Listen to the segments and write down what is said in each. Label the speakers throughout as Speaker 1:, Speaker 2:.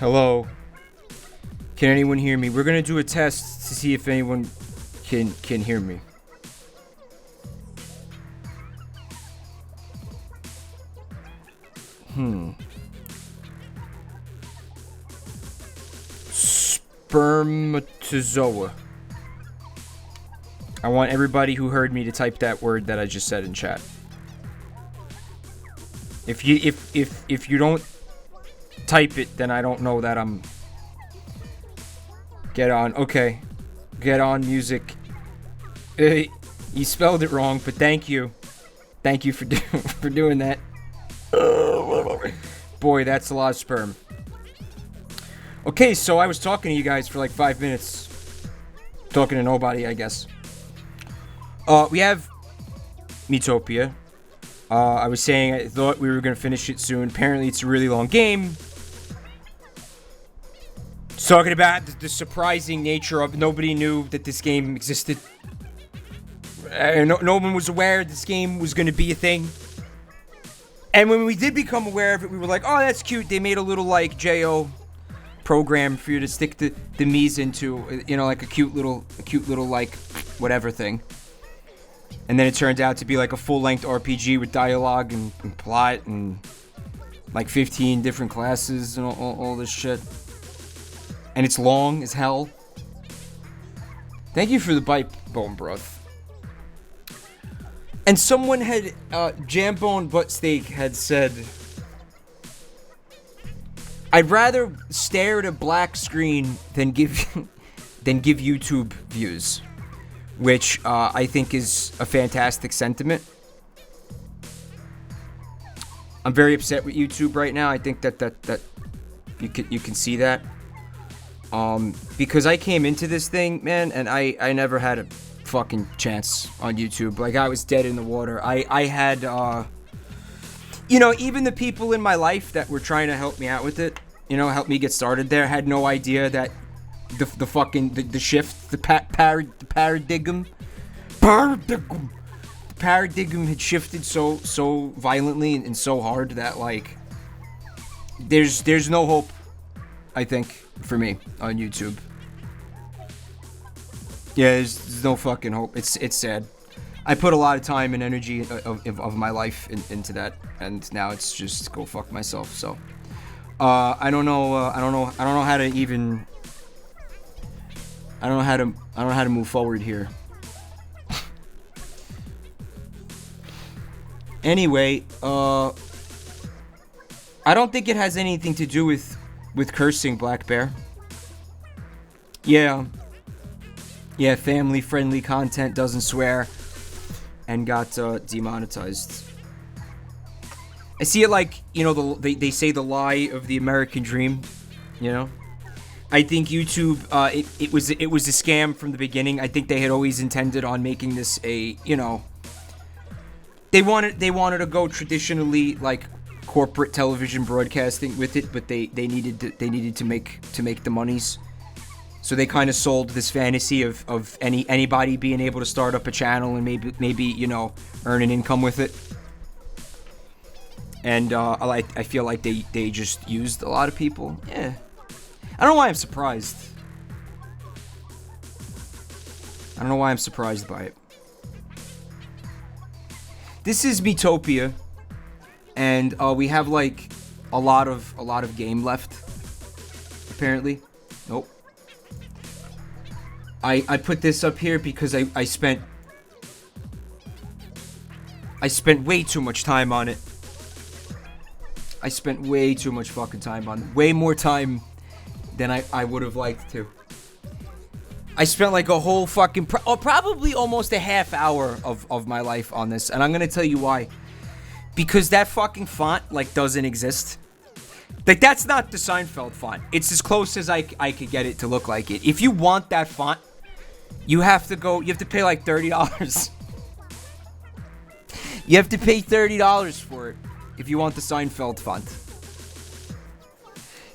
Speaker 1: Hello. Can anyone hear me? We're gonna do a test to see if anyone can hear me. Spermatozoa. I want everybody who heard me to type that word that I just said in chat. If you don't type it, then I don't know that I'm... Get on. Okay. Get on music. You spelled it wrong, but thank you. Thank you for doing that. Boy, that's a lot of sperm. Okay, so I was talking to you guys for like 5 minutes. Talking to nobody, I guess. We have Miitopia. I was saying I thought we were going to finish it soon. Apparently, it's a really long game. Talking about the surprising nature of nobody knew that this game existed. No one was aware this game was going to be a thing. And when we did become aware of it, we were like, oh, that's cute. They made a little, like, J.O. program for you to stick the Miis into, you know, like a cute little, like, whatever thing. And then it turned out to be, like, a full-length RPG with dialogue and plot and, like, 15 different classes and all this shit. And it's long as hell. Thank you for the bite, Bone Broth. And someone had, Jambone Butt Steak had said, I'd rather stare at a black screen than give YouTube views. Which, I think is a fantastic sentiment. I'm very upset with YouTube right now. I think that you can see that. Because I came into this thing, man, and I never had a fucking chance on YouTube. Like, I was dead in the water. I had, you know, even the people in my life that were trying to help me out with it, you know, help me get started there, had no idea that the fucking, the shift, the paradigm had shifted so violently and so hard that, like, there's no hope, I think, for me on YouTube. Yeah, there's no fucking hope. It's sad. I put a lot of time and energy of my life into that, and now it's just go fuck myself. So, I don't know how to even. I don't know how to move forward here. Anyway, I don't think it has anything to do with cursing, Black Bear. Yeah, family-friendly content, doesn't swear, and got demonetized. I see it like, you know, they say the lie of the American dream, you know? I think YouTube, it was a scam from the beginning. I think they had always intended on making this a, you know, they wanted to go traditionally, like, corporate television broadcasting with it, but they needed to make the monies. So they kind of sold this fantasy of anybody being able to start up a channel and maybe you know, earn an income with it. And I feel like they just used a lot of people. Yeah, I don't know why I'm surprised. I don't know why I'm surprised by it. This is Miitopia, and we have like a lot of game left. Apparently, nope. I put this up here because I spent way too much time on it. I spent way too much fucking time on it. Way more time than I would have liked to. I spent like a whole fucking probably almost a half hour of my life on this, and I'm gonna tell you why. Because that fucking font like doesn't exist. Like, that's not the Seinfeld font. It's as close as I could get it to look like it. If you want that font, you have to pay like $30. You have to pay $30 for it if you want the Seinfeld font.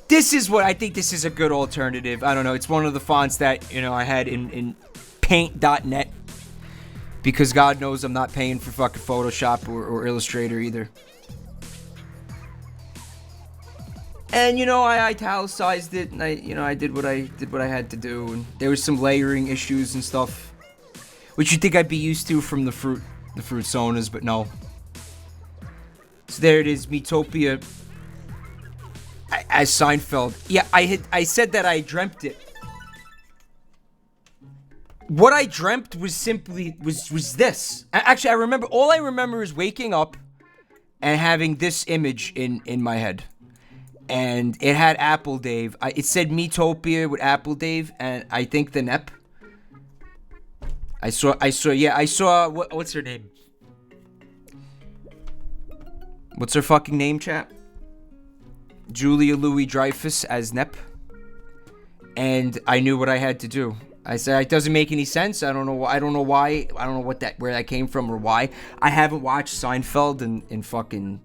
Speaker 1: This is what I think. This is a good alternative. I don't know. It's one of the fonts that, you know, I had in paint.net, because God knows I'm not paying for fucking Photoshop or Illustrator either. And I italicized it, and I did what I had to do, and there was some layering issues and stuff, which you'd think I'd be used to from the fruit sonas, but no. So there it is, Miitopia as Seinfeld. Yeah, I said that I dreamt it. What I dreamt was simply was this. Actually, all I remember is waking up and having this image in my head. And it had Apple Dave. It said Miitopia with Apple Dave, and I think the Nep. I saw, what's her name? What's her fucking name, chat? Julia Louis-Dreyfus as Nep. And I knew what I had to do. I said, it doesn't make any sense. I don't know why. I don't know where that came from or why. I haven't watched Seinfeld in fucking...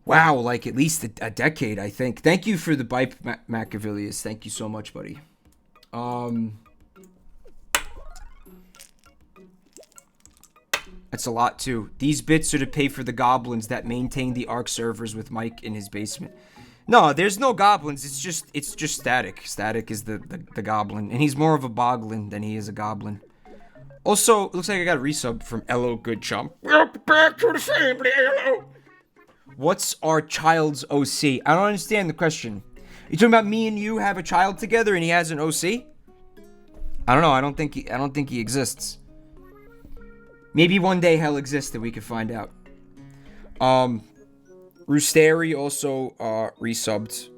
Speaker 1: Wow, like at least a decade, I think. Thank you for the bite, Machiavellius. Thank you so much, buddy. That's a lot, too. These bits are to pay for the goblins that maintain the Ark servers with Mike in his basement. No, there's no goblins. It's just Static. Static is the goblin. And he's more of a boglin than he is a goblin. Also, it looks like I got a resub from Elo Good Chump. Welcome back to the family, Elo. What's our child's OC? I don't understand the question. You talking about me and you have a child together and he has an OC? I don't know. I don't think he exists. Maybe one day he'll exist and we can find out. Roosteri also resubbed.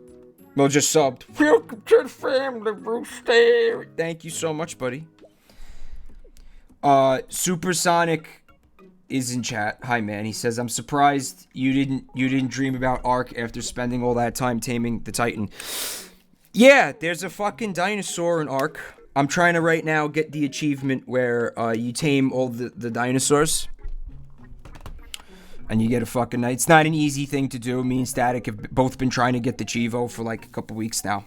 Speaker 1: Well, just subbed. Welcome to the family, Roosteri. Thank you so much, buddy. Supersonic is in chat. Hi, man. He says, I'm surprised you didn't dream about Ark after spending all that time taming the Titan. Yeah, there's a fucking dinosaur in Ark. I'm trying to right now get the achievement where you tame all the dinosaurs. And you get a fucking... It's not an easy thing to do. Me and Static have both been trying to get the Chivo for like a couple weeks now.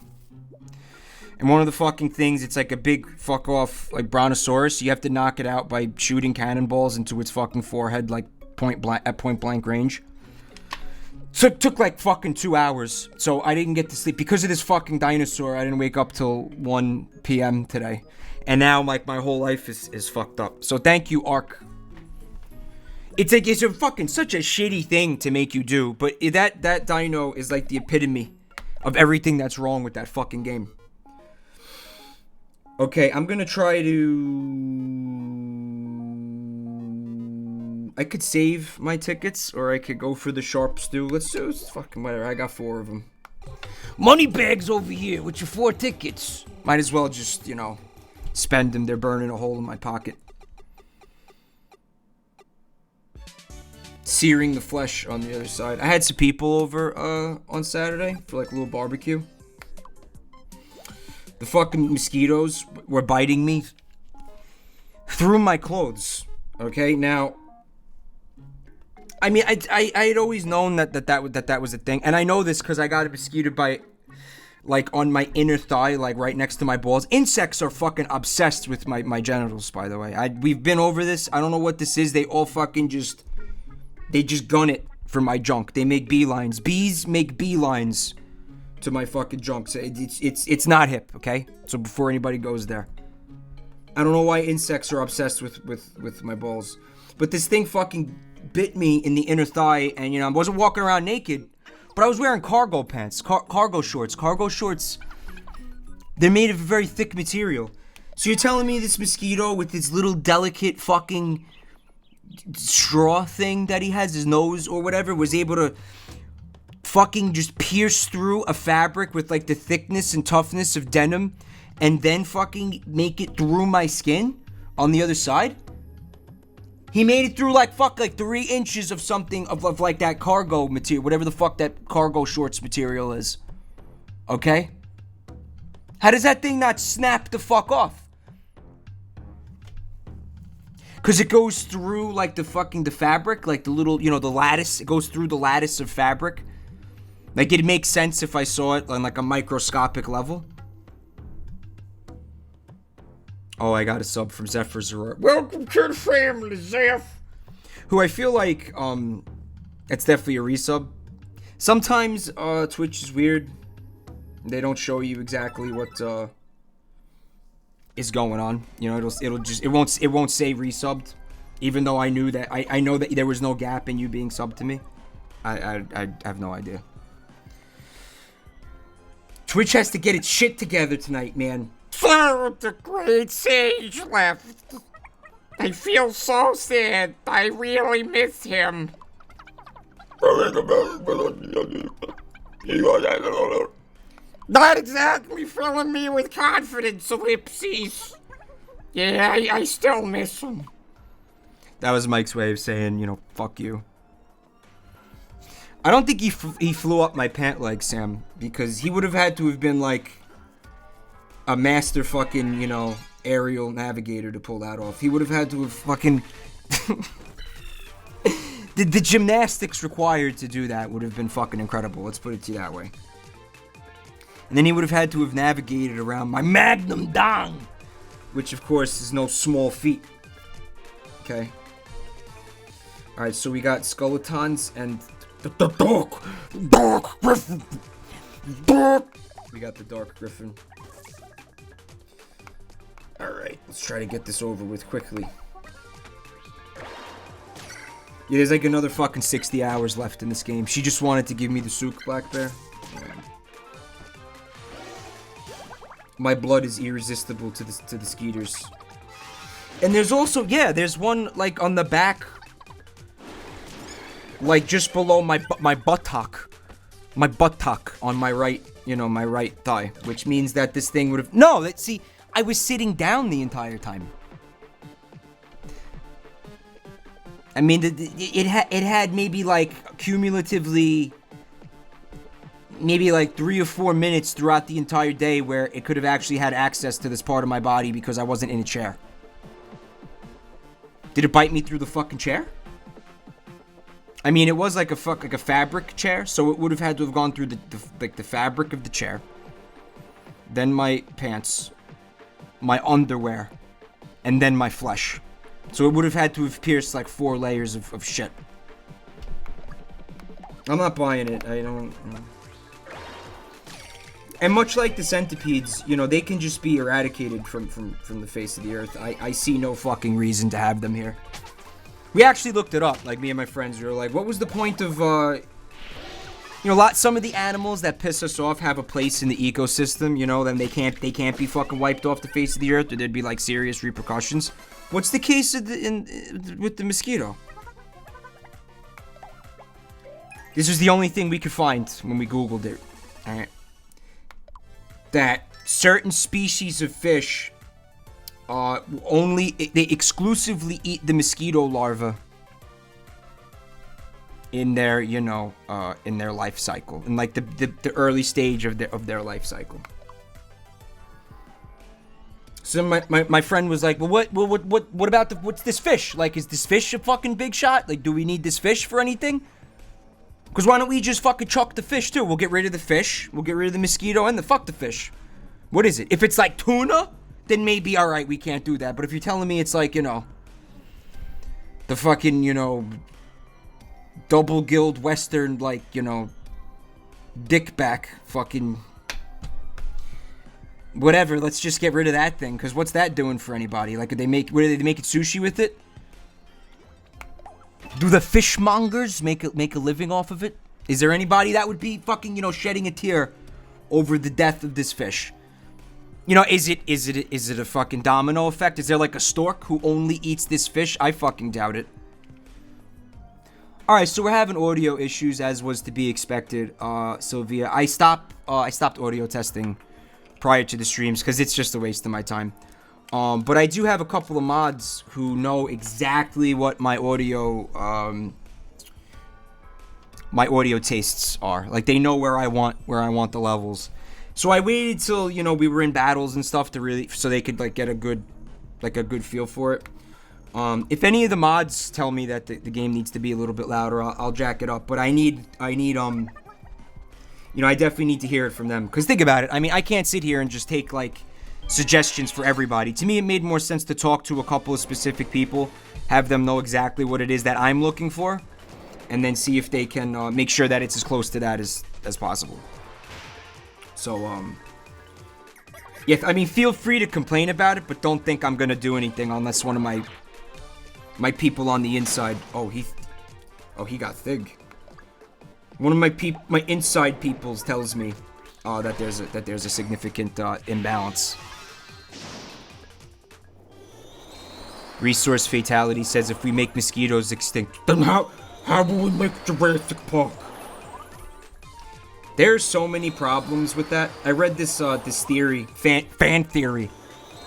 Speaker 1: And one of the fucking things, it's like a big fuck off like brontosaurus. You have to knock it out by shooting cannonballs into its fucking forehead like point blank range. So it took like fucking 2 hours. So I didn't get to sleep because of this fucking dinosaur. I didn't wake up till 1 p.m. today. And now like my whole life is fucked up. So thank you, Ark. It's like it's a fucking such a shitty thing to make you do, but that dino is like the epitome of everything that's wrong with that fucking game. Okay, I'm gonna try to... I could save my tickets, or I could go for the sharp stew. Let's do it's fucking whatever. I got 4 of them. Money bags over here with your 4 tickets. Might as well just, spend them. They're burning a hole in my pocket. Searing the flesh on the other side. I had some people over on Saturday for like a little barbecue. The fucking mosquitoes were biting me through my clothes. Okay, now, I mean, I had always known that was a thing, and I know this because I got a mosquito bite like on my inner thigh, like right next to my balls. Insects are fucking obsessed with my genitals, by the way. We've been over this. I don't know what this is. They all fucking just gun it for my junk. They make beelines. Bees make beelines to my fucking junk. So it's not hip, okay? So before anybody goes there. I don't know why insects are obsessed with my balls. But this thing fucking bit me in the inner thigh, and I wasn't walking around naked, but I was wearing cargo pants, cargo shorts. Cargo shorts, they're made of a very thick material. So you're telling me this mosquito with this little delicate fucking straw thing that he has, his nose or whatever, was able to fucking just pierce through a fabric with like the thickness and toughness of denim and then fucking make it through my skin on the other side? He made it through like 3 inches of something of like that cargo material, whatever the fuck that cargo shorts material is. Okay? How does that thing not snap the fuck off? Because it goes through like the fabric, like the little, the lattice. It goes through the lattice of fabric. Like it makes sense if I saw it on like a microscopic level. Oh, I got a sub from Zephyr Zeror. Welcome to the family, Zeph. Who I feel like, it's definitely a resub. Sometimes Twitch is weird. They don't show you exactly what is going on. You know, it won't say resubbed, even though I know that there was no gap in you being subbed to me. I have no idea. Twitch has to get its shit together tonight, man.
Speaker 2: The great sage left. I feel so sad. I really miss him. Not exactly filling me with confidence, ellipses. Yeah, I still miss him.
Speaker 1: That was Mike's way of saying, you know, fuck you. I don't think he flew up my pant leg, Sam, because he would have had to have been like a master fucking, you know, aerial navigator to pull that off. He would have had to have fucking the gymnastics required to do that would have been fucking incredible. Let's put it to you that way. And then he would have had to have navigated around my magnum dong, which of course is no small feat. Okay. All right, so we got skeletons and the dark griffin. We got the dark griffin. All right, let's try to get this over with quickly. Yeah, there's like another fucking 60 hours left in this game. She just wanted to give me the souk, Black Bear. Yeah. My blood is irresistible to the skeeters. And there's also, yeah, there's one like on the back, like just below my buttock on my right, you know, my right thigh, which means that this thing would have see, I was sitting down the entire time. I mean, it had maybe like cumulatively, maybe like 3 or 4 minutes throughout the entire day where it could have actually had access to this part of my body because I wasn't in a chair. Did it bite me through the fucking chair? I mean, it was like a fabric chair, so it would have had to have gone through the fabric of the chair, then my pants, my underwear, and then my flesh. So it would have had to have pierced like 4 layers of shit. I'm not buying it. I don't. And much like the centipedes, you know, they can just be eradicated from the face of the earth. I see no fucking reason to have them here. We actually looked it up, like me and my friends. We were like, what was the point of, you know, some of the animals that piss us off have a place in the ecosystem, you know, then they can't be fucking wiped off the face of the earth, or there'd be like serious repercussions. What's the case with the mosquito? This was the only thing we could find when we Googled it. Alright. That certain species of fish they exclusively eat the mosquito larva in their, you know, in their life cycle, in like the early stage of their life cycle. So my friend was like, well, what about what's this fish? Like, is this fish a fucking big shot? Like, do we need this fish for anything? Because why don't we just fucking chuck the fish too? We'll get rid of the fish, we'll get rid of the mosquito, and fuck the fish. What is it? If it's like tuna, then maybe, alright, we can't do that. But if you're telling me it's like, you know, the fucking, you know, double-gilled western, like, you know, dickback fucking whatever, let's just get rid of that thing. Because what's that doing for anybody? Like, do they make it sushi with it? Do the fishmongers make a living off of it? Is there anybody that would be fucking, you know, shedding a tear over the death of this fish? You know, is it a fucking domino effect? Is there like a stork who only eats this fish? I fucking doubt it. Alright, so we're having audio issues as was to be expected, Sylvia. I stopped audio testing prior to the streams because it's just a waste of my time. But I do have a couple of mods who know exactly what my audio tastes are. Like, they know where I want the levels. So I waited till, you know, we were in battles and stuff so they could like get a good feel for it. If any of the mods tell me that the game needs to be a little bit louder, I'll jack it up. But I need you know, I definitely need to hear it from them. Because think about it. I mean, I can't sit here and just take like suggestions for everybody. To me, it made more sense to talk to a couple of specific people, have them know exactly what it is that I'm looking for, and then see if they can make sure that it's as close to that as possible. So, yeah, I mean, feel free to complain about it, but don't think I'm gonna do anything unless one of my people on the inside. Oh, he got thig. One of my inside peoples tells me that there's a significant imbalance. Resource Fatality says if we make mosquitoes extinct,
Speaker 2: Then how will we make Jurassic Park?
Speaker 1: there's so many problems with that. I read this this theory, fan theory,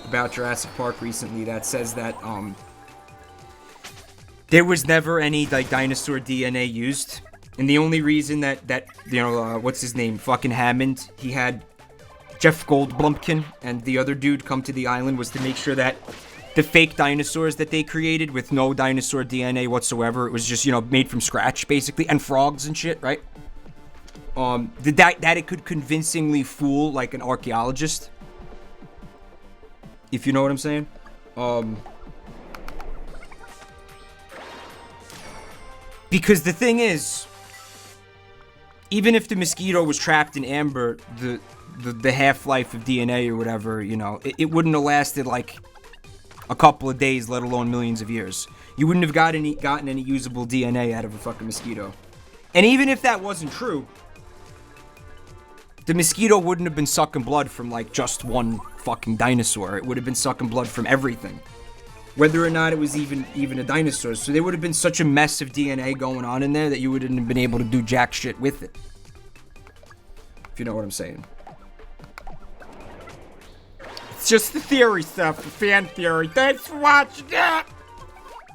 Speaker 1: about Jurassic Park recently that says that there was never any like dinosaur DNA used, and the only reason that you know what's his name, fucking Hammond, he had Jeff Goldblumkin and the other dude come to the island was to make sure that the fake dinosaurs that they created with no dinosaur DNA whatsoever, it was just, you know, made from scratch basically, and frogs and shit, right? That it could convincingly fool like an archaeologist, if you know what I'm saying. Because the thing is, even if the mosquito was trapped in amber, the half-life of DNA or whatever, you know, it wouldn't have lasted like a couple of days, let alone millions of years. You wouldn't have gotten any usable DNA out of a fucking mosquito. And even if that wasn't true, the mosquito wouldn't have been sucking blood from like just one fucking dinosaur. It would have been sucking blood from everything, whether or not it was even a dinosaur. So there would have been such a mess of DNA going on in there that you wouldn't have been able to do jack shit with it. If you know what I'm saying.
Speaker 2: It's just the theory stuff, the fan theory. Thanks for watching that.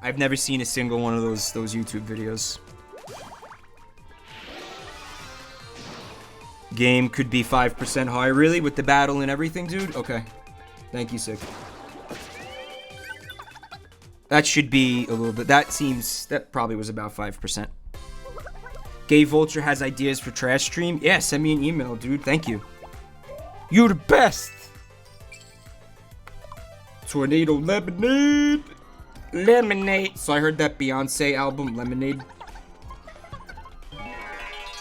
Speaker 1: I've never seen a single one of those YouTube videos. Game could be 5% higher, really, with the battle and everything, dude? Okay. Thank you, Sick. That should be a little bit. That probably was about 5%. Gay Vulture has ideas for trash stream? Yeah, send me an email, dude. Thank you.
Speaker 2: You're the best. Tornado Lemonade. Lemonade.
Speaker 1: So I heard that Beyonce album, Lemonade.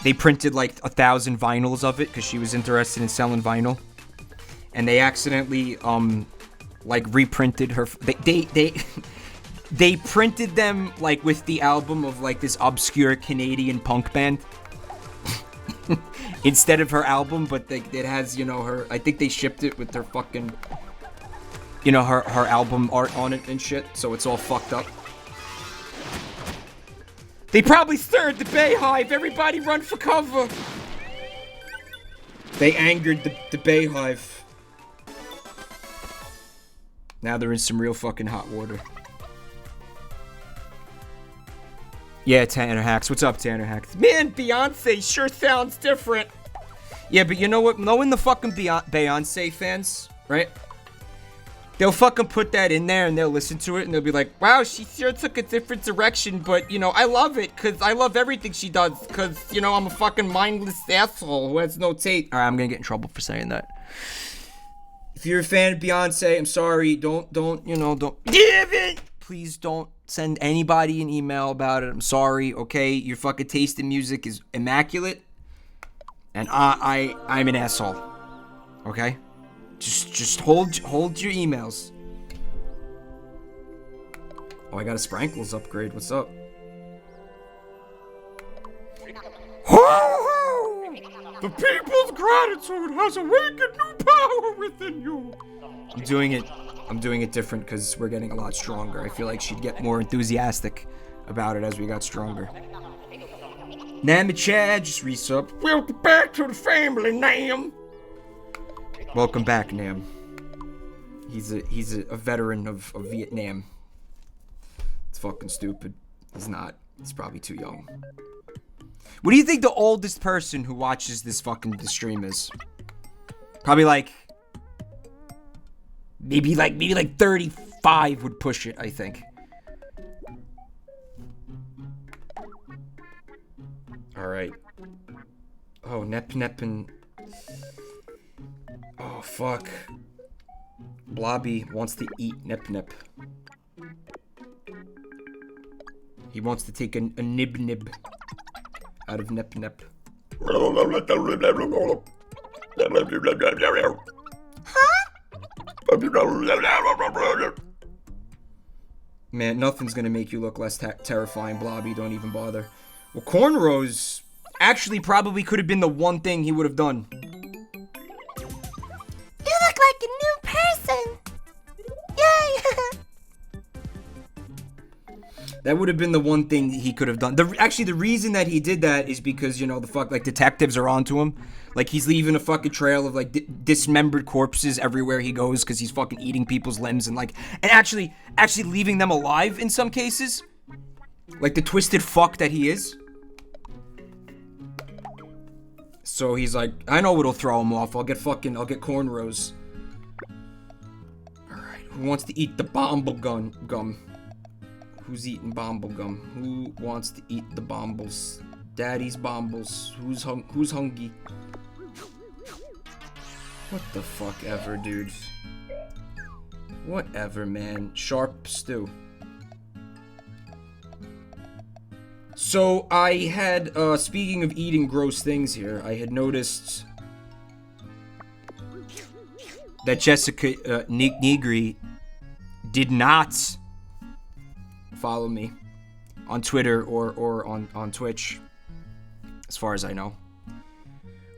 Speaker 1: They printed like 1,000 vinyls of it because she was interested in selling vinyl, and they accidentally like reprinted her. They printed them like with the album of like this obscure Canadian punk band instead of her album, but it has, you know, her. I think they shipped it with their fucking, you know, her album art on it and shit, so it's all fucked up.
Speaker 2: They probably stirred the Bayhive. Everybody run for cover.
Speaker 1: They angered the Bayhive. Now they're in some real fucking hot water. Yeah, Tanner Hacks. What's up, Tanner Hacks?
Speaker 2: Man, Beyonce sure sounds different.
Speaker 1: Yeah, but you know what? Knowing the fucking Beyonce fans, right? They'll fucking put that in there and they'll listen to it and they'll be like, wow, she sure took a different direction, but, you know, I love it because I love everything she does because, you know, I'm a fucking mindless asshole who has no taste. Alright, I'm gonna get in trouble for saying that. If you're a fan of Beyonce, I'm sorry. Don't
Speaker 2: Give it.
Speaker 1: Please don't send anybody an email about it. I'm sorry, okay? Your fucking taste in music is immaculate. And I'm an asshole. Okay? Just hold your emails. Oh, I got a Sprankles upgrade. What's up?
Speaker 2: Ho, ho! The people's gratitude has awakened new power within you.
Speaker 1: I'm doing it different because we're getting a lot stronger. I feel like she'd get more enthusiastic about it as we got stronger. Nam Chad just resub.
Speaker 2: Welcome back to the family, Nam.
Speaker 1: Welcome back, Nam. He's a veteran of Vietnam. It's fucking stupid. He's not. He's probably too young. What do you think the oldest person who watches this stream is? Probably like maybe 35 would push it, I think. All right. Oh, Nep and oh, fuck. Blobby wants to eat Nep. He wants to take a nib. out of Nep Nep. Man, nothing's gonna make you look less terrifying, Blobby. Don't even bother. Well, Cornrows actually probably could have been the one thing he would have done.
Speaker 3: You look like a new person. Yay!
Speaker 1: That would have been the one thing he could have done. Actually, the reason that he did that is because, you know, like, detectives are onto him. Like, he's leaving a fucking trail of, like, dismembered corpses everywhere he goes because he's fucking eating people's limbs and actually leaving them alive in some cases. Like the twisted fuck that he is. So he's like, I know what'll throw him off. I'll get Cornrows. Alright, who wants to eat the gum? Who's eating gum? Who wants to eat the bombles? Daddy's bombles. Who's hungry? What the fuck ever, dude. Whatever, man. Sharp stew. So, I had, speaking of eating gross things here, I had noticed that Jessica Negri did not follow me on Twitter or on Twitch, as far as I know.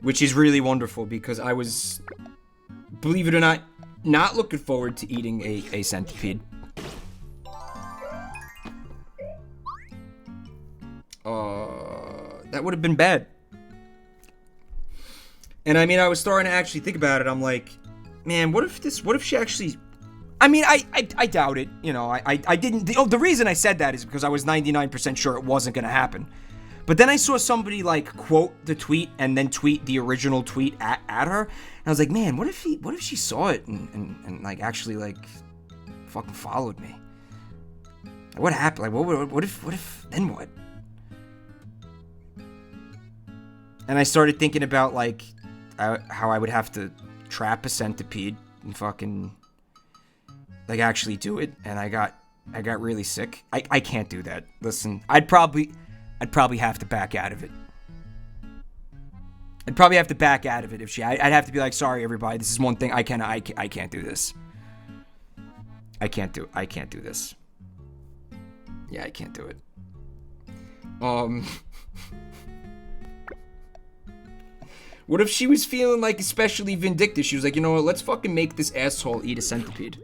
Speaker 1: Which is really wonderful, because I was, believe it or not looking forward to eating a centipede. That would have been bad. And I mean, I was starting to actually think about it. I'm like, man, what if she actually... I mean, I doubt it. You know, I didn't... The reason I said that is because I was 99% sure it wasn't going to happen. But then I saw somebody, like, quote the tweet and then tweet the original tweet at her. And I was like, man, what if she saw it and like, actually, like, fucking followed me? Like, what happened? Like, what if, then what? And I started thinking about, like, how I would have to trap a centipede and fucking, like, actually do it. And I got really sick. I can't do that. Listen, I'd probably have to back out of it. I'd probably have to back out of it if I'd have to be like, sorry everybody, this is one thing I can't do this. I can't do this. Yeah, I can't do it. What if she was feeling, like, especially vindictive? She was like, you know what, let's fucking make this asshole eat a centipede.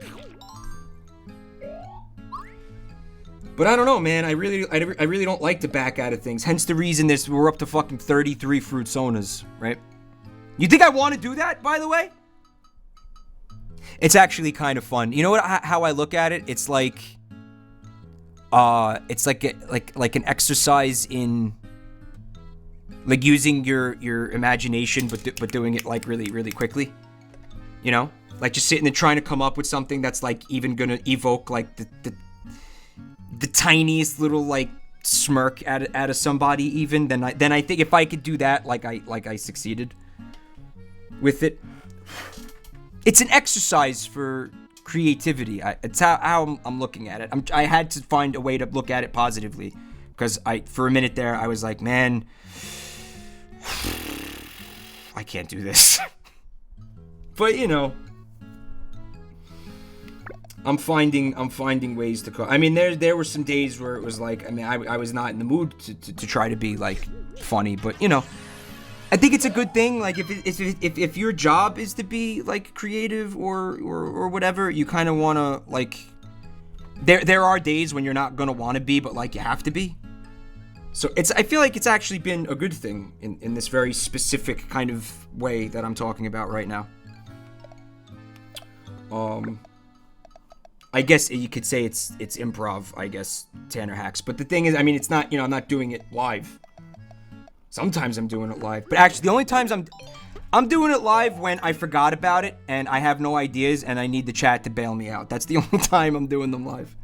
Speaker 1: But I don't know, man. I really don't like to back out of things. Hence the reason we're up to fucking 33 fruit sonas, right? You think I want to do that, by the way? It's actually kind of fun. You know what? How I look at it? It's like, it's like an exercise in, like, using your imagination, but doing it, like, really, really quickly. You know, like, just sitting and trying to come up with something that's, like, even gonna evoke, like, the tiniest little, like, smirk out of somebody. Even then I think if I could do that, like I succeeded with it. It's an exercise for creativity. It's how I'm looking at it. I had to find a way to look at it positively, because for a minute there I was like, man, I can't do this. But, you know, I'm finding ways to cook. I mean, there were some days where it was like, I mean, I was not in the mood to try to be, like, funny, but, you know, I think it's a good thing. Like, if your job is to be, like, creative or whatever, you kind of want to, like, there are days when you're not gonna want to be, but, like, you have to be. So I feel like it's actually been a good thing in this very specific kind of way that I'm talking about right now. I guess you could say it's improv, I guess, Tanner Hacks. But the thing is, I mean, it's not, you know, I'm not doing it live. Sometimes I'm doing it live. But actually, the only times I'm doing it live when I forgot about it and I have no ideas and I need the chat to bail me out. That's the only time I'm doing them live.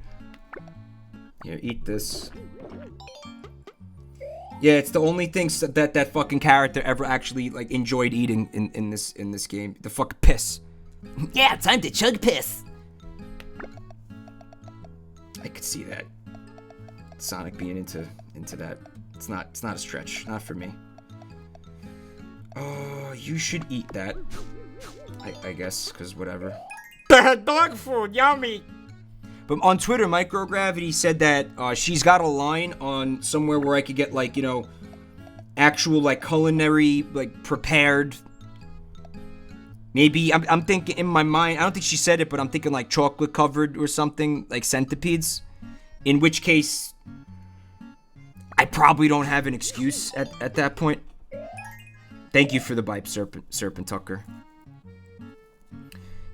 Speaker 1: Here, eat this. Yeah, it's the only thing that fucking character ever actually, like, enjoyed eating in this game. The fucking piss.
Speaker 3: Yeah, time to chug piss.
Speaker 1: I could see that. Sonic being into that It's not a stretch. Not for me. You should eat that. I guess, because whatever.
Speaker 2: Dog food, yummy.
Speaker 1: But on Twitter, Microgravity said that she's got a line on somewhere where I could get, like, you know, actual, like, culinary, like, prepared. Maybe, I'm thinking in my mind, I don't think she said it, but I'm thinking, like, chocolate covered or something, like centipedes. In which case, I probably don't have an excuse at that point. Thank you for the bite, Serpent Tucker.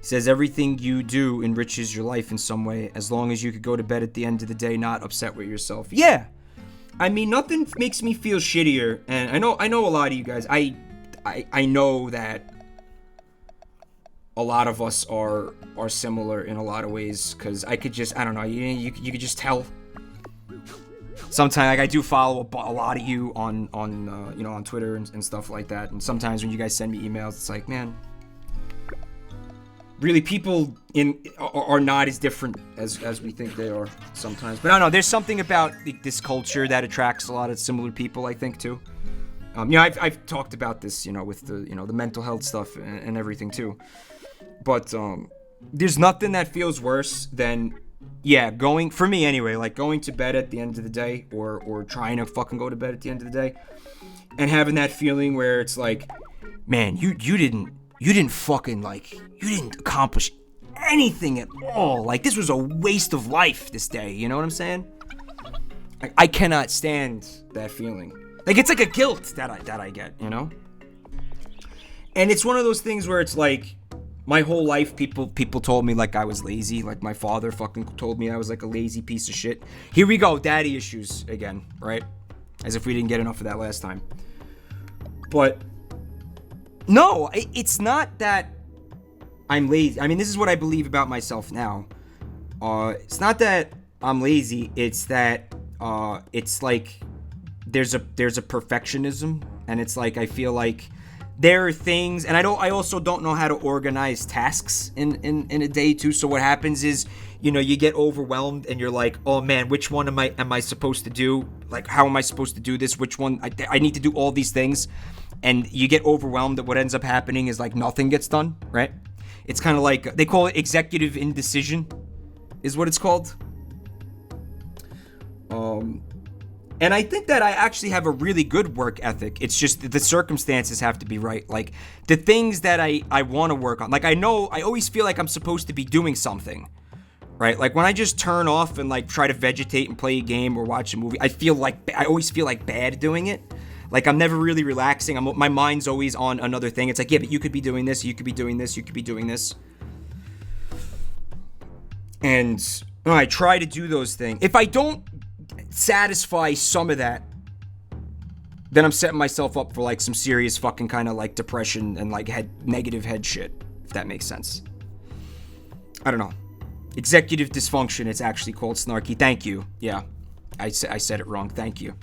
Speaker 1: He says, everything you do enriches your life in some way, as long as you could go to bed at the end of the day not upset with yourself. Yeah! I mean, nothing makes me feel shittier, and I know a lot of you guys, I know that a lot of us are similar in a lot of ways, because I could just, I don't know, you could just tell. Sometimes, like, I do follow a lot of you on you know, on Twitter and stuff like that, and sometimes when you guys send me emails, it's like, man, really, people are not as different as we think they are sometimes. But I don't know, there's something about this culture that attracts a lot of similar people, I think, too. You know, I've talked about this, you know, with the, you know, the mental health stuff and everything, too. But there's nothing that feels worse than, yeah, for me anyway, like going to bed at the end of the day, or trying to fucking go to bed at the end of the day, and having that feeling where it's like, man, you didn't fucking, like, you didn't accomplish anything at all. Like, this was a waste of life this day, you know what I'm saying? I cannot stand that feeling. Like, it's like a guilt that I get, you know? And it's one of those things where it's like, my whole life, people told me, like, I was lazy. Like, my father fucking told me I was, like, a lazy piece of shit. Here we go, daddy issues again, right? As if we didn't get enough of that last time. But no, it's not that I'm lazy. I mean, this is what I believe about myself now. It's not that I'm lazy. It's that it's like there's a perfectionism, and it's like I feel like there are things, and I also don't know how to organize tasks in a day too. So what happens is, you know, you get overwhelmed and you're like, oh man, which one am I supposed to do? Like, how am I supposed to do this? Which one? I need to do all these things. And you get overwhelmed that what ends up happening is, like, nothing gets done, right? It's kind of like, they call it executive indecision, is what it's called. And I think that I actually have a really good work ethic. It's just that the circumstances have to be right. Like, the things that I want to work on. Like, I know, I always feel like I'm supposed to be doing something, right? Like, when I just turn off and, like, try to vegetate and play a game or watch a movie, I always feel like bad doing it. Like, I'm never really relaxing. My mind's always on another thing. It's like, yeah, but you could be doing this, you could be doing this, you could be doing this. And when I try to do those things, if I don't satisfy some of that, then I'm setting myself up for, like, some serious fucking kind of, like, depression and, like, negative head shit, if that makes sense. I don't know. Executive dysfunction, it's actually called, Snarky. Thank you. Yeah, I said it wrong. Thank you.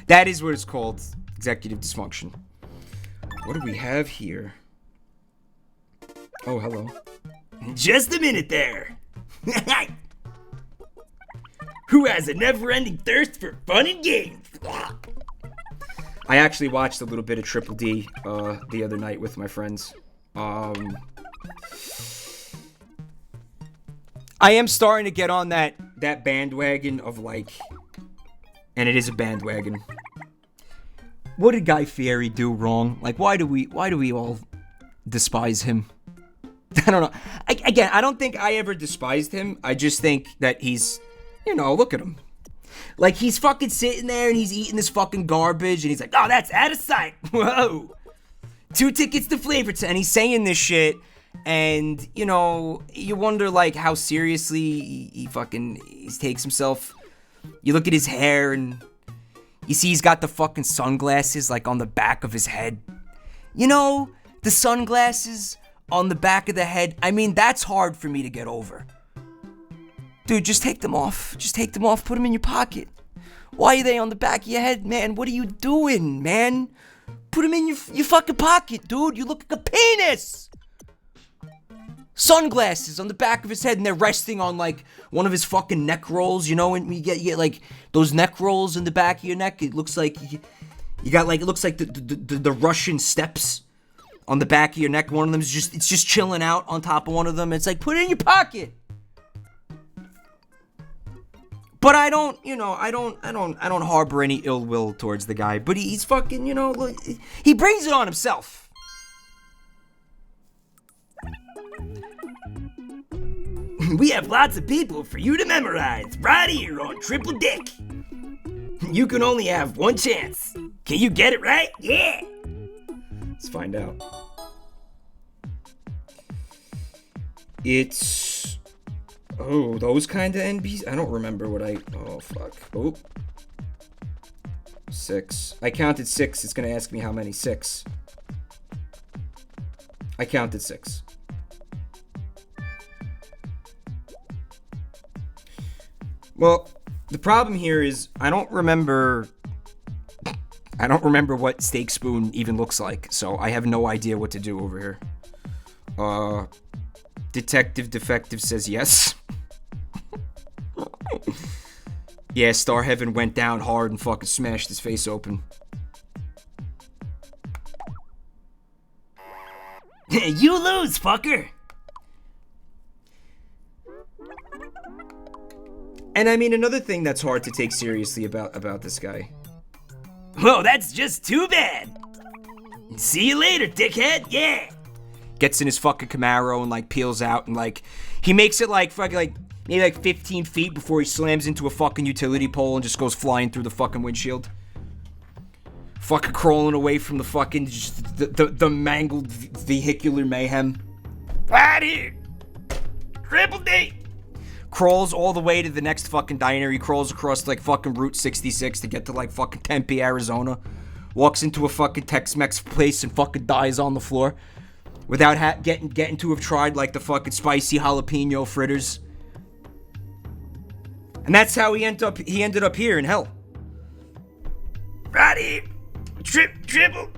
Speaker 1: That is what it's called, executive dysfunction. What do we have here? Oh, hello. Just a minute there. Who has a never-ending thirst for fun and games? I actually watched a little bit of Triple D the other night with my friends. I am starting to get on that bandwagon of, like, and it is a bandwagon. What did Guy Fieri do wrong? Like, why do we all despise him? I don't know. Again, I don't think I ever despised him. I just think that he's, you know, look at him. Like, he's fucking sitting there and he's eating this fucking garbage and he's like, oh, that's out of sight. Whoa. 2 tickets to Flavor Town. And he's saying this shit. And, you know, you wonder, like, how seriously he takes himself. You look at his hair and you see he's got the fucking sunglasses, like, on the back of his head. You know, the sunglasses on the back of the head. I mean, that's hard for me to get over. Dude, just take them off. Just take them off. Put them in your pocket. Why are they on the back of your head, man? What are you doing, man? Put them in your fucking pocket, dude. You look like a penis. sunglasses on the back of his head, and they're resting on like one of his fucking neck rolls, you know, and you get like those neck rolls in the back of your neck. It looks like you got like, it looks like the Russian steps on the back of your neck. One of them is just chilling out on top of one of them. It's like, put it in your pocket. But I don't harbor any ill will towards the guy. But he's fucking, you know, he brings it on himself. We have lots of people for you to memorize right here on Triple Dick. You can only have one chance. Can you get it right? Yeah. Let's find out. It's... Oh, those kind of NBs? I don't remember what I... Oh, fuck. Oh. 6. I counted 6. It's gonna ask me how many. 6. I counted 6. Well, the problem here is I don't remember what steak spoon even looks like, so I have no idea what to do over here. Detective Defective says yes. Yeah, Star Heaven went down hard and fucking smashed his face open. You lose, fucker! And I mean, another thing that's hard to take seriously about this guy. Well, that's just too bad. See you later, dickhead. Yeah. Gets in his fucking Camaro and like peels out and like he makes it like fucking like maybe like 15 feet before he slams into a fucking utility pole and just goes flying through the fucking windshield. Fucking crawling away from the fucking just the mangled vehicular mayhem. Right here. Triple D. Crawls all the way to the next fucking diner. He crawls across like fucking Route 66 to get to like fucking Tempe, Arizona. Walks into a fucking Tex-Mex place and fucking dies on the floor. Without getting to have tried like the fucking spicy jalapeno fritters. And that's how he ended up here in hell. Right here. Triple.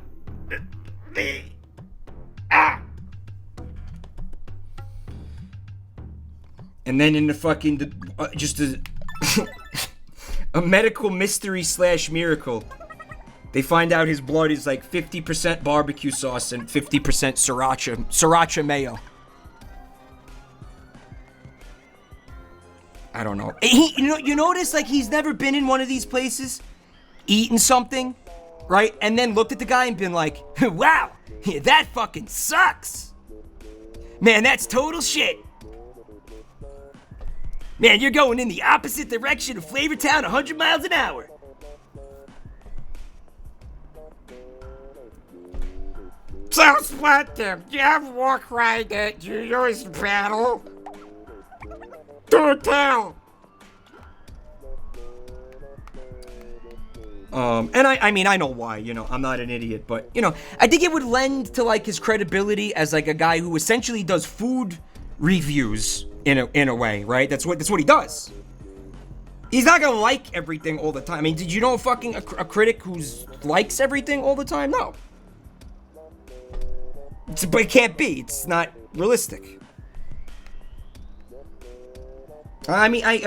Speaker 1: And then in the fucking, just a medical mystery / miracle, they find out his blood is like 50% barbecue sauce and 50% sriracha mayo. I don't know. You notice like he's never been in one of these places, eaten something, right? And then looked at the guy and been like, wow, that fucking sucks. Man, that's total shit. Man, you're going in the opposite direction of Flavortown 100 miles an hour.
Speaker 2: So, Splat Tim, do you have a walk ride at Junior's battle? Do tell!
Speaker 1: And I mean, I know why, you know, I'm not an idiot, but, you know, I think it would lend to, like, his credibility as, like, a guy who essentially does food reviews in a way, right? That's what he does. He's not gonna like everything all the time. I mean, did you know fucking a critic who likes everything all the time? No. But it can't be. It's not realistic. I mean, I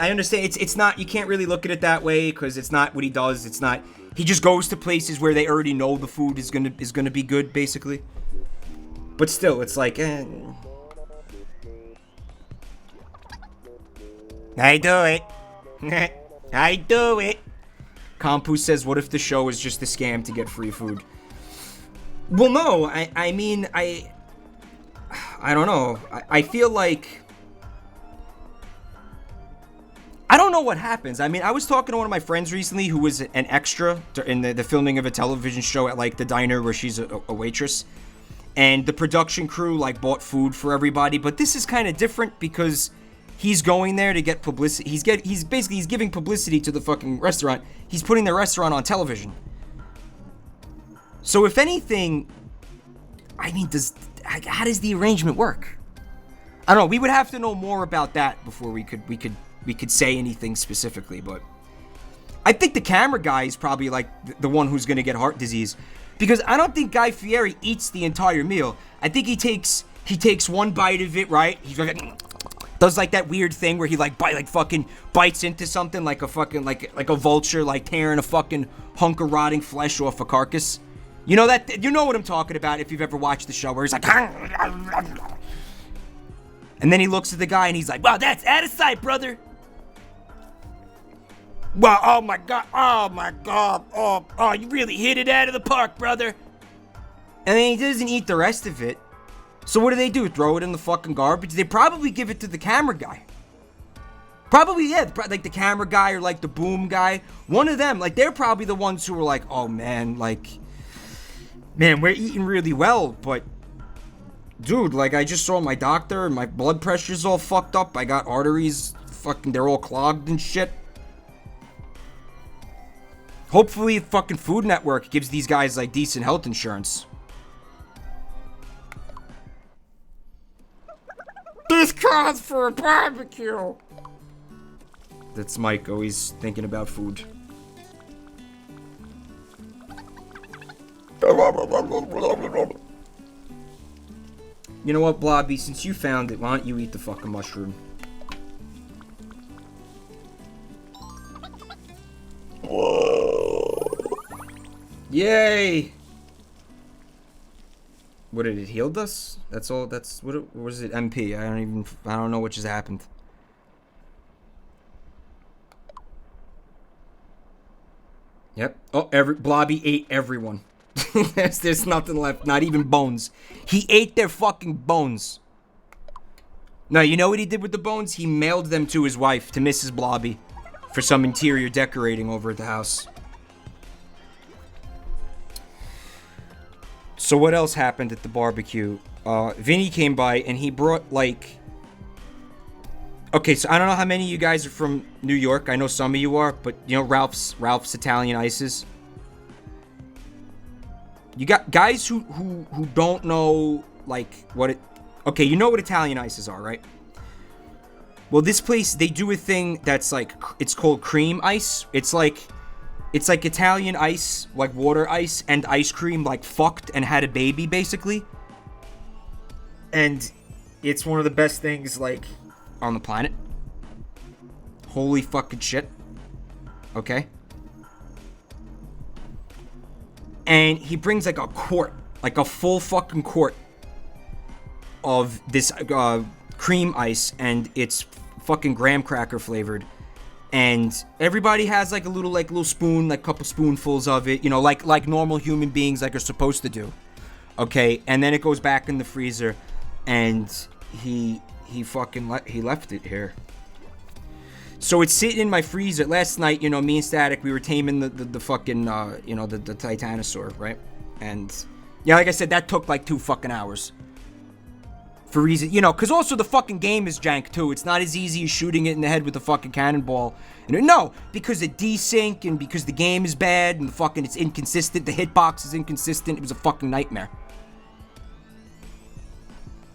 Speaker 1: understand. It's not. You can't really look at it that way because it's not what he does. It's not. He just goes to places where they already know the food is gonna be good, basically. But still, it's like. I do it. I do it. Kampu says, what if the show is just a scam to get free food? Well, no. I mean, I don't know. I feel like... I don't know what happens. I mean, I was talking to one of my friends recently who was an extra in the filming of a television show at, like, the diner where she's a waitress. And the production crew, like, bought food for everybody. But this is kind of different because... He's going there to get publicity. He's giving publicity to the fucking restaurant. He's putting the restaurant on television. So if anything, I mean, how does the arrangement work? I don't know. We would have to know more about that before we could say anything specifically. But I think the camera guy is probably like the one who's gonna get heart disease, because I don't think Guy Fieri eats the entire meal. I think he takes He takes one bite of it, right? He's like, does like that weird thing where he like fucking bites into something like a fucking like a vulture, like tearing a fucking hunk of rotting flesh off a carcass. You know that? You know what I'm talking about if you've ever watched the show, where he's like, and then he looks at the guy and he's like, wow, that's out of sight, brother. Wow, oh my god, oh, you really hit it out of the park, brother. And then he doesn't eat the rest of it. So what do? Throw it in the fucking garbage? They probably give it to the camera guy. Probably, yeah, like the camera guy or like the boom guy. One of them, like they're probably the ones who were like, oh man, like, man, we're eating really well, but dude, like I just saw my doctor and my blood pressure's all fucked up. I got arteries, fucking, they're all clogged and shit. Hopefully fucking Food Network gives these guys like decent health insurance.
Speaker 2: This calls for a barbecue.
Speaker 1: That's Mike, always thinking about food. You know what, Blobby? Since you found it, why don't you eat the fucking mushroom? Yay! What did it healed us? That's all. That's what it was. It MP. I don't know what just happened. Yep. Oh, Blobby ate everyone. there's nothing left. Not even bones. He ate their fucking bones. Now, you know what he did with the bones? He mailed them to his wife, to Mrs. Blobby, for some interior decorating over at the house. So what else happened at the barbecue? Vinny came by and he brought like... Okay, so I don't know how many of you guys are from New York. I know some of you are, but you know Ralph's Italian Ices. You got guys who don't know like what it... Okay, you know what Italian Ices are, right? Well, this place, they do a thing that's like... It's called cream ice. It's like Italian ice, like water ice, and ice cream, like, fucked and had a baby, basically. And it's one of the best things, like, on the planet. Holy fucking shit. Okay? And he brings, like, a quart, like a full fucking quart of this cream ice, and it's fucking graham cracker flavored. And everybody has like a little spoon, like couple spoonfuls of it, you know, like normal human beings like are supposed to do. Okay, and then it goes back in the freezer, and he left it here. So it's sitting in my freezer. Last night, you know, me and Static, we were taming the fucking you know, the Titanosaur, right? And yeah, like I said, that took like 2 fucking hours. For reason, you know, because also the fucking game is jank too. It's not as easy as shooting it in the head with a fucking cannonball. No, because of desync and because the game is bad and the fucking it's inconsistent. The hitbox is inconsistent. It was a fucking nightmare.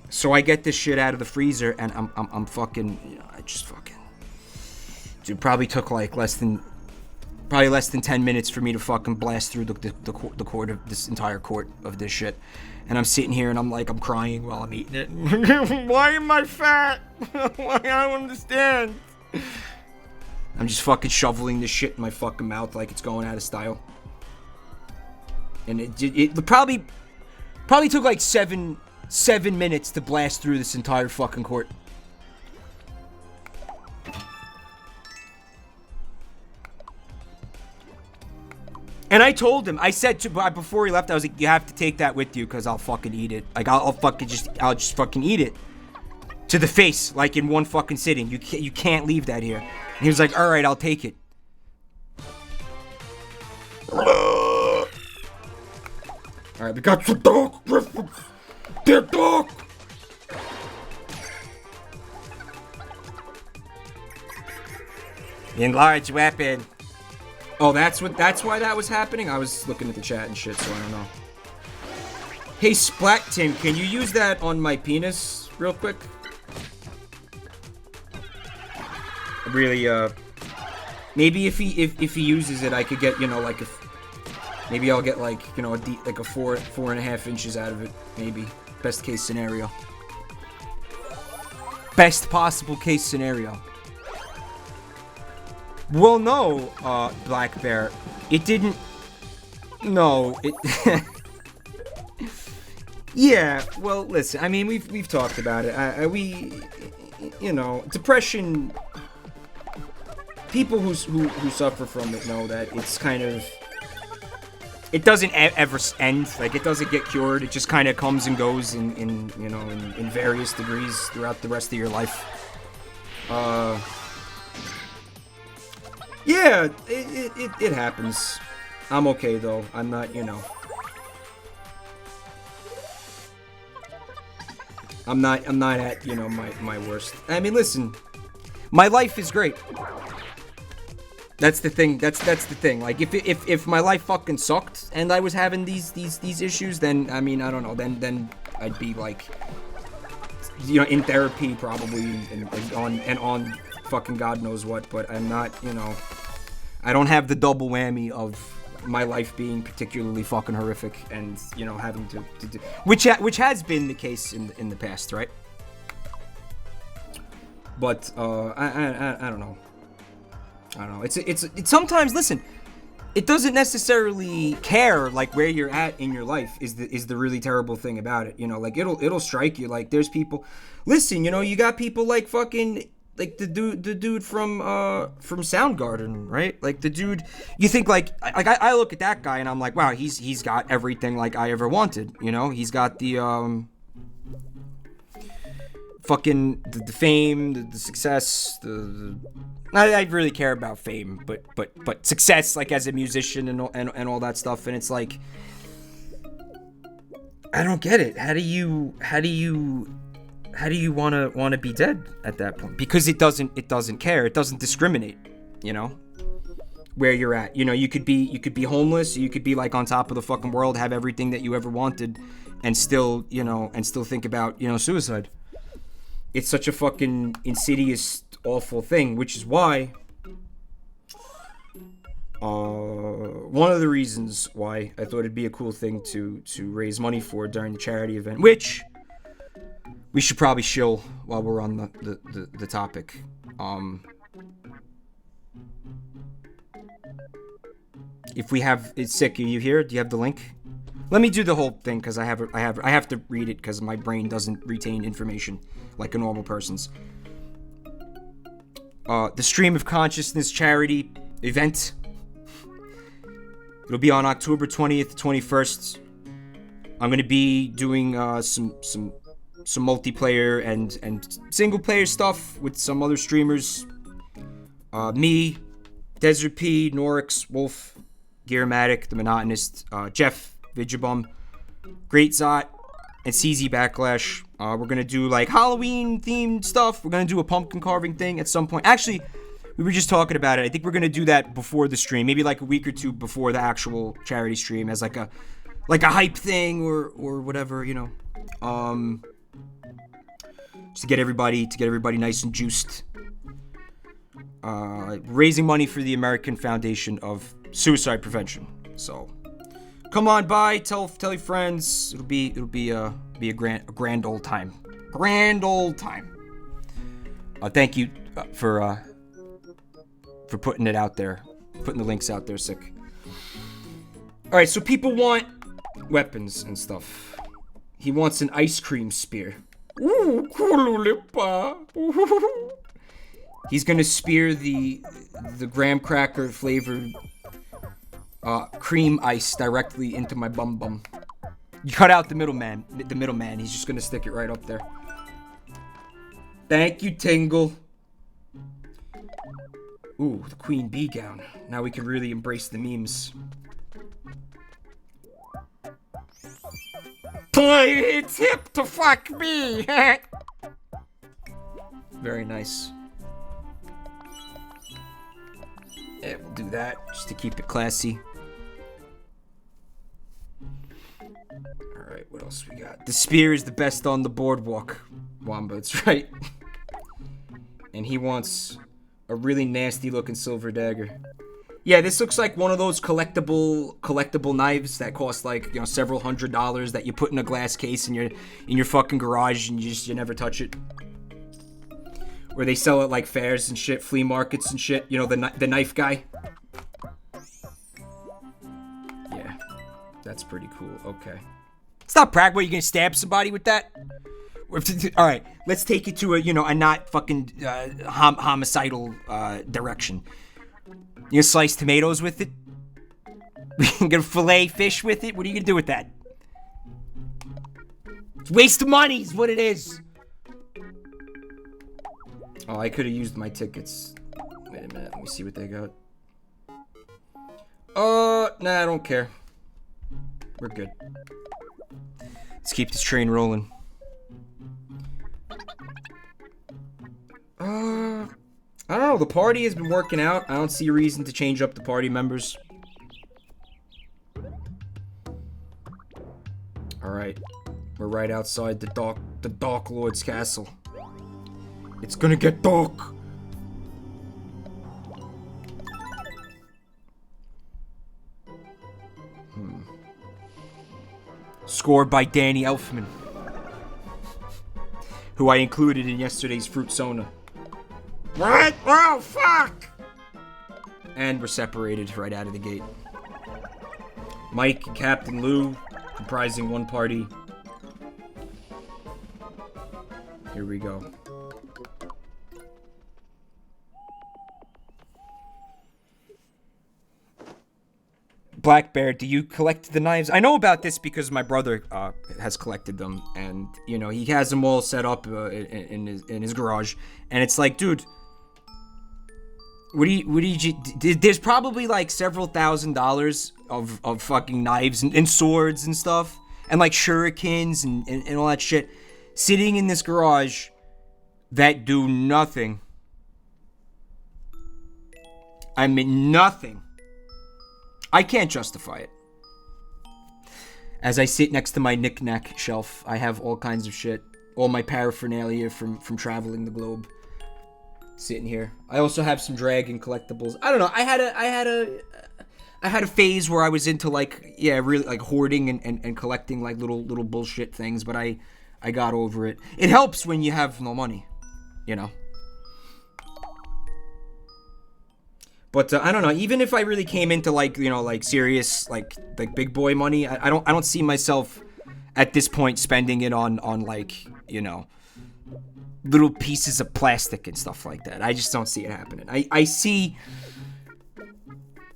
Speaker 1: So I get this shit out of the freezer and I'm fucking, you know, I just fucking, dude, probably took like less than 10 minutes for me to fucking blast through the quart of this entire quart of this shit. And I'm sitting here and I'm crying while I'm eating it.
Speaker 2: Why am I fat? Why? I don't understand.
Speaker 1: I'm just fucking shoveling this shit in my fucking mouth like it's going out of style. And it probably took like seven minutes to blast through this entire fucking quart. And I told him, I said before he left, I was like, you have to take that with you because I'll fucking eat it. Like, I'll just fucking eat it. To the face, like in one fucking sitting. You can't leave that here. And he was like, alright, I'll take it. Alright, we got the dog, Griffin. Get dog. Enlarged weapon. Oh, that's why that was happening? I was looking at the chat and shit, so I don't know. Hey, Splat Tim, can you use that on my penis real quick? Really, maybe if he uses it, I could get, you know, like maybe I'll get like, you know, like a 4.5 inches out of it, maybe. Best case scenario. Best possible case scenario. Well, no, Black Bear. It didn't... No, it... Yeah, well, listen, I mean, we've talked about it. You know, depression... People who suffer from it know that it's kind of... It doesn't ever end. Like, it doesn't get cured. It just kind of comes and goes in various degrees throughout the rest of your life. Yeah, it happens. I'm okay, though. I'm not, you know... I'm not at, you know, my worst. I mean, listen. My life is great. That's the thing. That's the thing. Like, if my life fucking sucked and I was having these issues, then I mean, I don't know. Then I'd be like, you know, in therapy probably and on fucking God knows what. But I'm not, you know, I don't have the double whammy of my life being particularly fucking horrific and, you know, having to do, which has been the case in the past, right? But I don't know. I don't know. It's sometimes, listen, it doesn't necessarily care like where you're at in your life is the really terrible thing about it. You know, like it'll strike you. Like there's people, listen, you know, you got people like fucking like the dude from Soundgarden, right? Like the dude, you think like I look at that guy and I'm like, wow, he's got everything like I ever wanted. You know, he's got the fucking the fame, the success, I really care about fame, but success, like as a musician and all that stuff, and it's like, I don't get it. How do you want to be dead at that point? Because it doesn't care. It doesn't discriminate. You know, where you're at. You know, you could be homeless. You could be like on top of the fucking world, have everything that you ever wanted, and still think about, you know, suicide. It's such a fucking insidious, awful thing, which is why one of the reasons why I thought it'd be a cool thing to raise money for during the charity event, which we should probably shill while we're on the topic. If we have, it's sick. Are you here? Do you have the link? Let me do the whole thing because I have to read it because my brain doesn't retain information like a normal person's. The Stream of Consciousness charity event. It'll be on October 20th to 21st. I'm gonna be doing some multiplayer and single player stuff with some other streamers. Me, Desert P, Norix, Wolf, Gearmatic, The Monotonist, Jeff, Vigibum, Great Zot, and CZ Backlash. We're gonna do like Halloween themed stuff. We're gonna do a pumpkin carving thing at some point. Actually, we were just talking about it. I think we're gonna do that before the stream, maybe like a week or two before the actual charity stream, as like a hype thing or whatever, you know. Just to get everybody nice and juiced. Raising money for the American Foundation of Suicide Prevention. So come on by, tell your friends. It'll be a grand old time. Grand old time. Thank you for putting it out there, putting the links out there. Sick. All right, so people want weapons and stuff. He wants an ice cream spear. Ooh, Kululipa. He's gonna spear the graham cracker flavored cream ice directly into my bum bum. You cut out the middleman. He's just gonna stick it right up there. Thank you, Tingle. Ooh, the Queen Bee gown. Now we can really embrace the memes.
Speaker 2: It's hip to fuck me.
Speaker 1: Very nice. Yeah, we'll do that just to keep it classy. Alright, what else we got? The spear is the best on the boardwalk. Wamba, that's right. And he wants a really nasty looking silver dagger. Yeah, this looks like one of those collectible knives that cost like, you know, several $100s that you put in a glass case in your fucking garage and you never touch it. where they sell at like fairs and shit, flea markets and shit. You know, the knife guy. Yeah, that's pretty cool. Okay. Stop brag. What, you gonna stab somebody with that? All right, let's take it to a not fucking homicidal direction. You gonna slice tomatoes with it? You gonna fillet fish with it? What are you gonna do with that? It's a waste of money is what it is. Oh, I could have used my tickets. Wait a minute, let me see what they got. Nah, I don't care. We're good. Let's keep this train rolling. I don't know, the party has been working out. I don't see a reason to change up the party members. Alright. We're right outside the Dark Lord's castle. It's gonna get dark! Scored by Danny Elfman, who I included in yesterday's Fruit Sona.
Speaker 2: What? Oh, fuck!
Speaker 1: And we're separated right out of the gate. Mike and Captain Lou, comprising one party. Here we go. Black Bear, do you collect the knives? I know about this because my brother has collected them, and he has them all set up in his garage. And it's like, dude, what do you? There's probably like several $1,000s of fucking knives and swords and stuff, and like shurikens and all that shit sitting in this garage that do nothing. I mean, nothing. I can't justify it. As I sit next to my knick-knack shelf, I have all kinds of shit. All my paraphernalia from traveling the globe. Sitting here. I also have some dragon collectibles. I don't know. I had a phase where I was into really like hoarding and collecting like little bullshit things, but I got over it. It helps when you have no money, But I don't know. Even if I really came into like serious like big boy money, I don't see myself at this point spending it on little pieces of plastic and stuff like that. I just don't see it happening. I see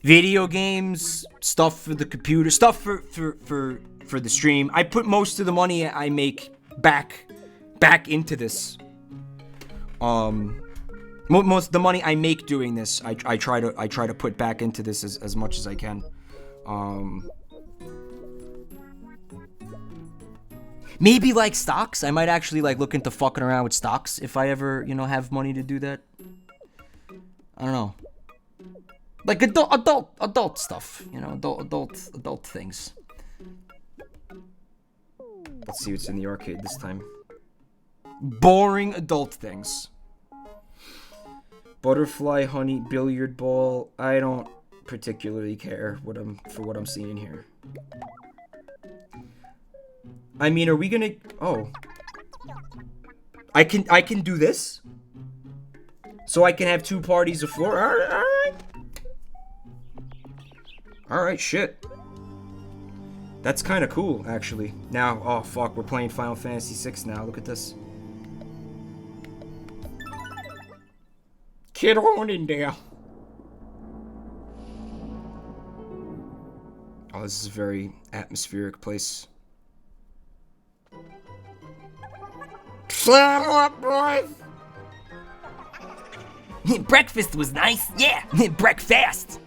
Speaker 1: video games, stuff for the computer, stuff for the stream. I put most of the money I make back into this. Most of the money I make doing this, I try to put back into this as much as I can. Maybe like stocks. I might actually like look into fucking around with stocks if I ever have money to do that. I don't know. Like adult stuff, adult things. Let's see what's in the arcade this time. Boring adult things. Butterfly, honey, billiard ball. I don't particularly care for what I'm seeing here. I mean, are we gonna? Oh, I can do this. So I can have 2 parties of 4. All right, shit. That's kind of cool, actually. Now, oh fuck, we're playing Final Fantasy VI now. Look at this.
Speaker 2: Get on in there.
Speaker 1: Oh, this is a very atmospheric place.
Speaker 2: Saddle up, boys.
Speaker 4: Breakfast was nice, yeah. Breakfast.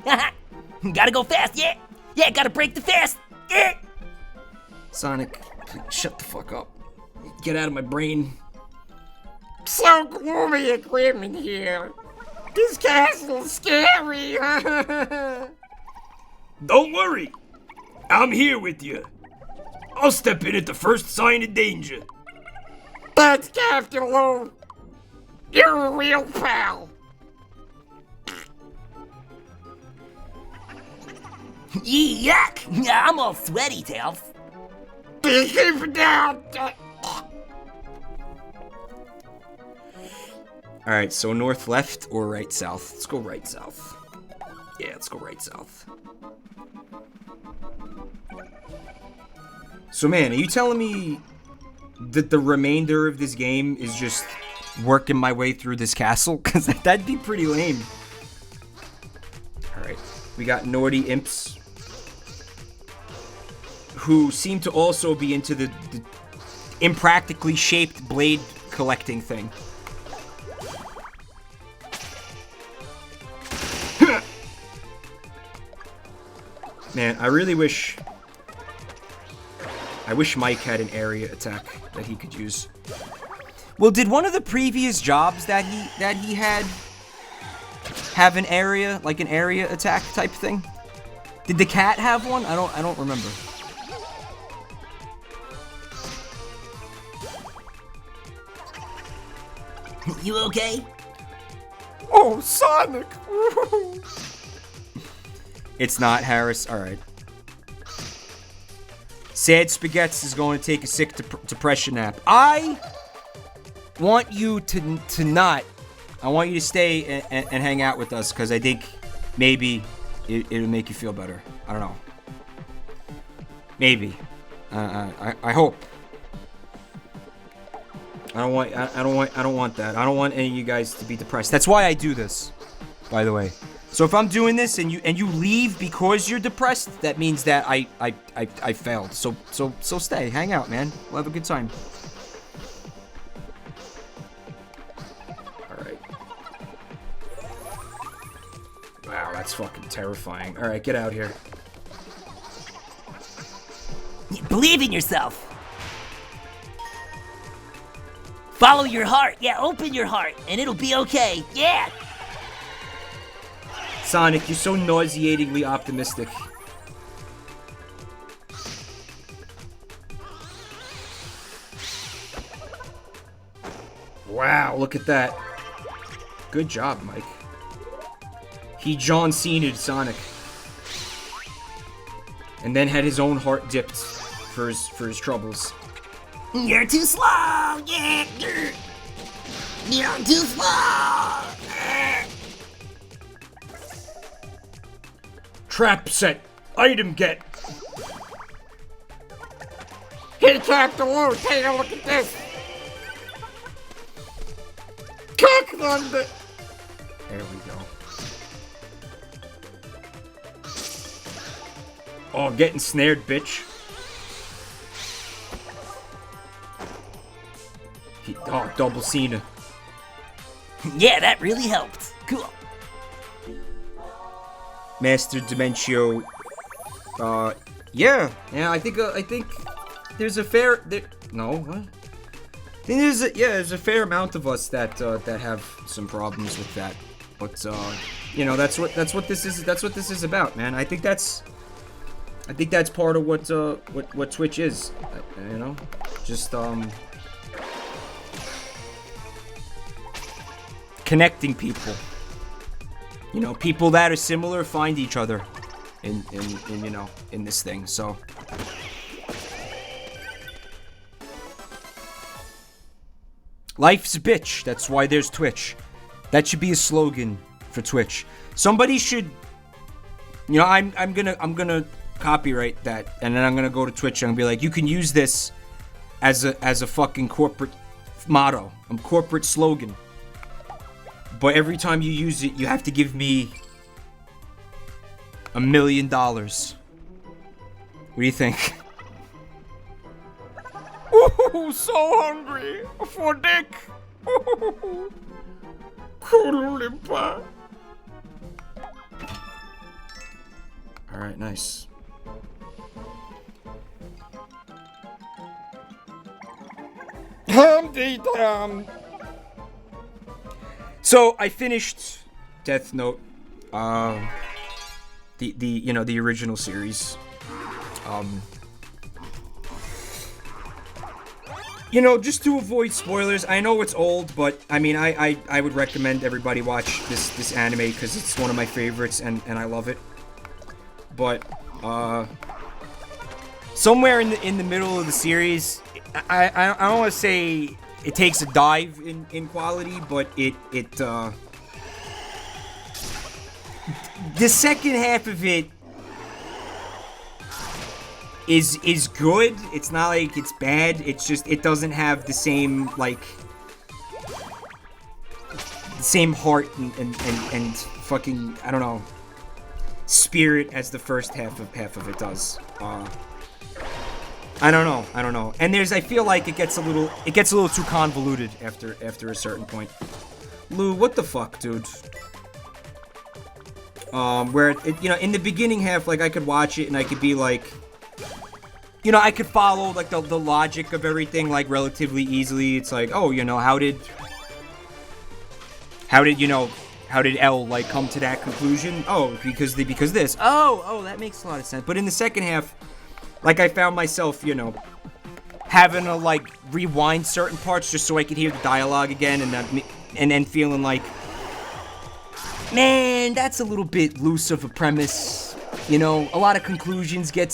Speaker 4: Gotta go fast, yeah. Yeah, gotta break the fast. Yeah.
Speaker 1: Sonic, please shut the fuck up. Get out of my brain.
Speaker 2: So gloomy and grim in here. This castle's scary.
Speaker 5: Don't worry. I'm here with you. I'll step in at the first sign of danger.
Speaker 2: That's Captain Lou. You're a real pal.
Speaker 4: Yuck. I'm all sweaty, Tails.
Speaker 2: Keep it down.
Speaker 1: Alright, so north left or right south? Let's go right south. Yeah, let's go right south. So man, are you telling me that the remainder of this game is just working my way through this castle? Because that'd be pretty lame. Alright, we got naughty imps who seem to also be into the impractically shaped blade collecting thing. Man, I wish Mike had an area attack that he could use. Well, did one of the previous jobs that he had have an area attack type thing? Did the cat have one? I don't remember.
Speaker 4: You okay?
Speaker 2: Oh, Sonic!
Speaker 1: It's not, Harris. Alright. Sad Spaghettis is going to take a sick depression nap. I want you to not. I want you to stay and hang out with us, because I think maybe it'll make you feel better. I don't know. Maybe. I hope. I don't want that. I don't want any of you guys to be depressed. That's why I do this, by the way. So if I'm doing this and you leave because you're depressed, that means that I failed. So stay, hang out, man. We'll have a good time. All right. Wow, that's fucking terrifying. All right, get out here.
Speaker 4: Believe in yourself. Follow your heart. Yeah, open your heart, and it'll be okay. Yeah.
Speaker 1: Sonic, you're so nauseatingly optimistic. Wow, look at that. Good job, Mike. He John Cena'd Sonic. And then had his own heart dipped for his troubles.
Speaker 4: You're too slow. Yeah. You're too slow.
Speaker 5: Trap set. Item get.
Speaker 2: Hey, Captain Lou, take a look at this! Cock Thunder!
Speaker 1: There we go.
Speaker 5: Oh, getting snared, bitch.
Speaker 1: Oh, double Cena.
Speaker 4: Yeah, that really helped. Cool.
Speaker 1: Master Dementio. Yeah, I think there's a fair. No, what? I think there's a fair amount of us that have some problems with that. But you know, that's what this is. That's what this is about, man. I think that's part of what Twitch is. You know, just connecting people. You know, people that are similar find each other in you know, in this thing. So life's a bitch. That's why there's Twitch. That should be a slogan for Twitch. Somebody should, you know, I'm gonna copyright that, and then I'm gonna go to Twitch and be like, you can use this as a fucking corporate motto, a corporate slogan. But every time you use it, you have to give me $1 million. What do you think?
Speaker 2: Ooh, so hungry for dick! Ooh, Kulimpa.
Speaker 1: Alright, nice.
Speaker 2: Humpty Dum.
Speaker 1: So I finished Death Note, the you know, the original series. You know, just to avoid spoilers, I know it's old, but I mean, I would recommend everybody watch this anime because it's one of my favorites and I love it. But somewhere in the middle of the series, I don't want to say it takes a dive in quality, but the second half of it is good. It's not like it's bad. It's just it doesn't have the same like the same heart and fucking I don't know spirit as the first half of it does. I don't know. And I feel like it gets a little too convoluted after a certain point. Lou, what the fuck, dude? Where in the beginning half, like I could watch it and I could be like, I could follow like the logic of everything like relatively easily. It's like, oh, how did L like come to that conclusion? Oh, because this. Oh, that makes a lot of sense. But in the second half, like I found myself, having to like rewind certain parts just so I could hear the dialogue again, and then feeling like, man, that's a little bit loose of a premise. A lot of conclusions get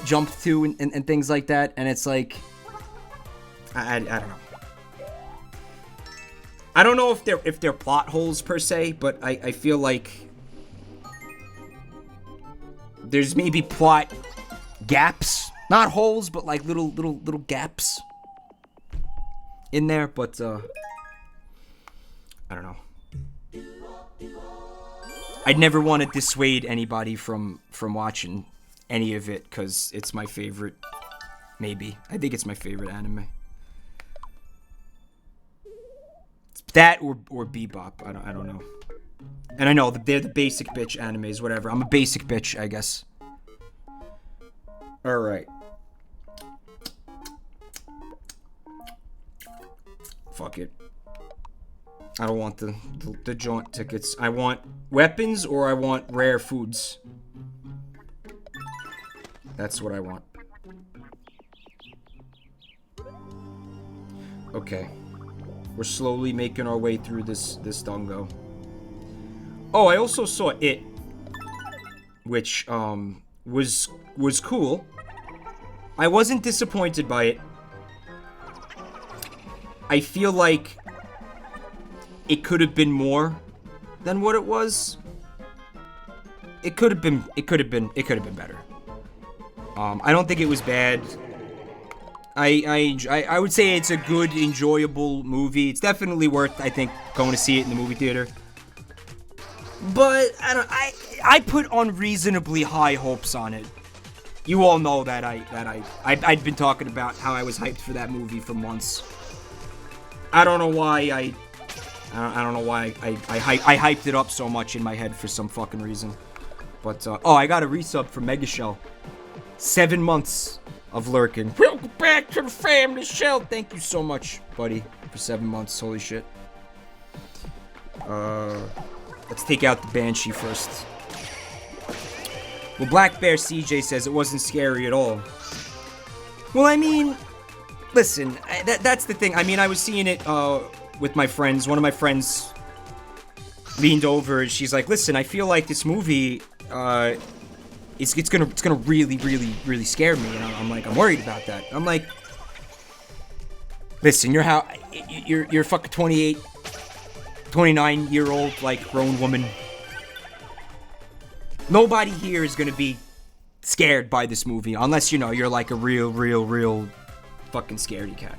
Speaker 1: jumped to and things like that, and it's like, I don't know. I don't know if they're plot holes per se, but I feel like there's maybe plot gaps, not holes, but like little gaps in there. But I don't know. I'd never want to dissuade anybody from watching any of it because it's my favorite. Maybe I think it's my favorite anime. That or Bebop. I don't know. And I know they're the basic bitch animes. Whatever. I'm a basic bitch, I guess. All right. Fuck it. I don't want the jaunt tickets. I want weapons or I want rare foods. That's what I want. Okay. We're slowly making our way through this dongo. Oh, I also saw It, which was cool. I wasn't disappointed by it. I feel like it could have been more than what it was. It could have been better. I don't think it was bad. I would say it's a good, enjoyable movie. It's definitely worth, I think, going to see it in the movie theater. But I put unreasonably high hopes on it. You all know that I'd been talking about how I was hyped for that movie for months. I don't know why I don't know why I hyped it up so much in my head for some fucking reason. But I got a resub from Megashell. 7 months of lurking. Welcome back to the family, Shell. Thank you so much, buddy, for 7 months. Holy shit. Let's take out the Banshee first. Well, Black Bear CJ says it wasn't scary at all. Well, I mean, listen, that's the thing. I mean, I was seeing it with my friends. One of my friends leaned over and she's like, "Listen, I feel like this movie, it's gonna really scare me." And I'm like, I'm worried about that. I'm like, listen, you're a fucking 28, 29-year-old like grown woman. Nobody here is gonna be scared by this movie unless you're like a real fucking scaredy cat.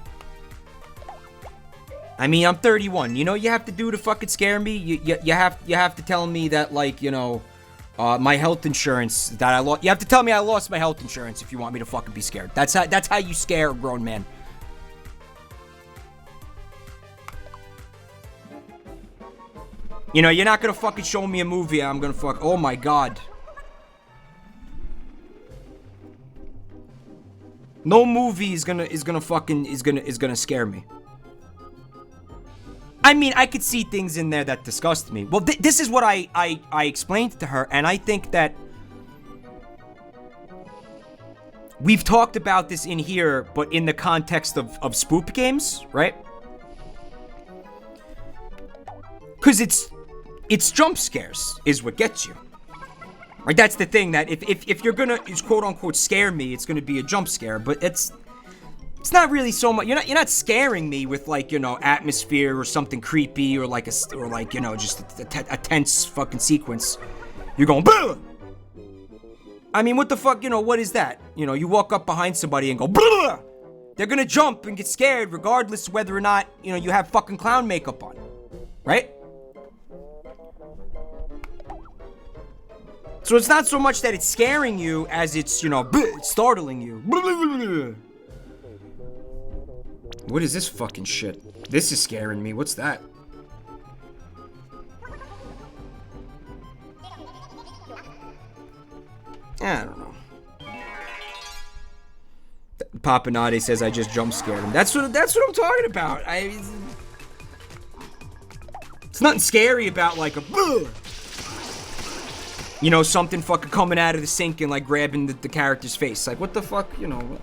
Speaker 1: I mean, I'm 31. You have to do to fucking scare me. You have to tell me that like my health insurance that I lost. You have to tell me I lost my health insurance if you want me to fucking be scared. That's how you scare a grown man. You're not gonna fucking show me a movie. I'm gonna fuck. Oh my god. No movie is gonna scare me. I mean, I could see things in there that disgust me. Well, this is what I explained to her, and I think that we've talked about this in here, but in the context of spook games, right? Because it's jump scares is what gets you. Right? That's the thing, that if you're gonna quote unquote scare me, it's gonna be a jump scare, but it's It's not really so much. You're not scaring me with like, you know, atmosphere or something creepy or like you know, just a tense fucking sequence. You're going, "Bleh!" I mean, what the fuck, you know, what is that? You know, you walk up behind somebody and go, "Bleh!" They're gonna jump and get scared regardless of whether or not, you know, you have fucking clown makeup on. Right? So it's not so much that it's scaring you as it's, you know, it's startling you. What is this fucking shit? This is scaring me. What's that? I don't know. Papanade says I just jump scared him. That's what I'm talking about. It's nothing scary about like a, you know, something fucking coming out of the sink and like grabbing the character's face. Like, what the fuck, you know?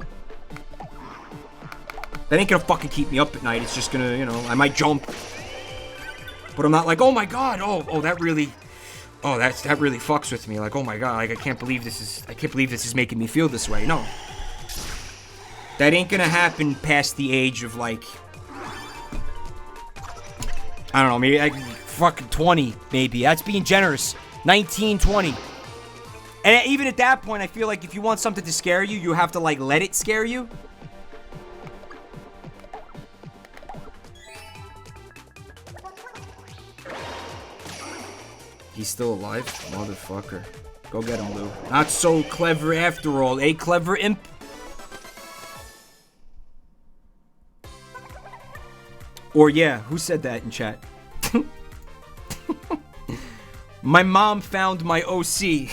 Speaker 1: That ain't gonna fucking keep me up at night. It's just gonna, you know, I might jump, but I'm not like, oh my god, that really fucks with me. Like, oh my god, like I can't believe this is making me feel this way. No, that ain't gonna happen past the age of like, I don't know, maybe like fucking 20, maybe. That's being generous. 19, 20. And even at that point, I feel like if you want something to scare you, you have to like let it scare you. He's still alive? Motherfucker. Go get him, Lou. Not so clever after all, eh, clever imp? Or yeah, who said that in chat? My mom found my OC.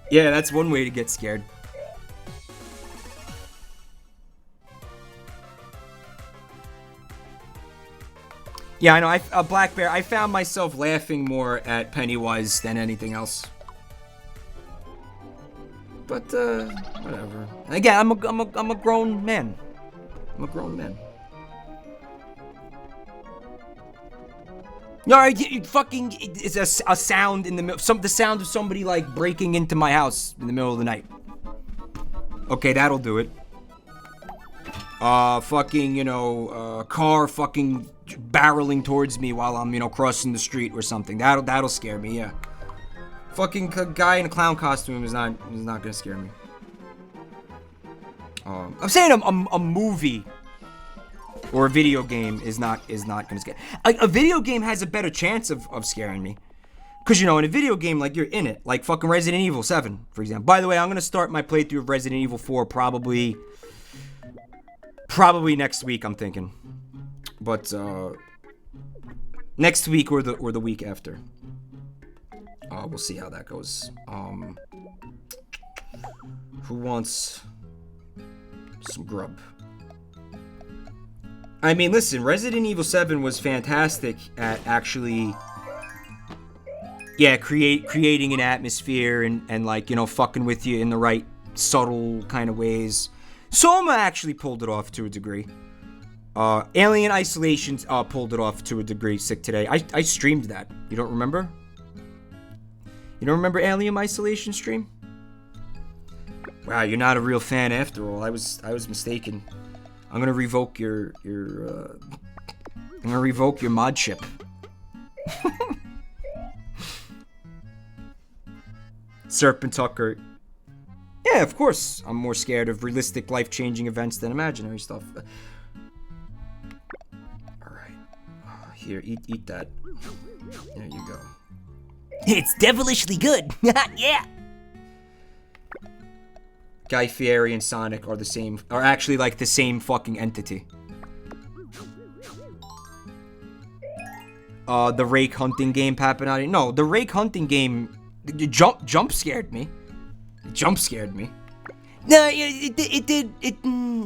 Speaker 1: Yeah, that's one way to get scared. Yeah, I know. Black Bear, I found myself laughing more at Pennywise than anything else. But whatever. Again, I'm a grown man. I'm a grown man. No, it's a sound in the middle. The sound of somebody like breaking into my house in the middle of the night. Okay, that'll do it. Fucking, you know, car fucking barreling towards me while I'm, you know, crossing the street or something. That'll scare me, yeah. Fucking guy in a clown costume is not gonna scare me. I'm saying a movie or a video game is not gonna scare. A video game has a better chance of scaring me. Cause, you know, in a video game, like, you're in it. Like fucking Resident Evil 7, for example. By the way, I'm gonna start my playthrough of Resident Evil 4 probably next week, I'm thinking. But next week or the week after. We'll see how that goes. Who wants some grub? I mean, listen, Resident Evil 7 was fantastic at actually, yeah, creating an atmosphere and like, you know, fucking with you in the right subtle kind of ways. Soma actually pulled it off to a degree. Alien Isolation pulled it off to a degree. Sick today. I streamed that. You don't remember? You don't remember Alien Isolation stream? Wow, you're not a real fan after all. I was mistaken. I'm gonna revoke your mod chip. Serpent Tucker. Yeah, of course. I'm more scared of realistic, life-changing events than imaginary stuff. Alright. Here, eat that. There you go.
Speaker 4: It's devilishly good. Yeah.
Speaker 1: Guy Fieri and Sonic are actually like the same fucking entity. The rake hunting game, Papanati. No, the rake hunting game jump scared me. Jump scared me. No, it did.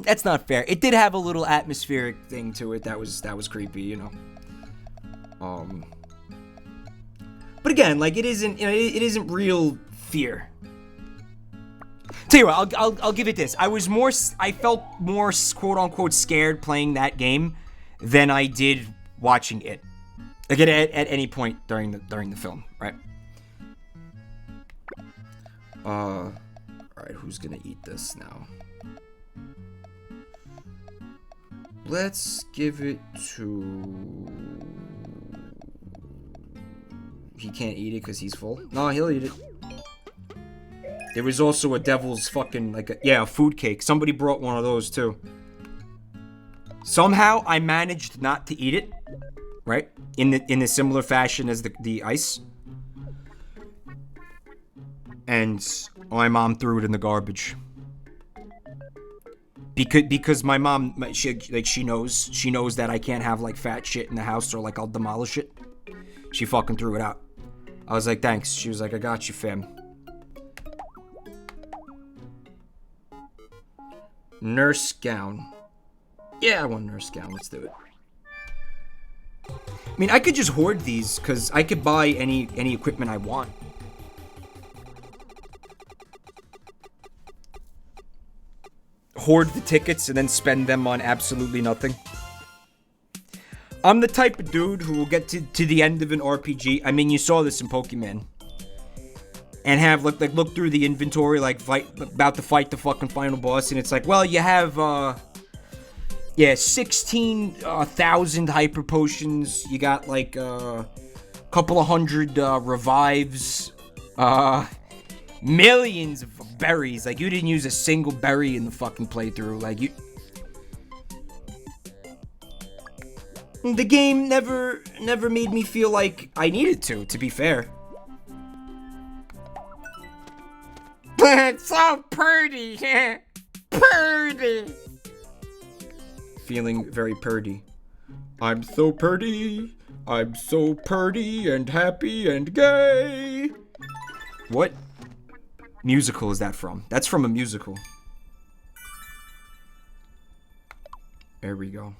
Speaker 1: That's not fair. It did have a little atmospheric thing to it that was creepy, you know. But again, like, it isn't real fear. Tell you what, I'll give it this. I felt more quote unquote scared playing that game than I did watching it. Like at any point during the film, right? Alright, who's gonna eat this now? Let's give it to... He can't eat it because he's full. No, he'll eat it. There was also a devil's fucking, like, a food cake. Somebody brought one of those, too. Somehow, I managed not to eat it. Right? In a similar fashion as the ice. And my mom threw it in the garbage. Because my mom, she knows that I can't have, like, fat shit in the house or, like, I'll demolish it. She fucking threw it out. I was like, thanks. She was like, I got you, fam. Nurse gown. Yeah, I want a nurse gown. Let's do it. I mean, I could just hoard these, because I could buy any equipment I want. Hoard the tickets and then spend them on absolutely nothing. I'm the type of dude who will get to the end of an RPG. I mean, you saw this in Pokemon. And have, look through the inventory, like, about to fight the fucking final boss, and it's like, well, you have, 16,000 hyper potions. You got like a couple of hundred revives, millions of berries. Like, you didn't use a single berry in the fucking playthrough. Like, the game never made me feel like I needed to be fair.
Speaker 2: It's so pretty. Pretty.
Speaker 1: Feeling very purdy. I'm so purdy. I'm so purdy and happy and gay. What musical is that from? That's from a musical. There we go.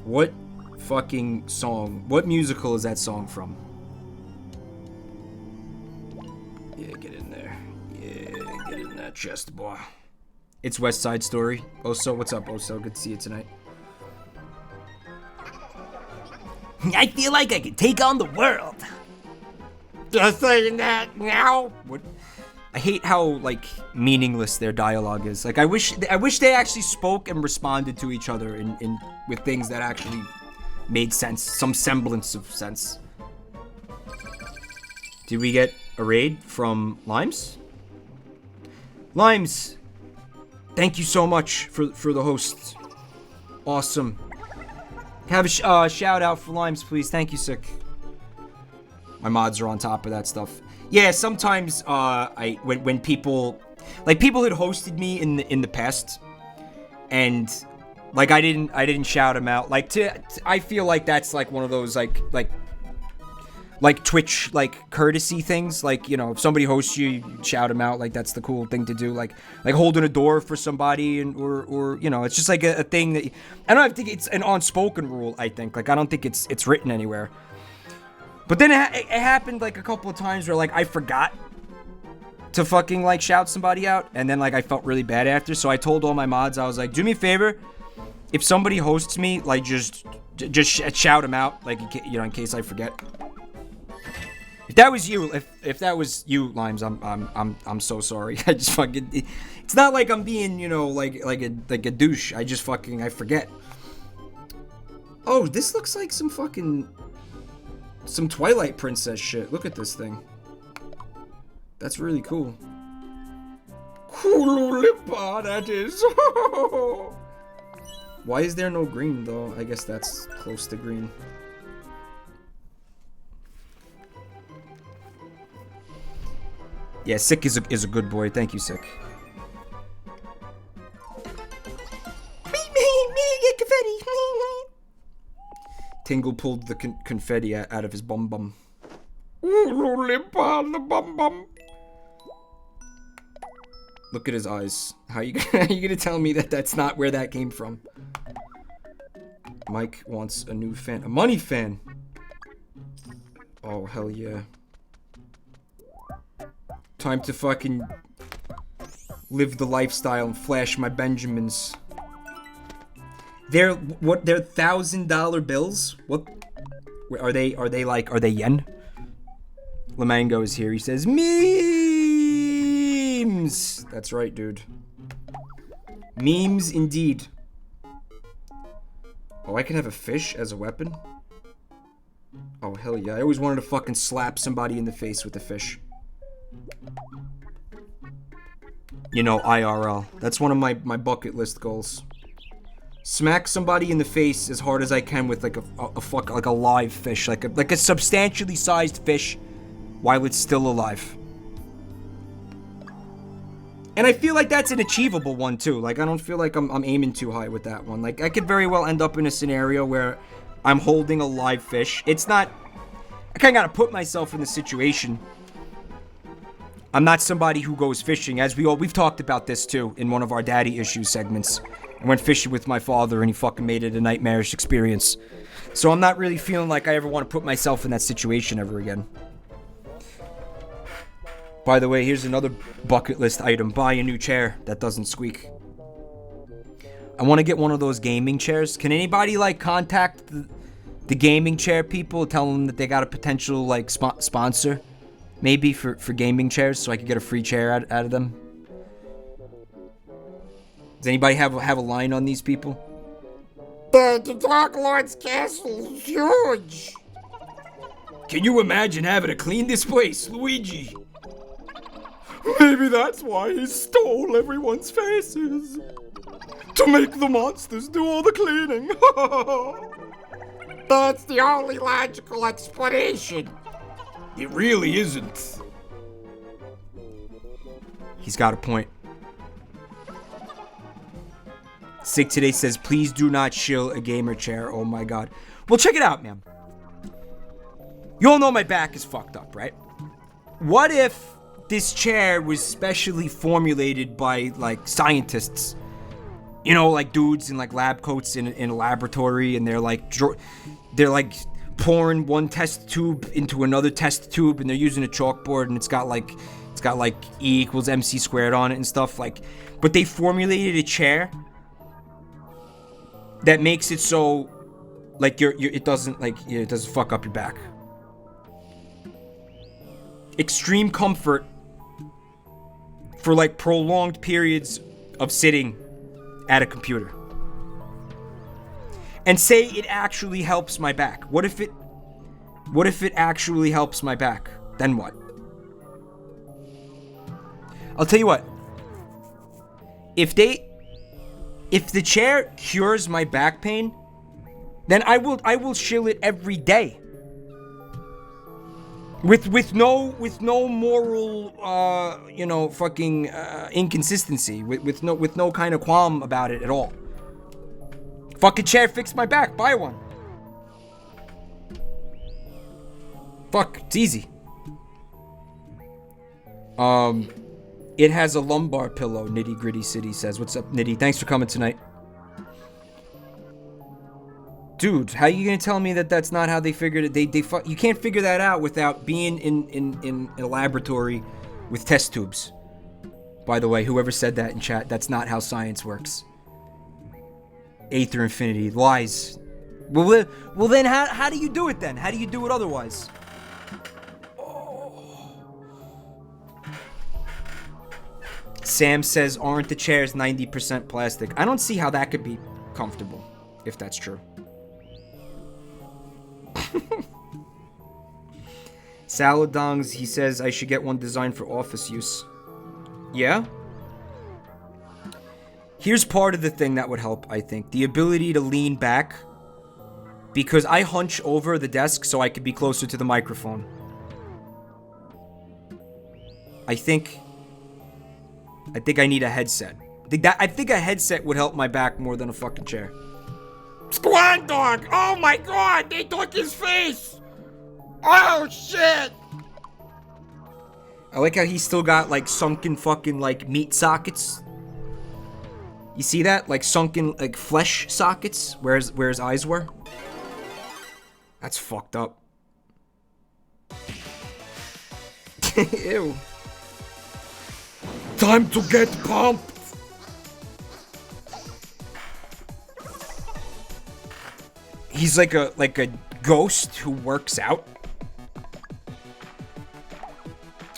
Speaker 1: What fucking song? What musical is that song from? Yeah, get in there. Yeah, get in that chest, boy. It's West Side Story. Oso, what's up, Oso? Good to see you tonight.
Speaker 4: I feel like I could take on the world.
Speaker 2: Just saying that now.
Speaker 1: What? I hate how, like, meaningless their dialogue is. Like, I wish they actually spoke and responded to each other in with things that actually made sense, some semblance of sense. Did we get a raid from Limes? Limes, thank you so much for the host. Awesome. Have a shout out for Limes, please. Thank you, Sick. My mods are on top of that stuff. Yeah, sometimes when people had hosted me in the past, and like I didn't shout them out. Like I feel like that's like one of those like Twitch like courtesy things. Like, you know, if somebody hosts you, you shout them out. Like that's the cool thing to do. Like holding a door for somebody, and or you know, it's just like a thing that I don't think it's an unspoken rule. I think I don't think it's written anywhere. But then it happened like a couple of times where like I forgot to fucking like shout somebody out, and then like I felt really bad after. So I told all my mods, I was like, do me a favor, if somebody hosts me, like just shout them out, like, you know, in case I forget. If that was you, if that was you, Limes, I'm so sorry. I just fucking, it's not like I'm being, you know, like a douche. I just fucking, I forget. Oh, this looks like some Twilight Princess shit. Look at this thing. That's really cool. Cooloolimpa, that is. Why is there no green, though? I guess that's close to green. Yeah, Sick is a good boy. Thank you, Sick.
Speaker 3: Get confetti.
Speaker 1: Tingle pulled the confetti out of his bum bum.
Speaker 2: Cooloolimpa, the bum bum.
Speaker 1: Look at his eyes. How you gonna tell me that that's not where that came from? Mike wants a new fan. A money fan. Oh, hell yeah. Time to fucking live the lifestyle and flash my Benjamins. They're $1,000 bills? What are they? Are they yen? Lamango is here. He says memes. That's right, dude. Memes indeed. Oh, I can have a fish as a weapon? Oh, hell yeah. I always wanted to fucking slap somebody in the face with a fish. You know, IRL. That's one of my bucket list goals. Smack somebody in the face as hard as I can with like a live fish, like a substantially sized fish, while it's still alive. And I feel like that's an achievable one too. Like I don't feel like I'm aiming too high with that one. Like I could very well end up in a scenario where I'm holding a live fish. It's not. I kind of gotta put myself in the situation. I'm not somebody who goes fishing, as we've talked about this too in one of our daddy issues segments. I went fishing with my father and he fucking made it a nightmarish experience. So I'm not really feeling like I ever want to put myself in that situation ever again. By the way, here's another bucket list item. Buy a new chair that doesn't squeak. I want to get one of those gaming chairs. Can anybody like contact the gaming chair people, tell them that they got a potential like sponsor? Maybe for gaming chairs, so I could get a free chair out of them. Does anybody have a line on these people?
Speaker 2: The Dark Lord's castle is huge.
Speaker 5: Can you imagine having to clean this place, Luigi?
Speaker 1: Maybe that's why he stole everyone's faces. To make the monsters do all the cleaning.
Speaker 2: That's the only logical explanation.
Speaker 5: It really isn't.
Speaker 1: He's got a point. Sig today says, please do not shill a gamer chair. Oh my god. Well, check it out, man. You all know my back is fucked up, right? What if this chair was specially formulated by, like, scientists? You know, like dudes in, like, lab coats in a laboratory, and they're pouring one test tube into another test tube, and they're using a chalkboard, and it's got like E equals MC squared on it and stuff, like, but they formulated a chair that makes it so, like, it doesn't fuck up your back. Extreme comfort for, like, prolonged periods of sitting at a computer. And say it actually helps my back. What if it actually helps my back? Then what? I'll tell you what. If the chair cures my back pain, then I will shill it every day. With no moral fucking inconsistency, with no kind of qualm about it at all. Fucking chair fixed my back, buy one. Fuck, it's easy. It has a lumbar pillow, Nitty Gritty City says. What's up, Nitty? Thanks for coming tonight. Dude, how are you gonna tell me that that's not how they figured it? You can't figure that out without being in a laboratory with test tubes. By the way, whoever said that in chat, that's not how science works. Aether Infinity, lies. Well then how do you do it then? How do you do it otherwise? Sam says, aren't the chairs 90% plastic? I don't see how that could be comfortable, if that's true. Saladongs, he says, I should get one designed for office use. Yeah? Here's part of the thing that would help, I think. The ability to lean back. Because I hunch over the desk so I could be closer to the microphone. I think I need a headset. I think a headset would help my back more than a fucking chair.
Speaker 2: Squad Dog! Oh my god, they took his face! Oh shit!
Speaker 1: I like how he's still got like sunken fucking like meat sockets. You see that? Like sunken like flesh sockets where his eyes were. That's fucked up. Ew.
Speaker 5: Time to get pumped!
Speaker 1: He's like a ghost who works out.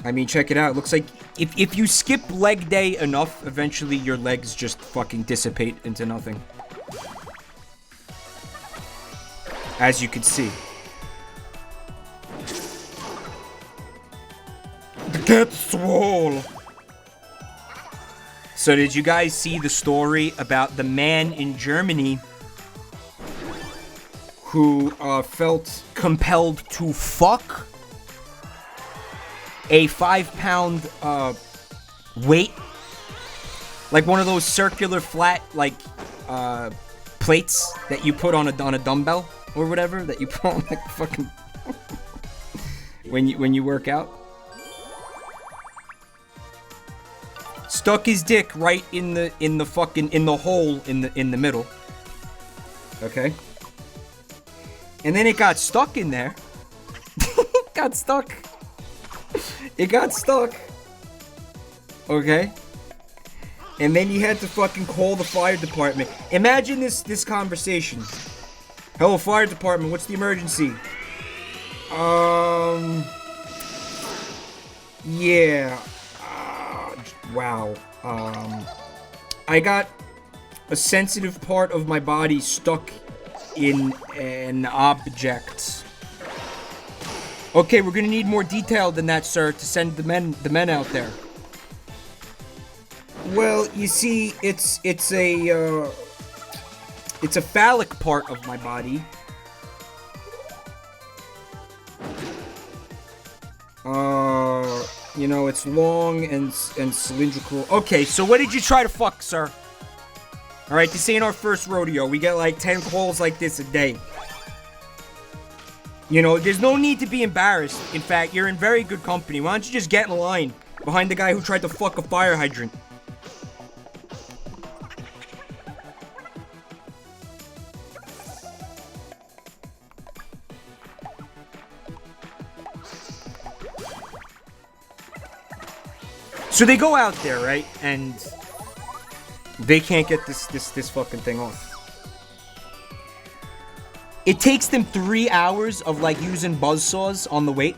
Speaker 1: I mean, check it out. It looks like if you skip leg day enough, eventually your legs just fucking dissipate into nothing. As you can see.
Speaker 2: Get swole.
Speaker 1: So did you guys see the story about the man in Germany who felt compelled to fuck a 5-pound weight? Like one of those circular flat like plates that you put on a dumbbell or whatever that you put on like fucking when you work out. Stuck his dick right in the hole in the middle. Okay. And then it got stuck in there. It got stuck. It got stuck. Okay. And then he had to fucking call the fire department. Imagine this conversation. Hello, fire department. What's the emergency? Yeah. Wow. I got a sensitive part of my body stuck in an object. Okay, we're gonna need more detail than that, sir, to send the men out there. Well, you see, it's a phallic part of my body. You know, it's long and cylindrical. Okay, so what did you try to fuck, sir? Alright, this ain't our first rodeo. We get like 10 calls like this a day. You know, there's no need to be embarrassed. In fact, you're in very good company. Why don't you just get in line behind the guy who tried to fuck a fire hydrant? So they go out there, right? And they can't get this fucking thing off. It takes them 3 hours of like using buzzsaws on the weight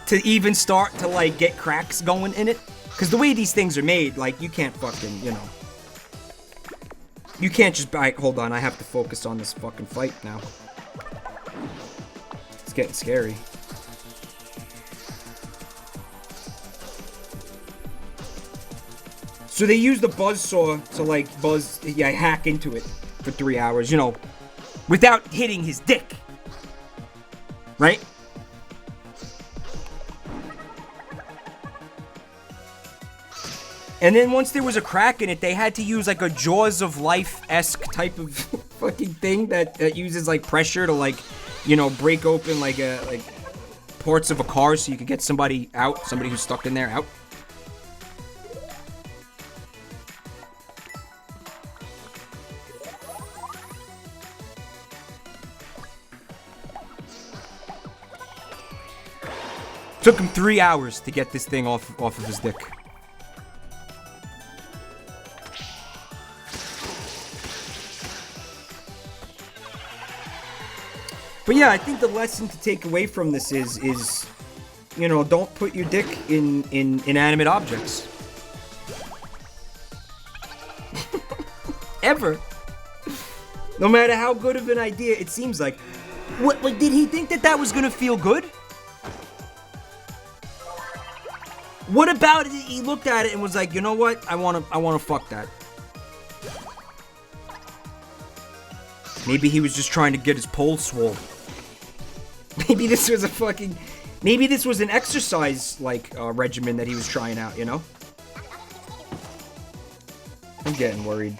Speaker 1: to even start to like get cracks going in it. Because the way these things are made, like you can't fucking, you know. You can't just hold on, I have to focus on this fucking fight now. It's getting scary. So they use the buzzsaw to like hack into it for 3 hours, you know, without hitting his dick. Right? And then once there was a crack in it, they had to use like a Jaws of Life-esque type of fucking thing that uses like pressure to like, you know, break open like parts of a car so you could get somebody out, somebody who's stuck in there out. Took him 3 hours to get this thing off of his dick. But yeah, I think the lesson to take away from this is, you know, don't put your dick in inanimate objects. Ever. No matter how good of an idea it seems like. What, like, did he think that was gonna feel good? What about it? He looked at it and was like, you know what? I wanna fuck that. Maybe he was just trying to get his pole swole. Maybe this was maybe this was an exercise, like, regimen that he was trying out, you know? I'm getting worried.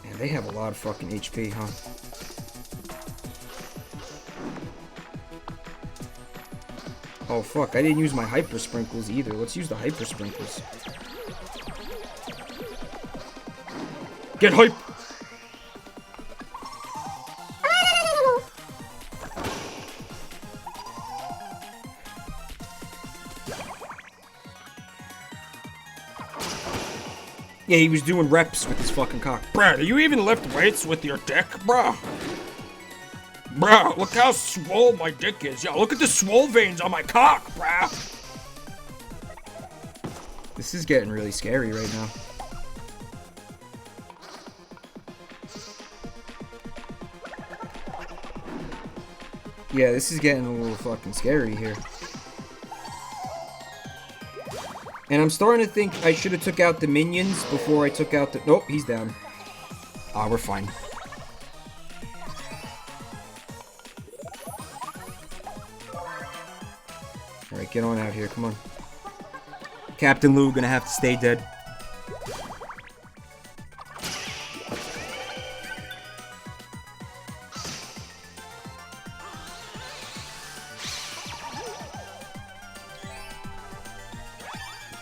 Speaker 1: Man, they have a lot of fucking HP, huh? Oh fuck, I didn't use my hyper sprinkles either. Let's use the hyper sprinkles. Get hype! Yeah, he was doing reps with his fucking cock.
Speaker 2: Brad, are you even lift weights with your dick, bro?
Speaker 5: Bruh, look how swole my dick is. Yo, look at the swole veins on my cock, bruh.
Speaker 1: This is getting really scary right now. Yeah, this is getting a little fucking scary here. And I'm starting to think I should have took out the minions before I took out the... Nope, he's down. Ah, we're fine. Alright, get on out here, come on. Captain Lou gonna have to stay dead.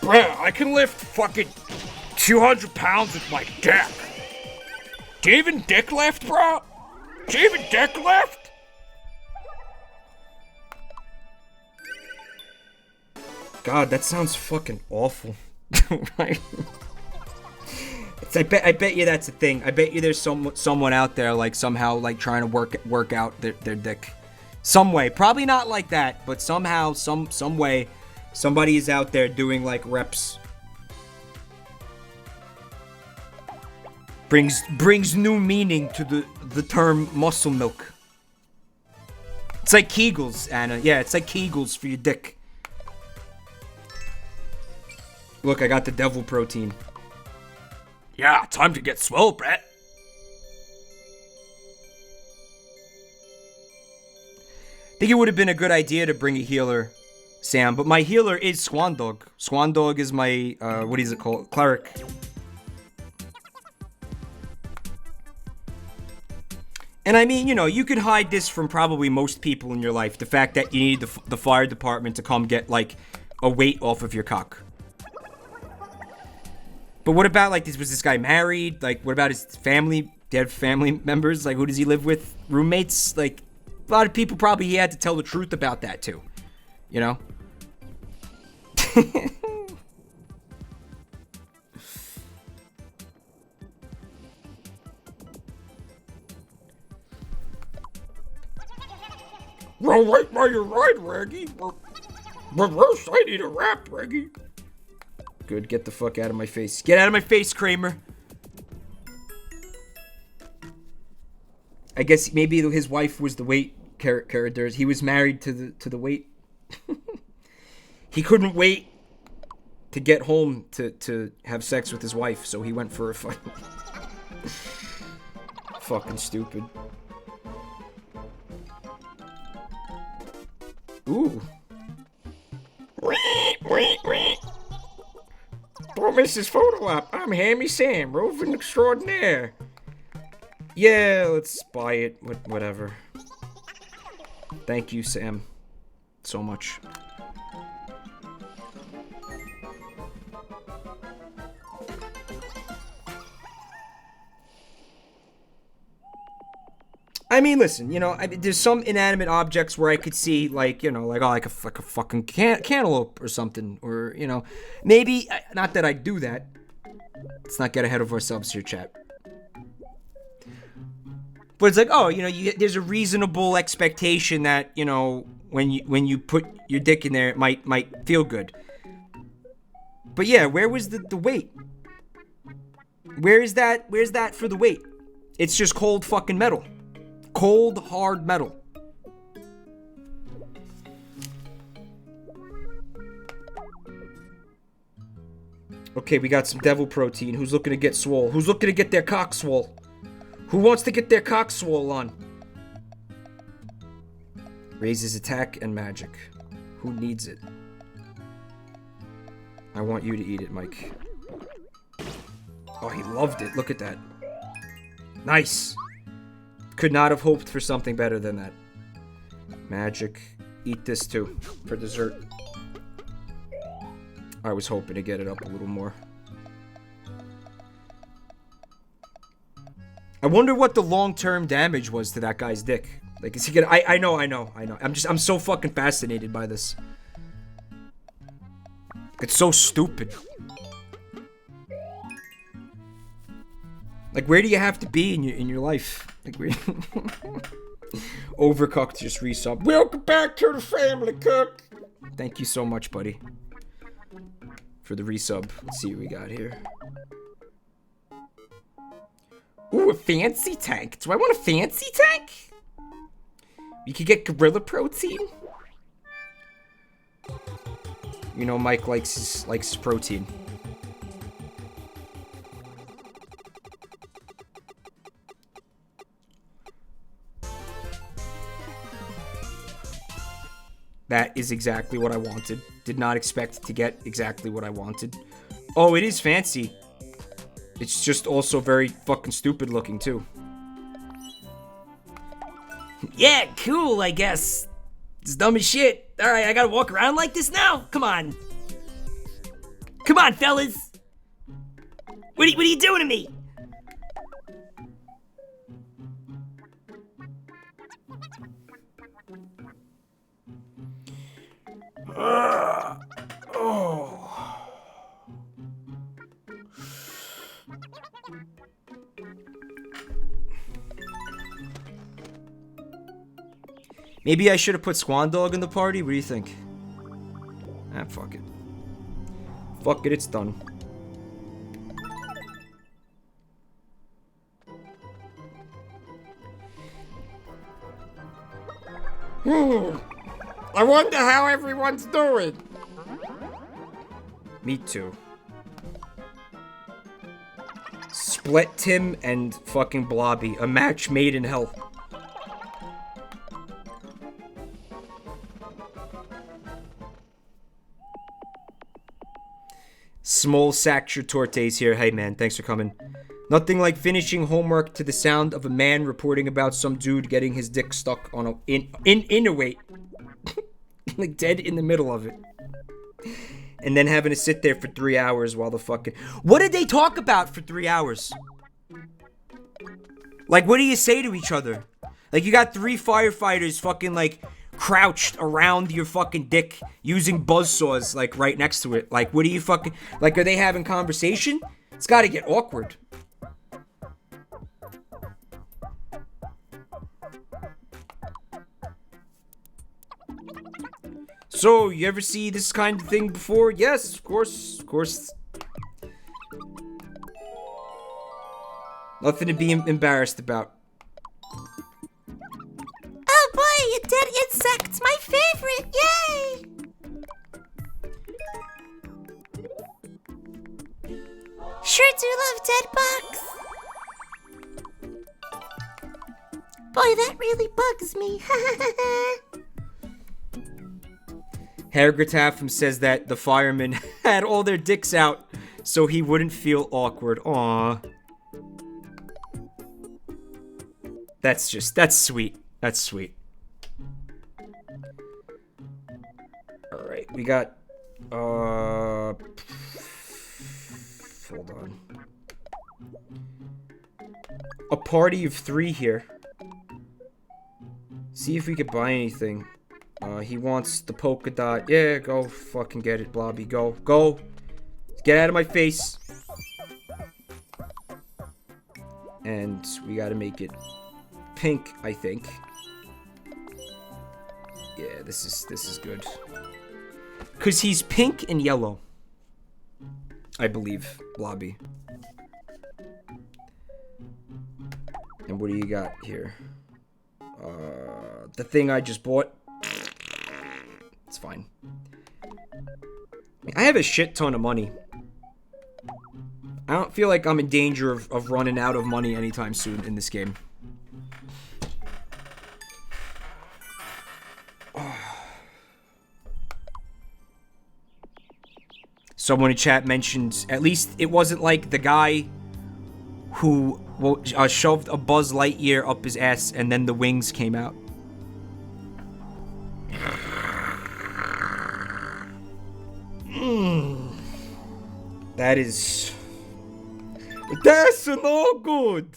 Speaker 5: Bruh, I can lift fucking 200 pounds with my dick. Do you even dick lift, bro? Do you even dick lift?
Speaker 1: God, that sounds fucking awful. Right? I bet you that's a thing. I bet you there's someone out there like somehow like trying to work out their dick. Some way. Probably not like that, but somehow, some way, somebody is out there doing like reps. Brings new meaning to the term muscle milk. It's like Kegels, Anna. Yeah, it's like Kegels for your dick. Look, I got the devil protein.
Speaker 5: Yeah, time to get swole, Brett.
Speaker 1: I think it would have been a good idea to bring a healer, Sam, but my healer is Swan Dog. Swan Dog is my, what is it called? Cleric. And I mean, you know, you could hide this from probably most people in your life. The fact that you need the fire department to come get, like, a weight off of your cock. But what about, like, was this guy married? Like, what about his family? Dead family members? Like, who does he live with? Roommates? Like, a lot of people probably he had to tell the truth about that, too. You know?
Speaker 5: Well, wait while you're right, Reggie. Reverse, I need a rap, Reggie.
Speaker 1: Good, get the fuck out of my face. Get out of my face, Kramer. I guess maybe his wife was the weight character. He was married to the weight. He couldn't wait to get home to have sex with his wife, so he went for a fight. Fucking stupid. Ooh.
Speaker 2: For Mrs. Photo Op, I'm Hammy Sam, roving extraordinaire.
Speaker 1: Yeah, let's buy it. Whatever. Thank you, Sam. So much. I mean, listen, you know, there's some inanimate objects where I could see, like, you know, like, oh, like a fucking cantaloupe or something. Or, you know, maybe, not that I do that. Let's not get ahead of ourselves here, chat. But it's like, oh, you know, there's a reasonable expectation that, you know, when you put your dick in there, it might feel good. But yeah, where was the weight? Where's that for the weight? It's just cold fucking metal. Cold, hard metal. Okay, we got some devil protein. Who's looking to get swole? Who's looking to get their cock swole? Who wants to get their cock swole on? Raises attack and magic. Who needs it? I want you to eat it, Mike. Oh, he loved it. Look at that. Nice. Could not have hoped for something better than that. Magic. Eat this too, for dessert. I was hoping to get it up a little more. I wonder what the long-term damage was to that guy's dick. Like, is he gonna... I know. I'm so fucking fascinated by this. It's so stupid. Like, where do you have to be in your life? Like, where... Overcooked just resub.
Speaker 2: Welcome back to the family, Cook.
Speaker 1: Thank you so much, buddy. For the resub. Let's see what we got here. Ooh, a fancy tank. Do I want a fancy tank? You could get gorilla protein. You know, Mike likes his protein. That is exactly what I wanted. Did not expect to get exactly what I wanted. Oh, it is fancy. It's just also very fucking stupid looking, too.
Speaker 4: Yeah, cool, I guess. It's dumb as shit. Alright, I gotta walk around like this now? Come on. Come on, fellas. What are you doing to me?
Speaker 1: Maybe I should have put Swan Dog in the party? What do you think? Ah, fuck it. Fuck it, it's done.
Speaker 2: I wonder how everyone's doing.
Speaker 1: Me too. Splat Tim and fucking Blobby. A match made in hell. Small Sacture Tortes here. Hey man, thanks for coming. Nothing like finishing homework to the sound of a man reporting about some dude getting his dick stuck on a in a weight. Like dead in the middle of it. And then having to sit there for 3 hours while the fucking... What did they talk about for 3 hours? Like, what do you say to each other? Like, you got 3 firefighters fucking, like, crouched around your fucking dick using buzzsaws, like, right next to it. Like, what do you fucking... Like, are they having conversation? It's gotta get awkward. So, you ever see this kind of thing before? Yes, of course, of course. Nothing to be embarrassed about.
Speaker 3: Oh boy, a dead insect, my favorite, yay! Sure do love dead bugs. Boy, that really bugs me.
Speaker 1: Hargratafum says that the firemen had all their dicks out so he wouldn't feel awkward. Aww. That's sweet. That's sweet. Alright, we got, hold on. A party of 3 here. See if we could buy anything. He wants the polka dot. Yeah, go fucking get it, Blobby. Go. Go. Get out of my face. And we gotta make it pink, I think. Yeah, this is good. Cause he's pink and yellow. I believe, Blobby. And what do you got here? The thing I just bought. It's fine. I have a shit ton of money. I don't feel like I'm in danger of running out of money anytime soon in this game. Someone in chat mentioned, at least it wasn't like the guy who shoved a Buzz Lightyear up his ass and then the wings came out. That's no good.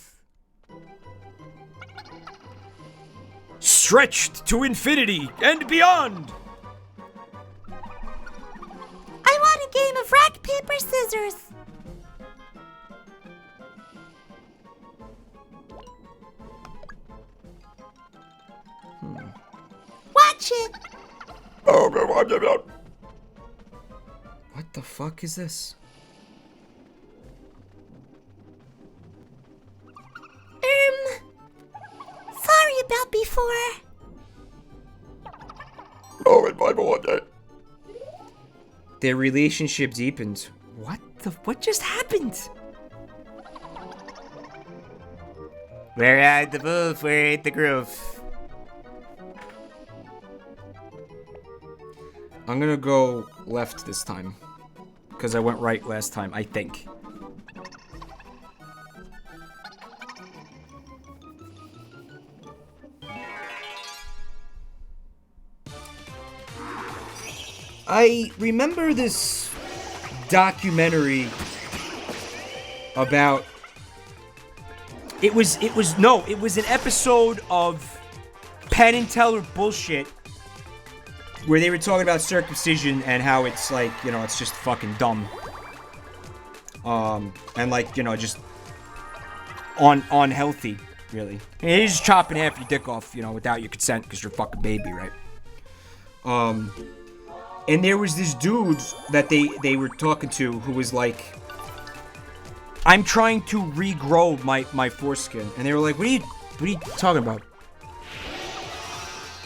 Speaker 1: Stretched to infinity and beyond.
Speaker 3: I want a game of rock, paper, scissors. watch it.
Speaker 1: What the fuck is this?
Speaker 3: Sorry about before.
Speaker 1: Their relationship deepened. What just happened?
Speaker 2: We're at the booth, we're at the groove.
Speaker 1: I'm gonna go left this time. Because I went right last time, I think. I remember this documentary about... It was an episode of Penn and Teller bullshit where they were talking about circumcision and how it's like, you know, it's just fucking dumb. And like, you know, just unhealthy, really. And you're just chopping half your dick off, you know, without your consent because you're a fucking baby, right? And there was this dude that they were talking to who was like, I'm trying to regrow my foreskin. And they were like, what are you talking about?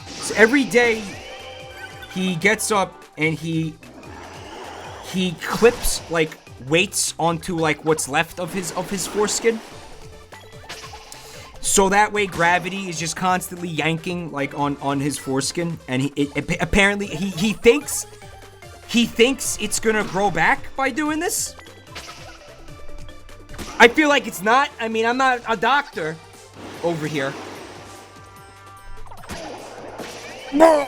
Speaker 1: So every day he gets up and he clips like weights onto like what's left of his foreskin. So that way gravity is just constantly yanking like on his foreskin, and apparently he thinks it's gonna grow back by doing this. I feel like it's not. I mean, I'm not a doctor over here.
Speaker 2: No.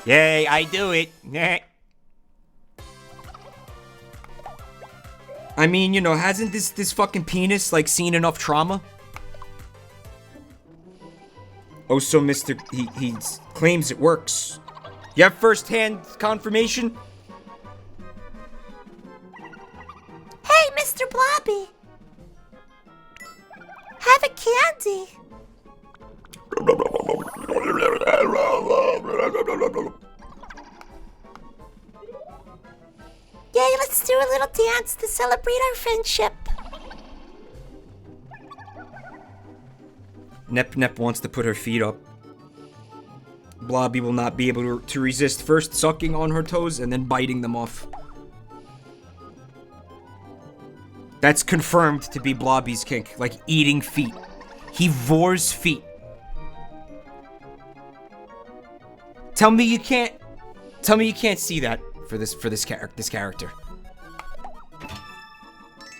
Speaker 2: Yay, I do it.
Speaker 1: I mean, you know, hasn't this fucking penis like seen enough trauma? Oh, so Mr. He claims it works. You have first-hand confirmation?
Speaker 3: Hey, Mr. Blobby. Have a candy. Yay, let's do a little dance to celebrate our friendship.
Speaker 1: Nep wants to put her feet up. Blobby will not be able to resist first sucking on her toes and then biting them off. That's confirmed to be Blobby's kink, like eating feet. He vores feet. Tell me you can't see that for this character.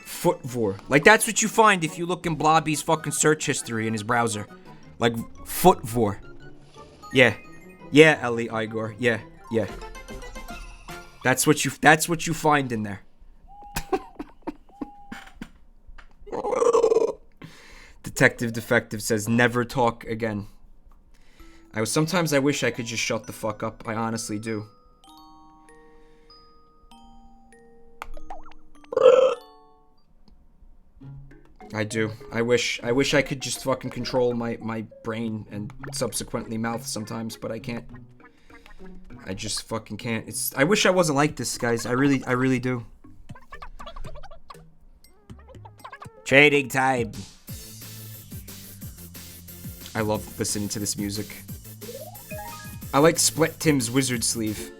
Speaker 1: Foot vor. Like that's what you find if you look in Blobby's fucking search history in his browser. Like foot vor. Yeah. Yeah, Ellie Igor. Yeah. That's what you find in there. Detective Defective says never talk again. Sometimes I wish I could just shut the fuck up. I honestly do. I do. I wish I could just fucking control my brain and subsequently mouth sometimes, but I can't. I just fucking can't. I wish I wasn't like this, guys. I really do.
Speaker 2: Trading time.
Speaker 1: I love listening to this music. I like Splat Tim's wizard sleeve.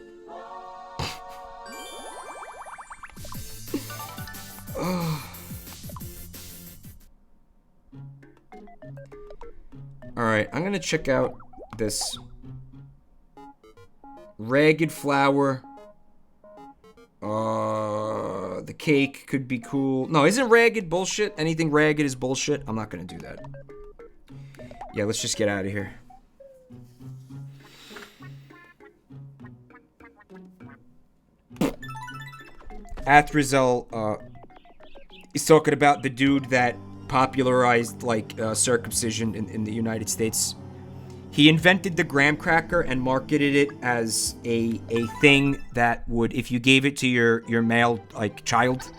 Speaker 1: Alright, I'm gonna check out this. Ragged flower. The cake could be cool. No, isn't ragged bullshit? Anything ragged is bullshit. I'm not gonna do that. Yeah, let's just get out of here. Athrizel, is talking about the dude that popularized, like, circumcision in the United States. He invented the graham cracker and marketed it as a thing that would, if you gave it to your male, like, child,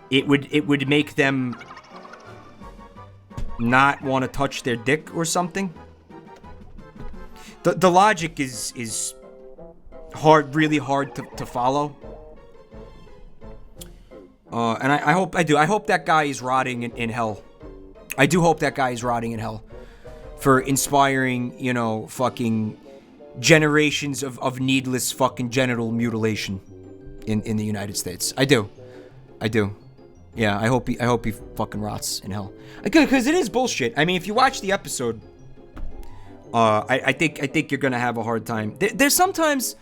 Speaker 1: it would make them not want to touch their dick or something. The logic is hard, really hard to follow. And I hope that guy is rotting in hell. I do hope that guy is rotting in hell for inspiring, fucking generations of needless fucking genital mutilation in the United States. I do. Yeah, I hope he fucking rots in hell. Because it is bullshit. I mean, if you watch the episode, I think you're gonna have a hard time. There's sometimes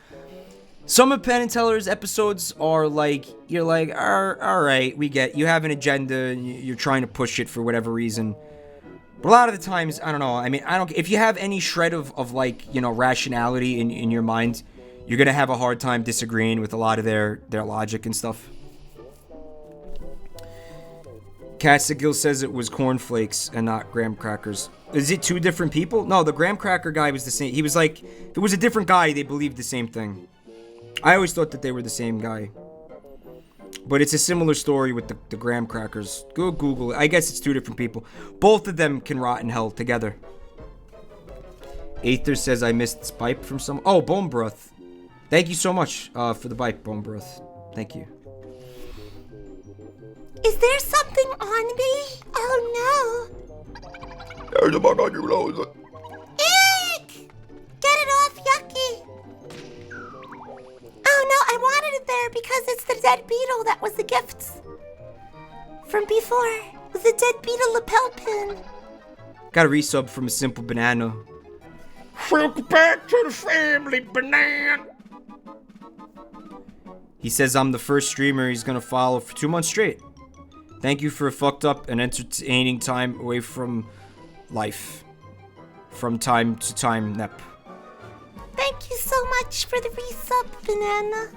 Speaker 1: some of Penn and Teller's episodes are like, you're like, all right, we get you have an agenda and you're trying to push it for whatever reason. But a lot of the times, I don't know. I mean, if you have any shred of like, rationality in your mind, you're gonna have a hard time disagreeing with a lot of their logic and stuff. Castigill says it was cornflakes and not graham crackers. Is it two different people? No, the graham cracker guy was the same. He was like, if it was a different guy, they believed the same thing. I always thought that they were the same guy. But it's a similar story with the graham crackers. Go Google it. I guess it's two different people. Both of them can rot in hell together. Aether says I missed this pipe from some... Oh, Bone Broth. Thank you so much for the pipe, Bone Broth. Thank you.
Speaker 3: Is there something on me? Oh no.
Speaker 5: There's a bug on your nose.
Speaker 3: Eek! Get it off, yucky. Oh no, I wanted it there because it's the dead beetle that was the gift from before. It was the dead beetle lapel pin.
Speaker 1: Got a resub from a simple banana.
Speaker 5: Welcome back to the family, banana.
Speaker 1: He says I'm the first streamer he's gonna follow for 2 months straight. Thank you for a fucked up and entertaining time away from life. From time to time, Nep.
Speaker 3: Thank you so much for the resub, banana.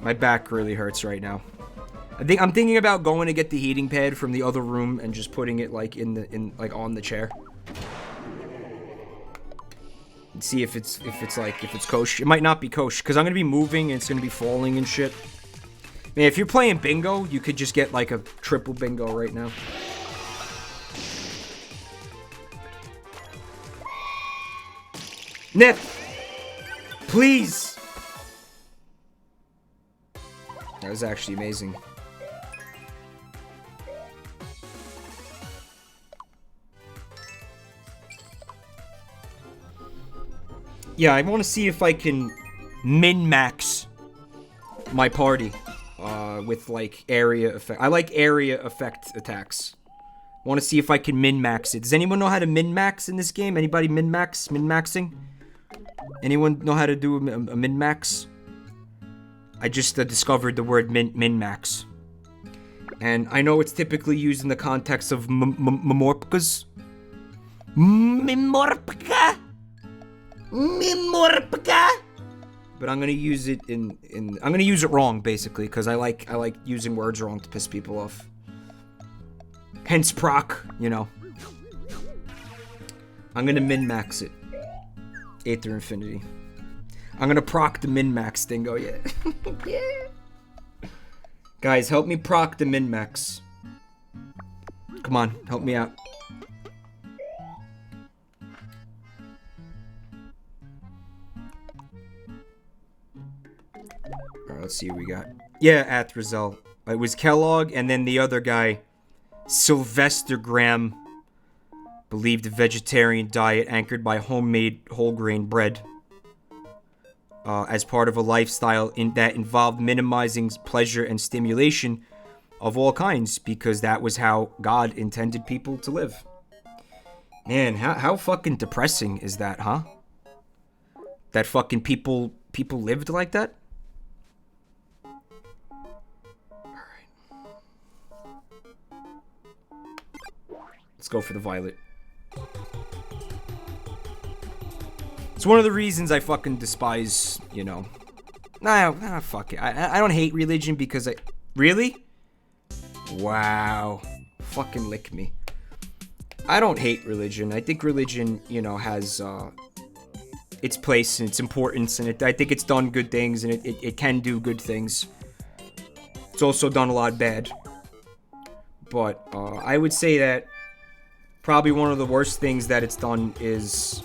Speaker 1: My back really hurts right now. I'm thinking about going to get the heating pad from the other room and just putting it like on the chair. And see if it's kosher. It might not be kosher because I'm gonna be moving and it's gonna be falling and shit. Man, if you're playing bingo, you could just get like a triple bingo right now. Nip, please. That was actually amazing. Yeah, I want to see if I can min-max my party with, like, area effect. I like area effect attacks. I want to see if I can min-max it. Does anyone know how to min-max in this game? Anybody min-max? Min-maxing? Anyone know how to do a min-max? I just discovered the word min-max. And I know it's typically used in the context of Mimorpkas. Mimorpka? Mimorpka? But I'm gonna use it I'm gonna use it wrong, basically, because I like using words wrong to piss people off. Hence proc, I'm gonna min-max it. Aether Infinity. I'm gonna proc the min-max dingo, yeah. Yeah. Guys, help me proc the min-max. Come on, help me out. Alright, let's see what we got. Yeah, Athrazel. It was Kellogg, and then the other guy, Sylvester Graham, believed a vegetarian diet anchored by homemade whole grain bread. As part of a lifestyle that involved minimizing pleasure and stimulation of all kinds, because that was how God intended people to live. Man, how fucking depressing is that, huh? That fucking people lived like that? Alright. Let's go for the violet. It's one of the reasons I fucking despise, Nah, fuck it. I don't hate religion because I... Really? Wow. Fucking lick me. I don't hate religion. I think religion, has its place and its importance, and I think it's done good things, and it can do good things. It's also done a lot bad. But I would say that probably one of the worst things that it's done is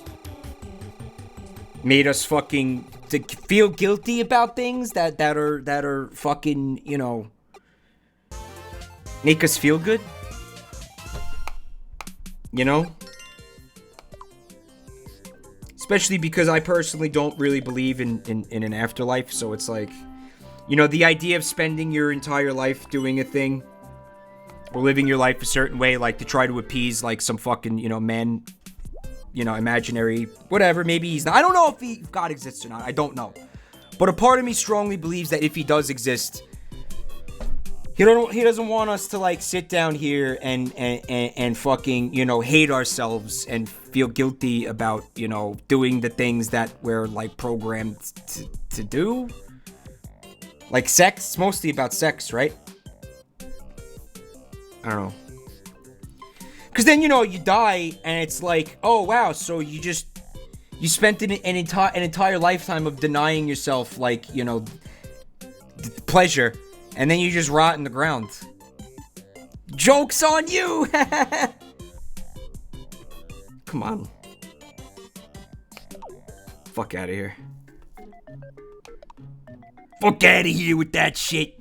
Speaker 1: made us fucking to feel guilty about things that are fucking, you know, make us feel good. You know? Especially because I personally don't really believe in an afterlife, so it's like, you know, the idea of spending your entire life doing a thing or living your life a certain way, like to try to appease like some fucking, you know, man, you know, imaginary, whatever, maybe he's not. I don't know if God exists or not, I don't know. But a part of me strongly believes that if he does exist, he doesn't want us to like sit down here and fucking, you know, hate ourselves and feel guilty about, you know, doing the things that we're like programmed to do. Like sex, it's mostly about sex, right? I don't know. Cause then, you know, you die and it's like, oh wow, so you spent an entire lifetime of denying yourself, like, you know, pleasure. And then you just rot in the ground. Joke's on you! Come on. Fuck out of here. Fuck out of here with that shit.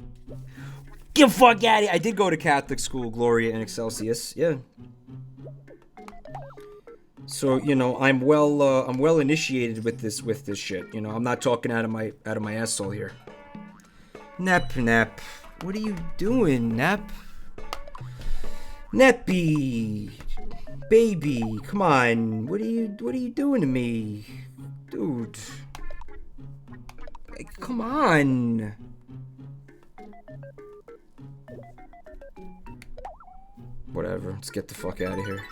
Speaker 1: Get the fuck out of here. I did go to Catholic school, Gloria and Excelsius. Yeah. So, you know, I'm well initiated with this shit. You know, I'm not talking out of my asshole here. Nap. What are you doing, Nap? Nappy. Baby, come on. What are you doing to me? Dude. Like, come on. Whatever, let's get the fuck out of here.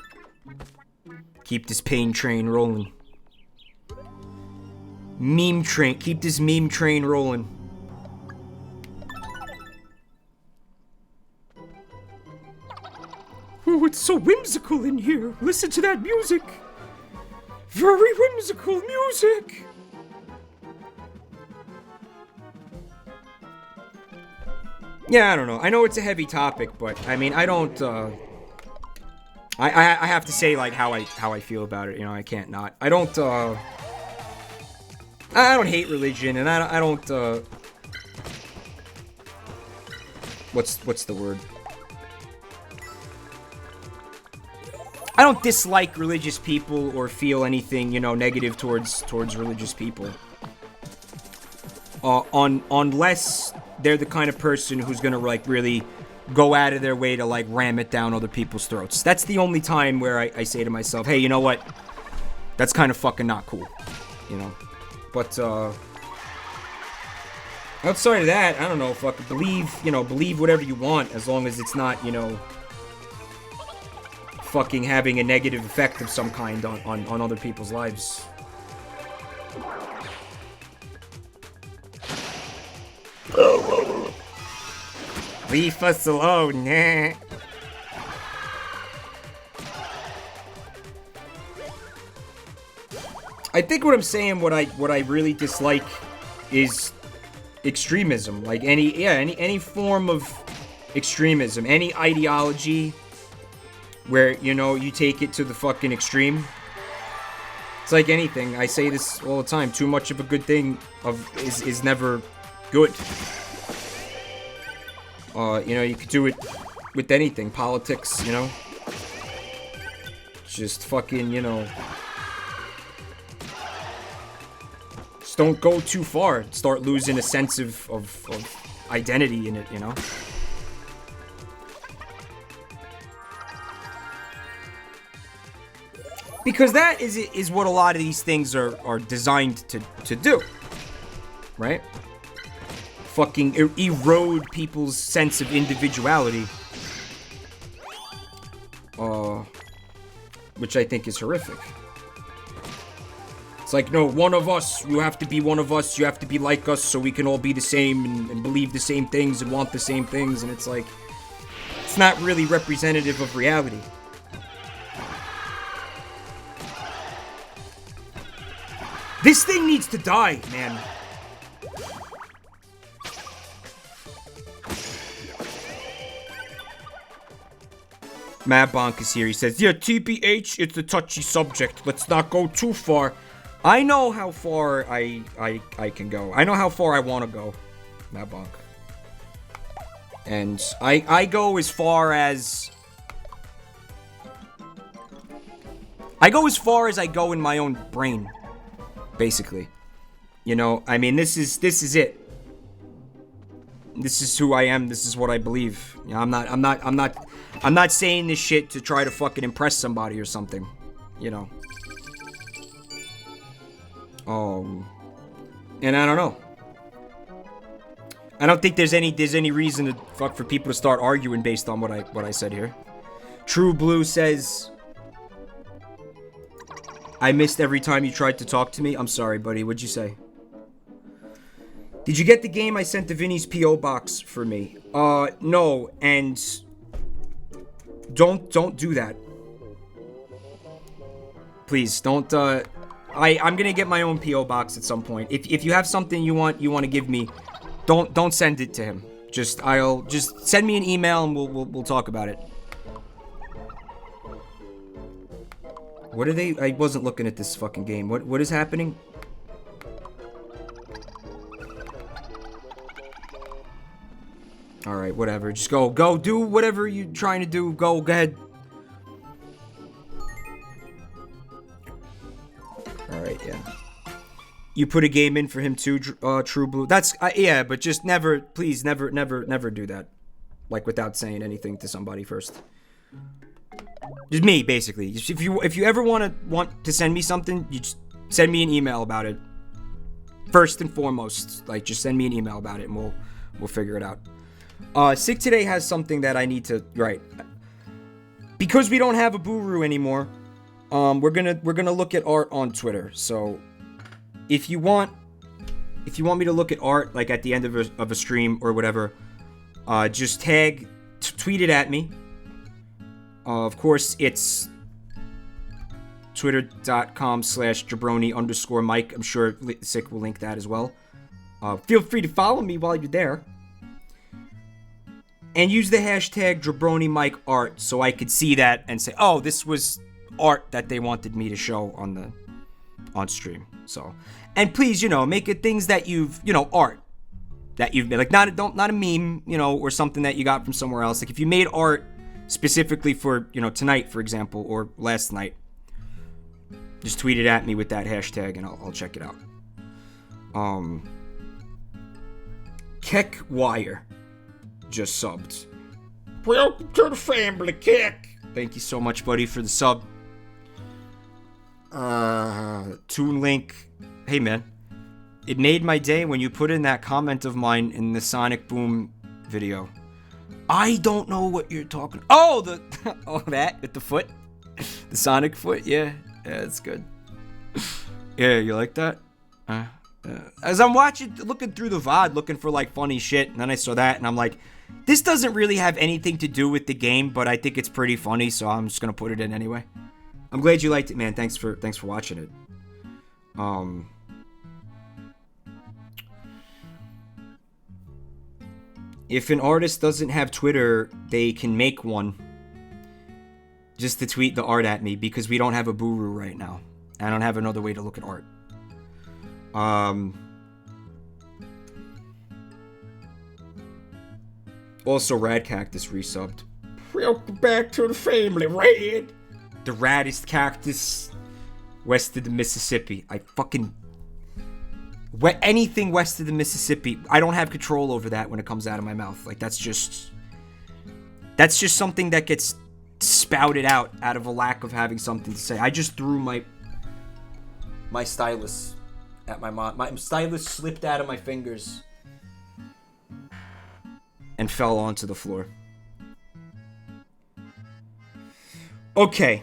Speaker 1: Keep this pain train rolling. Meme train, keep this meme train rolling. Oh, it's so whimsical in here. Listen to that music. Very whimsical music. Yeah, I don't know. I know it's a heavy topic, but I mean, I don't. I have to say like how I feel about it. You know, I can't not. I don't hate religion, and I don't. What's the word? I don't dislike religious people or feel anything, you know, negative towards religious people. Unless they're the kind of person who's gonna like really go out of their way to like ram it down other people's throats. That's the only time where I say to myself, hey, you know what? That's kind of fucking not cool, you know. But outside of that, I don't know. Fucking believe whatever you want, as long as it's not, you know, fucking having a negative effect of some kind on other people's lives. Leave us alone, nah. I think what I'm saying, what I really dislike is extremism. Like any form of extremism, any ideology where, you know, you take it to the fucking extreme. It's like anything. I say this all the time. Too much of a good thing is never good. You know, you could do it with anything. Politics, you know. Just fucking, you know. Just don't go too far. Start losing a sense of identity in it, you know. Because that is what a lot of these things are designed to do. Right? Fucking erode people's sense of individuality. Which I think is horrific. It's like, no, one of us, you have to be one of us, you have to be like us so we can all be the same and believe the same things and want the same things, and it's like, it's not really representative of reality. This thing needs to die, man. Mad Bonk is here. He says, yeah, TBH, it's a touchy subject. Let's not go too far. I know how far I can go. I know how far I want to go, Mad Bonk. And I go as far as... I go as far as I go in my own brain, basically. You know, I mean, this is it. This is who I am. This is what I believe. You know, I'm not saying this shit to try to fucking impress somebody or something. You know. And I don't know. I don't think there's any reason to fuck for people to start arguing based on what I said here. True Blue says, I missed every time you tried to talk to me. I'm sorry, buddy. What'd you say? Did you get the game I sent to Vinny's P.O. box for me? No, and don't do that. Please, don't, I'm gonna get my own P.O. box at some point. If you have something you want to give me, don't send it to him. Just send me an email and we'll talk about it. What are they? I wasn't looking at this fucking game. What is happening? Alright, whatever. Just go do whatever you're trying to do. Go ahead. Alright, yeah. You put a game in for him too, True Blue. That's, yeah, but just never, please, never do that. Like, without saying anything to somebody first. Just me, basically. Just if you ever want to send me something, you just send me an email about it. First and foremost, like, just send me an email about it and we'll figure it out. Sick Today has something that I need to, right. Because we don't have a Buru anymore, we're gonna look at art on Twitter. So if you want me to look at art, like at the end of a stream or whatever, just tweet it at me. Of course, it's twitter.com/Jabroni_Mike. I'm sure Sick will link that as well. Feel free to follow me while you're there. And use the hashtag JabroniMikeArt so I could see that and say, oh, this was art that they wanted me to show on stream. So, and please, make it things that art that you've made, like not a meme, or something that you got from somewhere else. Like if you made art specifically for, tonight, for example, or last night, just tweet it at me with that hashtag and I'll check it out. Keck Wire just subbed.
Speaker 2: Welcome to the family, Kick.
Speaker 1: Thank you so much, buddy, for the sub. Toon Link. Hey, man. It made my day when you put in that comment of mine in the Sonic Boom video. I don't know what you're talking. Oh, that with the foot, the Sonic foot. Yeah, that's good. Yeah, you like that? As I'm looking through the VOD, looking for like funny shit, and then I saw that, and I'm like, this doesn't really have anything to do with the game, but I think it's pretty funny, so I'm just gonna put it in anyway. I'm glad you liked it, man. Thanks for watching it. If an artist doesn't have Twitter, they can make one just to tweet the art at me, because we don't have a Buru right now. I don't have another way to look at art. Also, Rad Cactus resubbed.
Speaker 2: Welcome back to the family, Red.
Speaker 1: The raddest cactus west of the Mississippi. Anything west of the Mississippi, I don't have control over that when it comes out of my mouth. Like, that's just something that gets spouted out of a lack of having something to say. I just threw my stylus at my mom. My stylus slipped out of my fingers and fell onto the floor. Okay,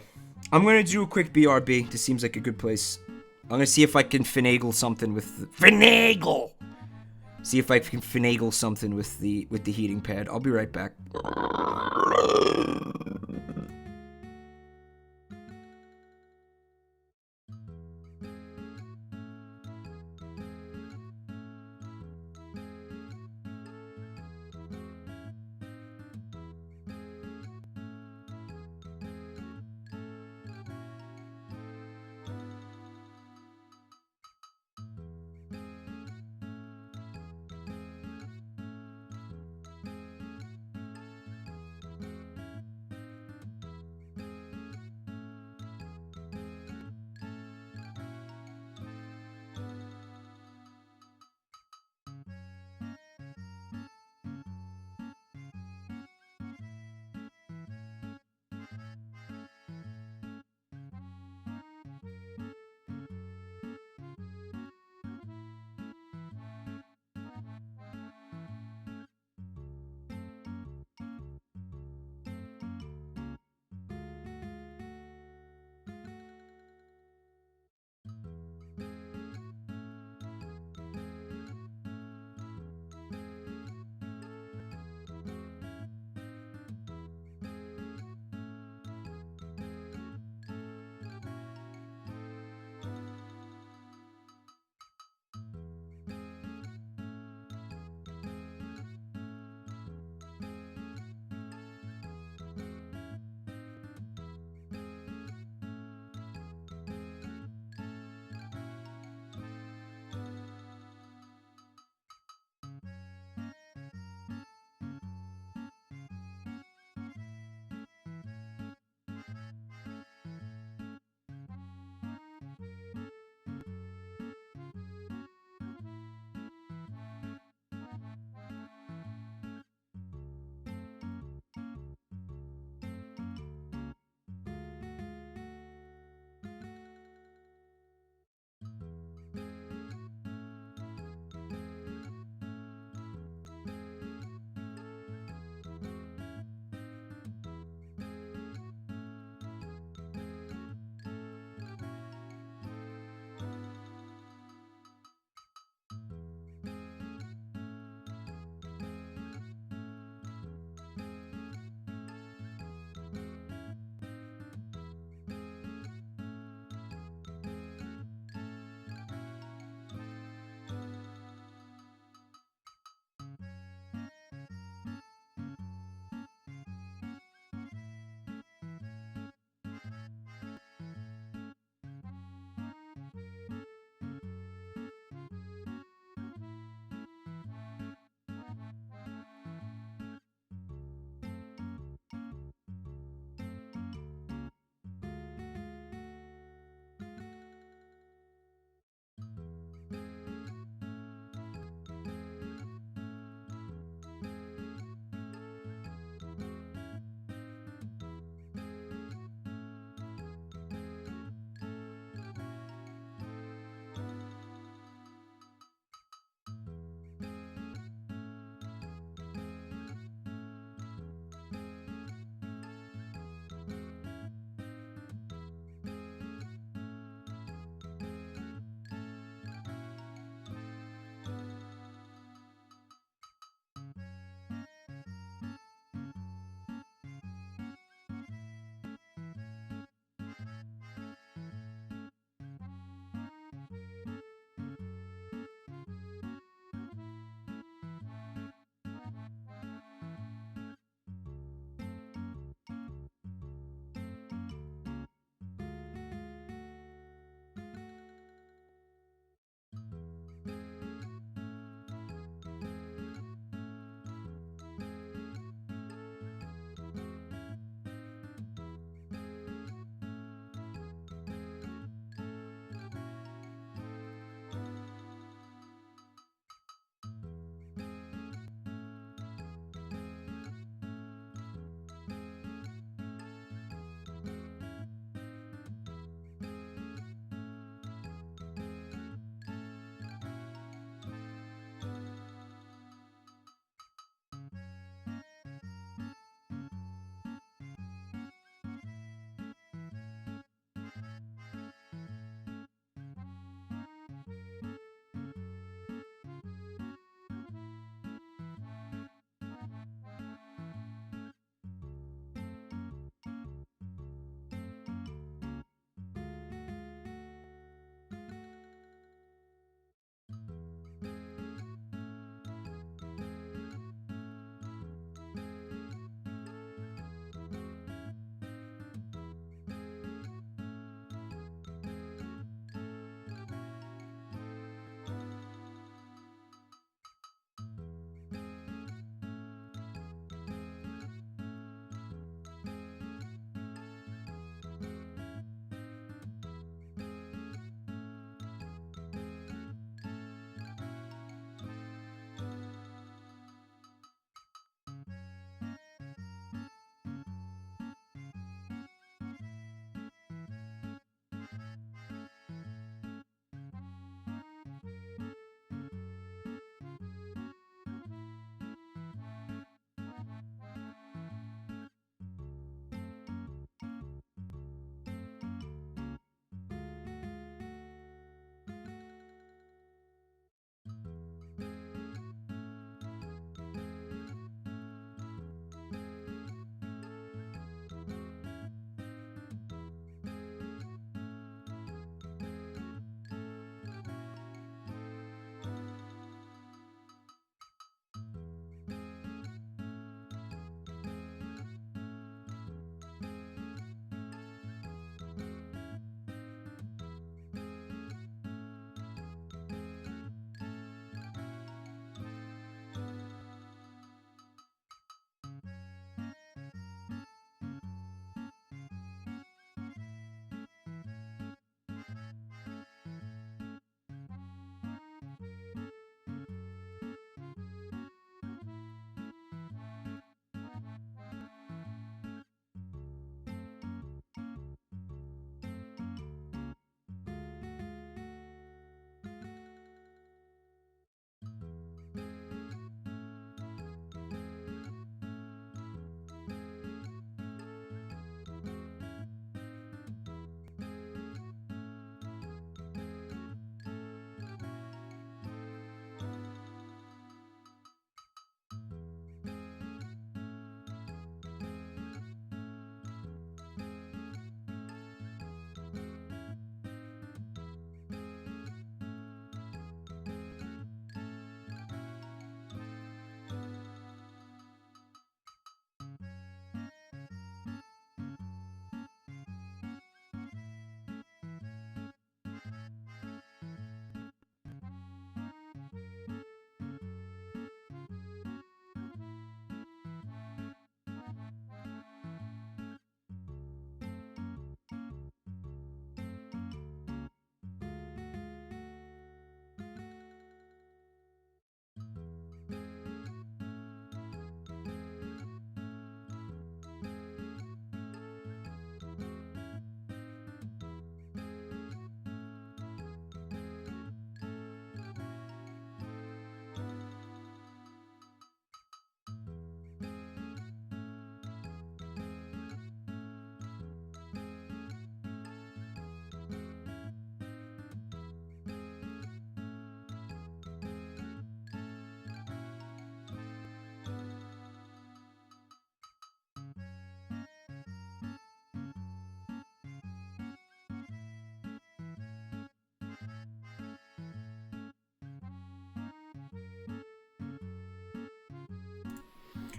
Speaker 1: I'm gonna do a quick BRB. This seems like a good place. I'm gonna see if I can finagle something with finagle. See if I can finagle something with the heating pad. I'll be right back.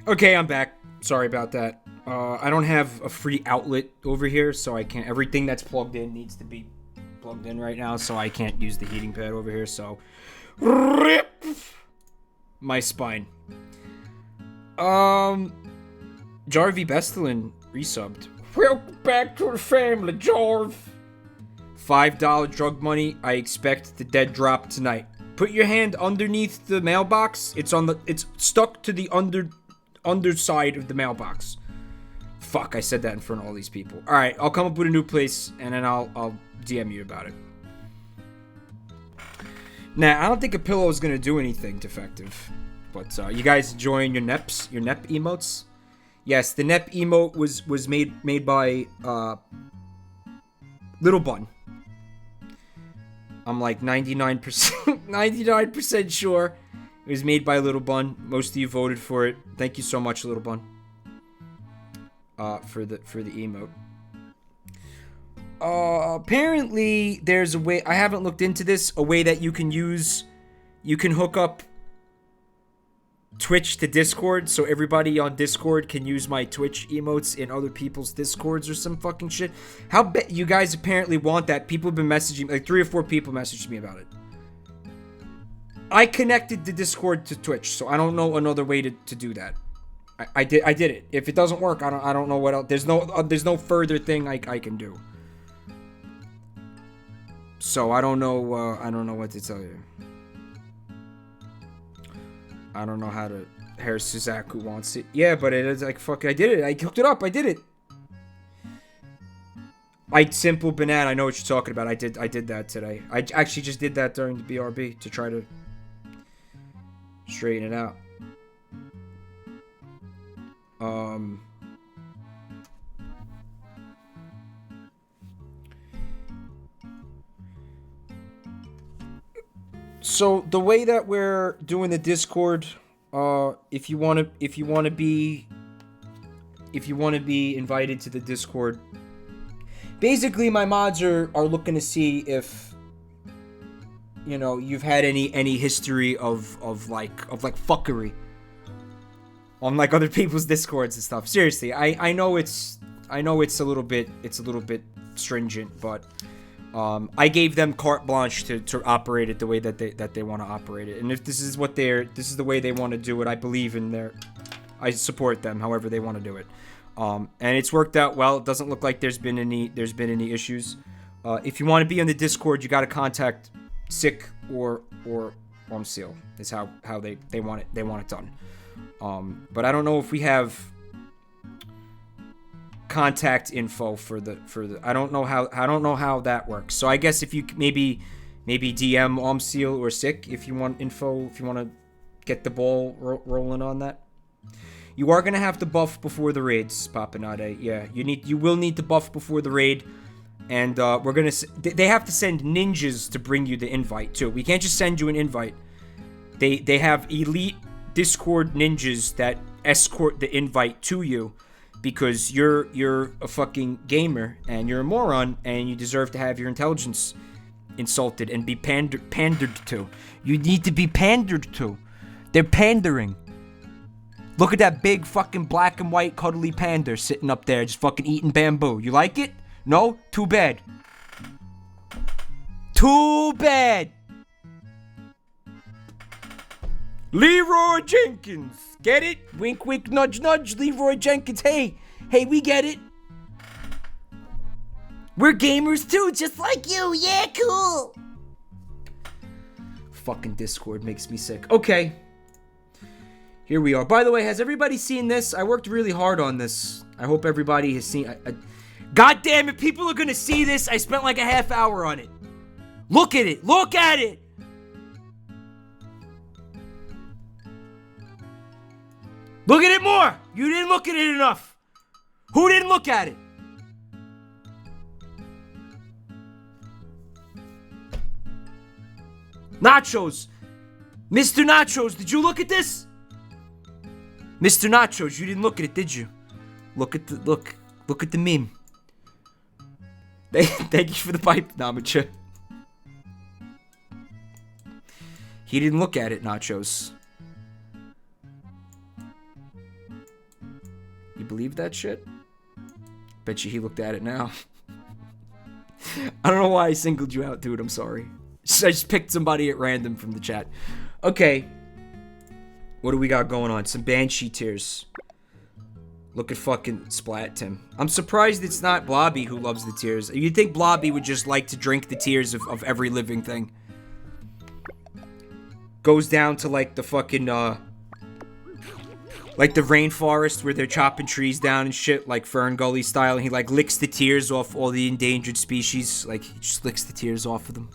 Speaker 1: Okay, I'm back. Sorry about that. I don't have a free outlet over here, so I can't. Everything that's plugged in needs to be plugged in right now, so I can't use the heating pad over here. So, rip my spine. Jarvie Bestelin resubbed.
Speaker 2: Welcome back to the family, Jarv.
Speaker 1: $5 drug money. I expect the dead drop tonight. Put your hand underneath the mailbox. It's stuck to the underside of the mailbox. Fuck, I said that in front of all these people. All right, I'll come up with a new place and then I'll DM you about it. Nah, I don't think a pillow is gonna do anything defective. But you guys enjoying your nep emotes? Yes, the nep emote was made by Little Bun. I'm like 99% sure it was made by Little Bun. Most of you voted for it. Thank you so much, Little Bun. For the emote. Apparently there's a way, I haven't looked into this, a way that you can hook up Twitch to Discord, so everybody on Discord can use my Twitch emotes in other people's Discords or some fucking shit. You guys apparently want that. People have been messaging, like 3 or 4 people messaged me about it. I connected the Discord to Twitch, so I don't know another way to do that. I did it. If it doesn't work, I don't know what else. There's no further thing I can do. So I don't know what to tell you. I don't know how to. Harris Suzaku wants it. Yeah, but it is like, fuck, I did it. I hooked it up. I did it. Simple Banana. I know what you're talking about. I did that today. I actually just did that during the BRB to try to straighten it out. So the way that we're doing the Discord, if you want to be invited to the Discord, basically my mods are looking to see if you've had any history of fuckery on like other people's Discords and stuff. Seriously, I know it's a little bit stringent, but I gave them carte blanche to operate it the way that they want to operate it. And if this is the way they want to do it, I believe in I support them however they want to do it. And it's worked out well. It doesn't look like there's been any issues. If you want to be on the Discord, you got to contact Sick or Seal. Is how they want it done. But I don't know if we have contact info for the I don't know how that works. So I guess if you maybe DM Seal or Sick if you want info, if you want to get the ball rolling on that. You are gonna have to buff before the raids, Papanade. Yeah, you will need to buff before the raid, and they have to send ninjas to bring you the invite too. We can't just send you an invite. They have elite Discord ninjas that escort the invite to you. Because you're a fucking gamer and you're a moron and you deserve to have your intelligence insulted and be pandered to. You need to be pandered to. They're pandering. Look at that big fucking black and white cuddly panda sitting up there just fucking eating bamboo. You like it? No? Too bad. Too bad. Leroy Jenkins. Get it? Wink, wink, nudge, nudge. Leroy Jenkins. Hey, we get it. We're gamers too, just like you. Yeah, cool. Fucking Discord makes me sick. Okay. Here we are. By the way, has everybody seen this? I worked really hard on this. I hope everybody has seen. God damn it, people are gonna see this. I spent like a half hour on it. Look at it. Look at it. Look at it more! You didn't look at it enough! Who didn't look at it? Nachos! Mr. Nachos, did you look at this? Mr. Nachos, you didn't look at it, did you? Look at the meme. Thank you for the pipe, Namacha. He didn't look at it, Nachos. believe that shit? Bet you he looked at it now. I don't know why I singled you out, dude. I'm sorry. I just picked somebody at random from the chat. Okay. What do we got going on? Some Banshee tears. Look at fucking Splat Tim. I'm surprised it's not Blobby who loves the tears. You'd think Blobby would just like to drink the tears of every living thing. Goes down to like the fucking, like the rainforest where they're chopping trees down and shit, like Fern Gully style, and he like licks the tears off all the endangered species. Like, he just licks the tears off of them.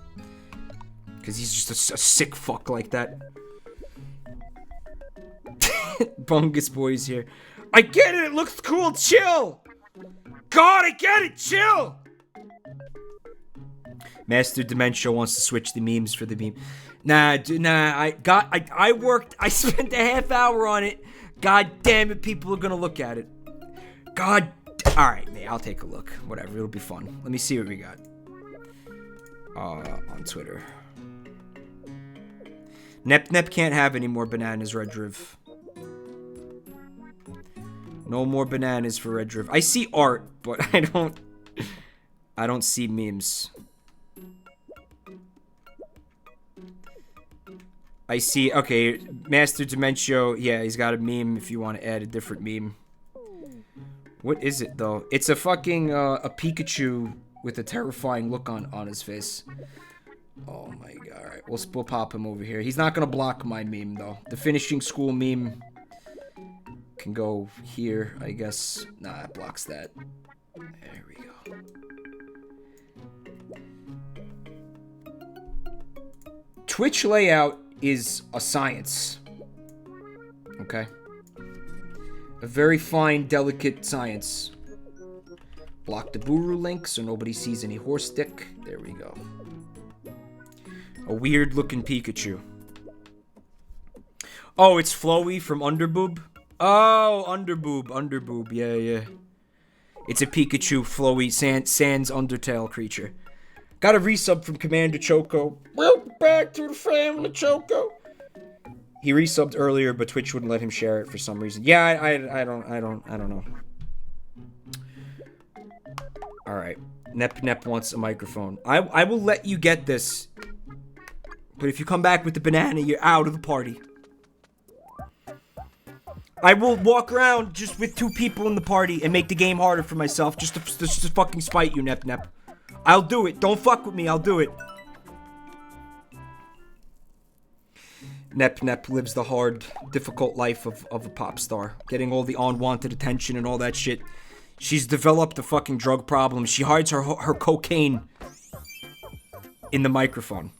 Speaker 1: Because he's just a sick fuck like that. Bungus Boy's here. I get it, it looks cool, chill! God, I get it, chill! Master Dementia wants to switch the memes for the meme. Nah, I worked, I spent a half hour on it. God damn it, people are gonna look at it. Alright, man, I'll take a look. Whatever, it'll be fun. Let me see what we got. On Twitter. Nep can't have any more bananas, Redriv. No more bananas for Redriv. I see art, but I don't see memes. I see, okay, Master Dementio, yeah, he's got a meme if you want to add a different meme. What is it, though? It's a fucking, a Pikachu with a terrifying look on his face. Oh my god, alright, we'll pop him over here. He's not gonna block my meme, though. The finishing school meme can go here, I guess. Nah, it blocks that. There we go. Twitch layout is a science. Okay? A very fine, delicate science. Block the Buru link so nobody sees any horse dick. There we go. A weird looking Pikachu. Oh, it's Flowy from Underboob? Oh, Underboob, yeah. It's a Pikachu, Flowy, Sans Undertale creature. Got a resub from Commander Choco. Welcome back to the family, Choco. He resubbed earlier, but Twitch wouldn't let him share it for some reason. Yeah, I don't know. Alright. Nep wants a microphone. I will let you get this. But if you come back with the banana, you're out of the party. I will walk around just with 2 people in the party and make the game harder for myself just to fucking spite you, Nep. I'll do it. Don't fuck with me. I'll do it. Nep lives the hard, difficult life of a pop star. Getting all the unwanted attention and all that shit. She's developed a fucking drug problem. She hides her cocaine in the microphone.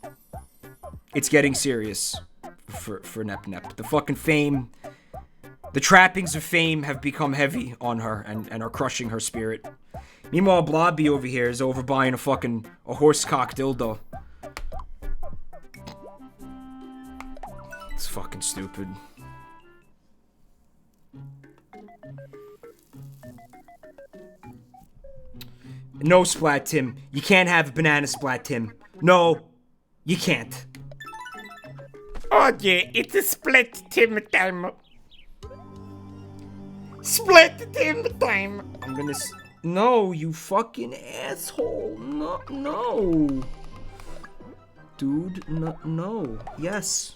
Speaker 1: It's getting serious for Nep. The fucking fame, the trappings of fame have become heavy on her and are crushing her spirit. Meanwhile, Blobby over here is over buying a horse-cock dildo. It's fucking stupid. No, Splat Tim. You can't have a banana, Splat Tim. No, you can't.
Speaker 2: Oh yeah, it's a Splat Tim time. Splat Tim time.
Speaker 1: I'm gonna... No, you fucking asshole. No. Dude, no. Yes.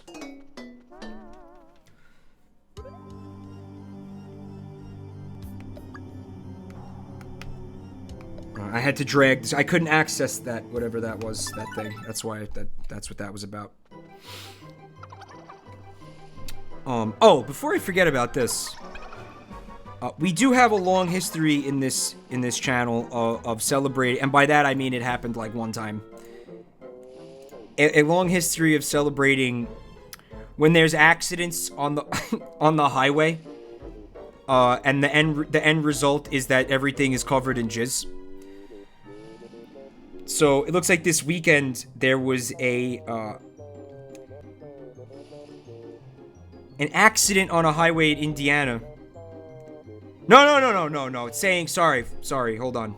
Speaker 1: I had to drag this. I couldn't access that, whatever that was, that thing. That's why, that's what that was about. Oh, before I forget about this, we do have a long history in this channel of celebrating, and by that I mean it happened like one time. A long history of celebrating when there's accidents on the on the highway, and the end result is that everything is covered in jizz. So it looks like this weekend there was an accident on a highway in Indiana. No. It's saying, sorry, hold on.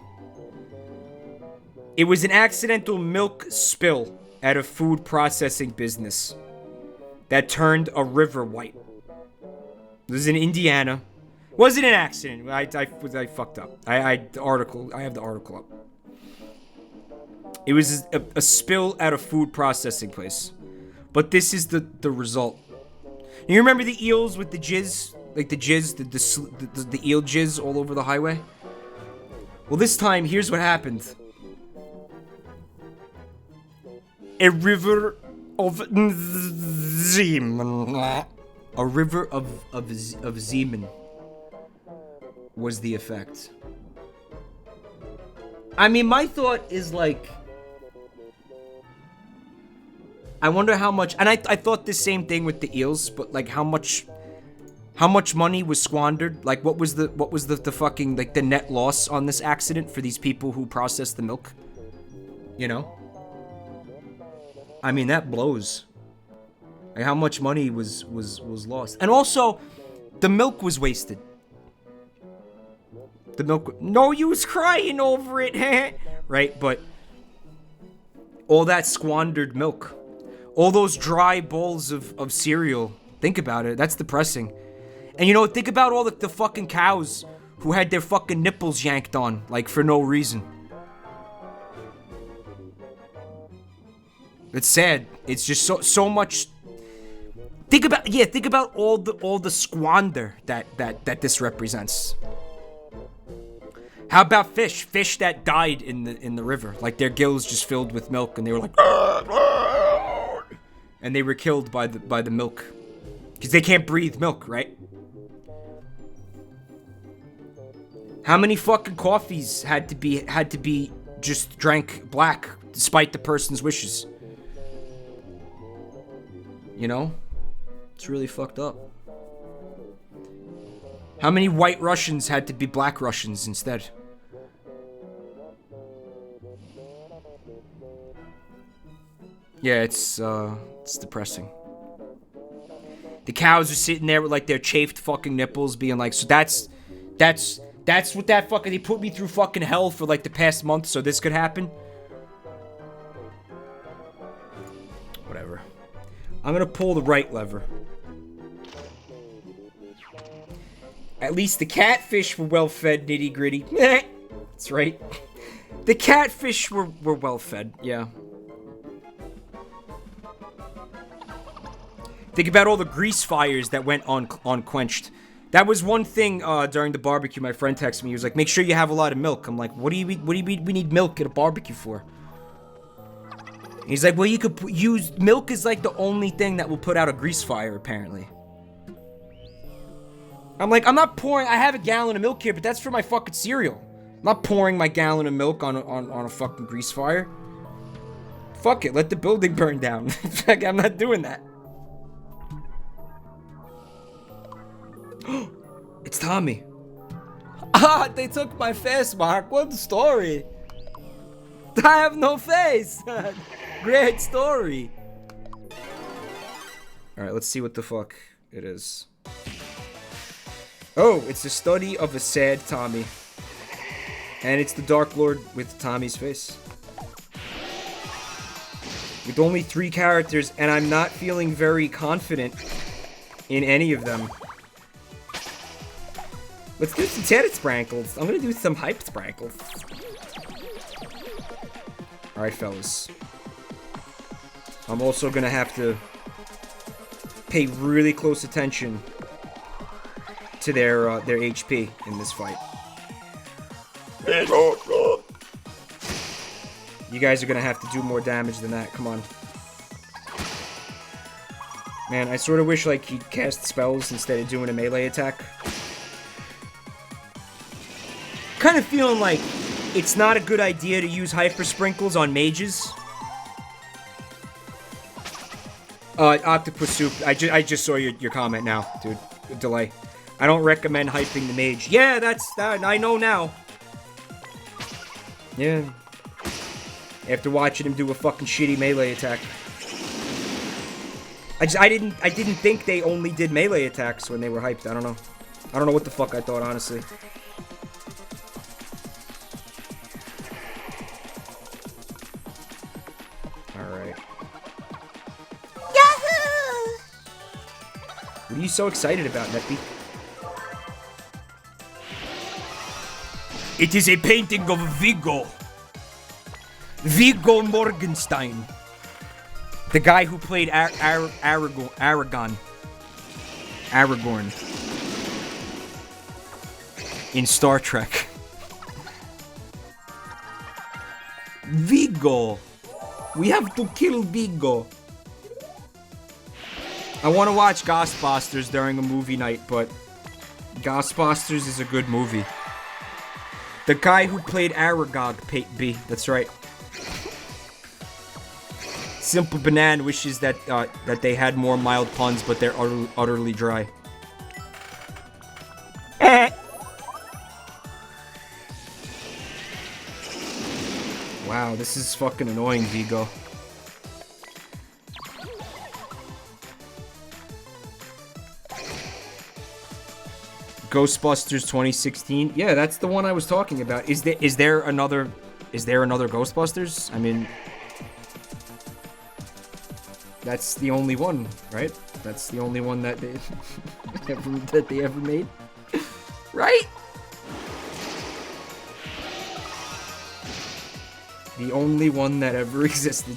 Speaker 1: It was an accidental milk spill at a food processing business that turned a river white. This is in Indiana. Wasn't an accident. I fucked up. I have the article up. It was a spill at a food processing place. But this is the result. You remember the eels with the jizz? Like the jizz, the eel jizz all over the highway? Well, this time, here's what happened. A river of semen. A river of semen was the effect. I mean, my thought is like, I wonder how much, and I thought the same thing with the eels, but like how much money was squandered? Like what was the fucking like the net loss on this accident for these people who processed the milk? You know? I mean, that blows. Like how much money was lost. And also, the milk was wasted. The milk, no use crying over it, right? But all that squandered milk. All those dry bowls of cereal. Think about it. That's depressing. And you know, think about all the fucking cows who had their fucking nipples yanked on, like, for no reason. It's sad. It's just so much. Think about all the squander that this represents. How about fish? Fish that died in the river, like their gills just filled with milk, and they were like, and they were killed by the milk, because they can't breathe milk, right? How many fucking coffees had to be just drank black despite the person's wishes? You know? It's really fucked up. How many white Russians had to be black Russians instead? Yeah, it's depressing. The cows are sitting there with like their chafed fucking nipples being like, so that's what that fucking, they put me through fucking hell for like the past month so this could happen? Whatever. I'm gonna pull the right lever. At least the catfish were well fed, nitty gritty. That's right. The catfish were well fed, yeah. Think about all the grease fires that went unquenched. That was one thing during the barbecue. My friend texted me. He was like, "Make sure you have a lot of milk." I'm like, "What do we need milk at a barbecue for?" And he's like, "Well, you could use milk is like the only thing that will put out a grease fire, apparently." I'm like, "I'm not pouring. I have a gallon of milk here, but that's for my fucking cereal. I'm not pouring my gallon of milk on a fucking grease fire. Fuck it. Let the building burn down. Like, I'm not doing that." It's Tommy. Ah, they took my face, Mark. What story? I have no face. Great story. Alright, let's see what the fuck it is. Oh, it's a study of a sad Tommy. And it's the Dark Lord with Tommy's face. With only 3 characters, and I'm not feeling very confident in any of them. Let's do some teddy sprankles. I'm gonna do some hype sprankles. Alright, fellas. I'm also gonna have to pay really close attention to their HP in this fight. You guys are gonna have to do more damage than that. Come on. Man, I sort of wish like he'd cast spells instead of doing a melee attack. Kind of feeling like it's not a good idea to use hyper sprinkles on mages. Octopus Soup, I just saw your comment now, dude. Delay. I don't recommend hyping the mage. Yeah, that's that. I know now. Yeah. After watching him do a fucking shitty melee attack. I didn't think they only did melee attacks when they were hyped. I don't know. I don't know what the fuck I thought, honestly. What are you so excited about, Netby? It is a painting of Viggo. Viggo Morgenstein. The guy who played Aragorn. In Star Trek. Viggo. We have to kill Viggo. I want to watch Ghostbusters during a movie night, but Ghostbusters is a good movie. The guy who played Aragog, B. That's right. Simple Banana wishes that that they had more mild puns, but they're utterly dry. Wow, this is fucking annoying, Vigo. Ghostbusters 2016. Yeah, that's the one I was talking about. Is there another Ghostbusters? I mean, that's the only one, right? That's the only one that they ever made, right? The only one that ever existed.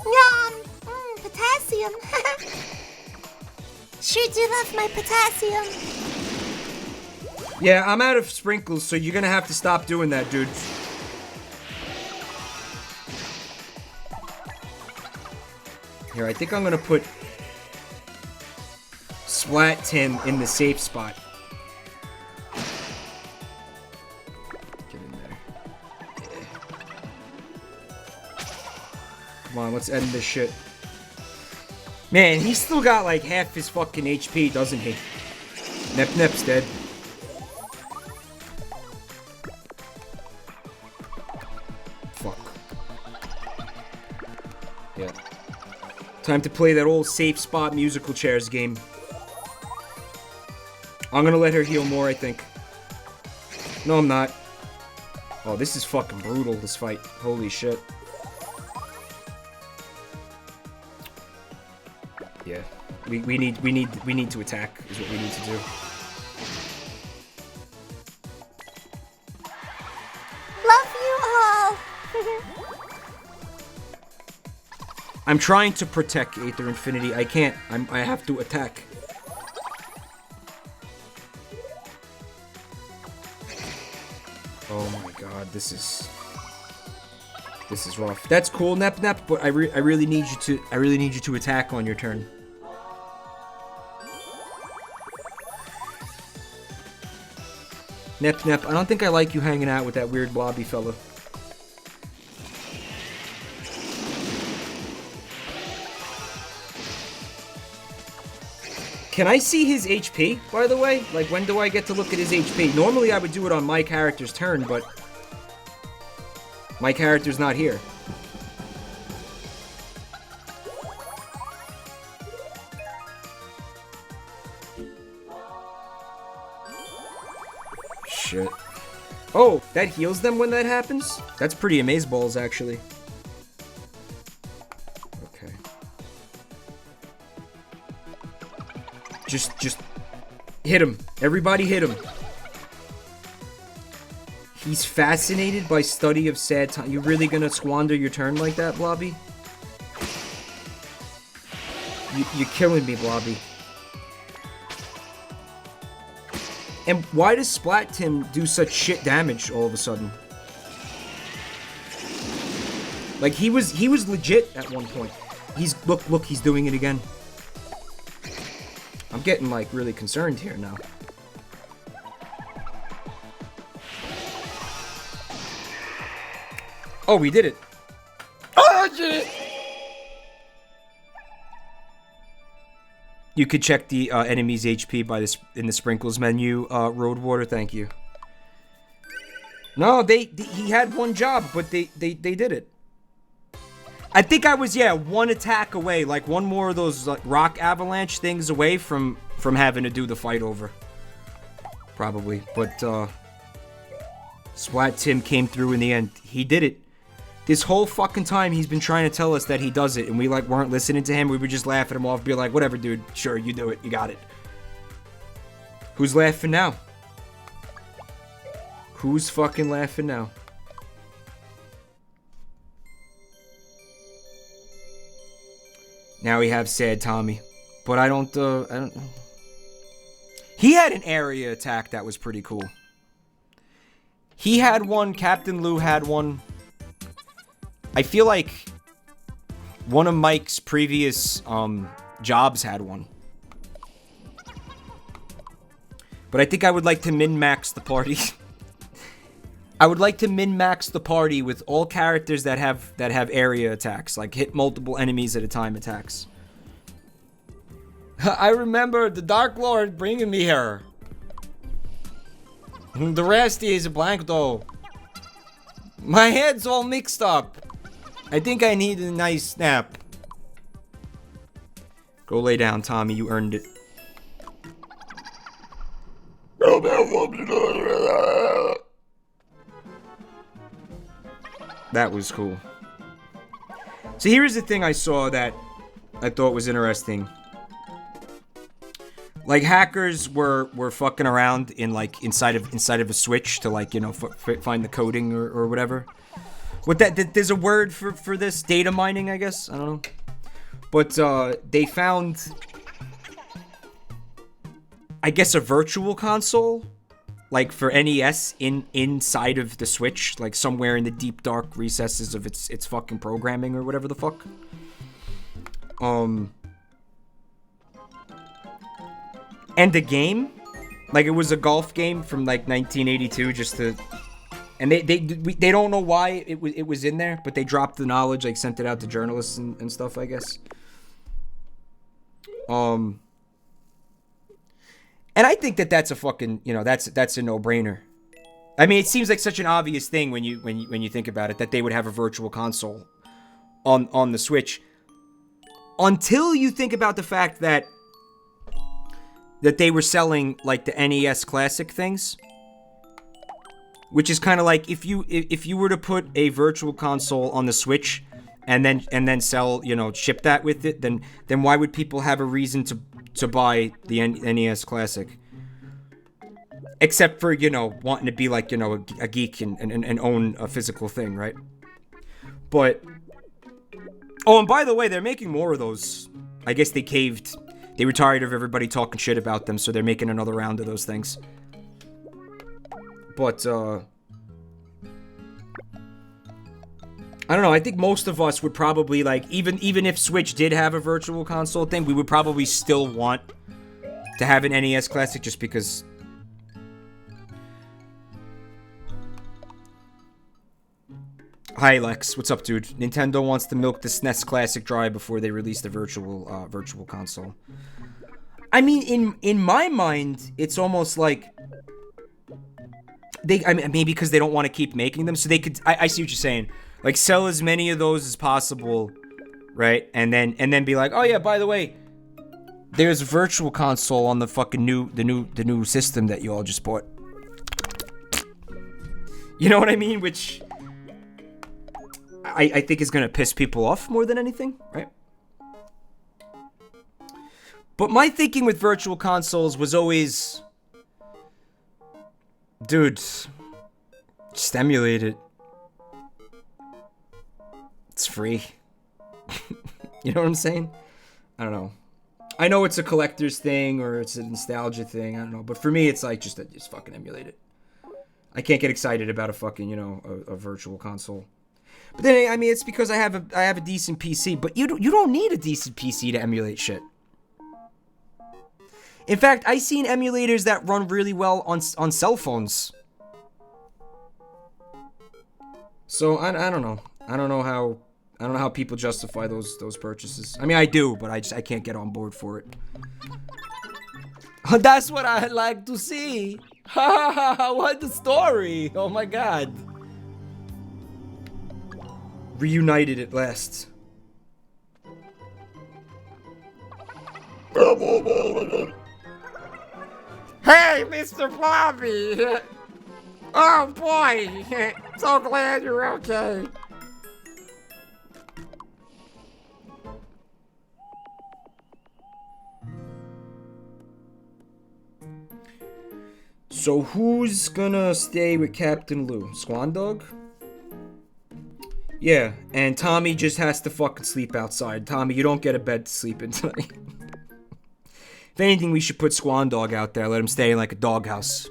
Speaker 3: Yum! Potassium. Sure do love my potassium.
Speaker 1: Yeah, I'm out of sprinkles, so you're gonna have to stop doing that, dude. Here, I think I'm gonna put Splat Tim in the safe spot. Get in there. Yeah. Come on, let's end this shit. Man, he's still got like half his fucking HP, doesn't he? Nep's dead. Fuck. Yeah. Time to play that old safe spot musical chairs game. I'm gonna let her heal more, I think. No, I'm not. Oh, this is fucking brutal, this fight. Holy shit. Yeah, we need to attack is what we need to do.
Speaker 3: Love you all.
Speaker 1: I'm trying to protect Aether Infinity. I can't. I have to attack. Oh my god, this is rough. That's cool, Nep, but I really need you to attack on your turn. Nep, I don't think I like you hanging out with that weird blobby fella. Can I see his HP, by the way? Like, when do I get to look at his HP? Normally I would do it on my character's turn, but my character's not here. Shit. Oh, that heals them when that happens? That's pretty amazeballs, actually. Okay. Just hit him. Everybody hit him. He's fascinated by study of sad time. You really gonna squander your turn like that, Blobby? You're killing me, Blobby. And why does Splat Tim do such shit damage all of a sudden? Like, he was legit at one point. Look, he's doing it again. I'm getting, like, really concerned here now. Oh, we did it.
Speaker 2: Oh, I did it!
Speaker 1: You could check the enemy's HP in the sprinkles menu, Roadwater. Thank you. No, he had one job, but they did it. I think I was one attack away, like one more of those like, rock avalanche things away from having to do the fight over. Probably, but Splat Tim came through in the end. He did it. This whole fucking time he's been trying to tell us that he does it, and we like weren't listening to him. We would just laugh at him off, be like, whatever, dude. Sure, you do it. You got it. Who's laughing now? Who's fucking laughing now? Now we have Sad Tommy. But I don't know. He had an area attack that was pretty cool. He had one, Captain Lou had one. I feel like one of Mike's previous jobs had one. But I think I would like to min-max the party. I would like to min-max the party with all characters that have area attacks, like hit multiple enemies at a time attacks. I remember the Dark Lord bringing me here. The rest is blank though. My head's all mixed up. I think I need a nice nap. Go lay down, Tommy. You earned it. That was cool. So here's the thing I saw that I thought was interesting. Like hackers were fucking around in like inside of a switch to like, you know, find the coding or whatever. What that there's a word for this, data mining, I guess. I don't know. But they found, I guess, a virtual console like for NES inside of the Switch, like somewhere in the deep dark recesses of its fucking programming or whatever the fuck. And the game, like it was a golf game from like 1982, just to, and they don't know why it was in there, but they dropped the knowledge, like sent it out to journalists and stuff, I guess. And I think that's a fucking, you know, that's a no-brainer. I mean, it seems like such an obvious thing when you think about it, that they would have a virtual console on the Switch, until you think about the fact that they were selling like the NES Classic things, which is kind of like if you were to put a virtual console on the Switch and then sell, you know, ship that with it, then why would people have a reason to buy the NES Classic? Except for, you know, wanting to be like, you know, a geek and own a physical thing, right? But oh, and by the way, they're making more of those. I guess they caved. They were tired of everybody talking shit about them, so they're making another round of those things. But, I don't know, I think most of us would probably, like, even if Switch did have a virtual console thing, we would probably still want to have an NES Classic just because... Hi, Lex. What's up, dude? Nintendo wants to milk the SNES Classic dry before they release the virtual console. I mean, in my mind, it's almost like I mean, maybe because they don't want to keep making them, so they could. I see what you're saying. Like, sell as many of those as possible, right? And then be like, oh yeah, by the way, there's a virtual console on the fucking new system that you all just bought. You know what I mean? Which I think is gonna piss people off more than anything, right? But my thinking with virtual consoles was always, dude, just emulate it. It's free. You know what I'm saying? I don't know. I know it's a collector's thing or it's a nostalgia thing. I don't know. But for me, it's like just fucking emulate it. I can't get excited about a fucking, you know, a virtual console. But then, I mean, it's because I have a decent PC. But you don't need a decent PC to emulate shit. In fact, I've seen emulators that run really well on cell phones. So I don't know. I don't know how people justify those purchases. I mean, I do, but I can't get on board for it. That's what I like to see. Ha ha ha! What the story? Oh my god. Reunited at last.
Speaker 2: Hey, Mr. Blobby! Oh boy! So glad you're okay.
Speaker 1: So who's gonna stay with Captain Lou? Swan Dog? Yeah, and Tommy just has to fucking sleep outside. Tommy, you don't get a bed to sleep in tonight. If anything, we should put Swan Dog out there. Let him stay in like a doghouse.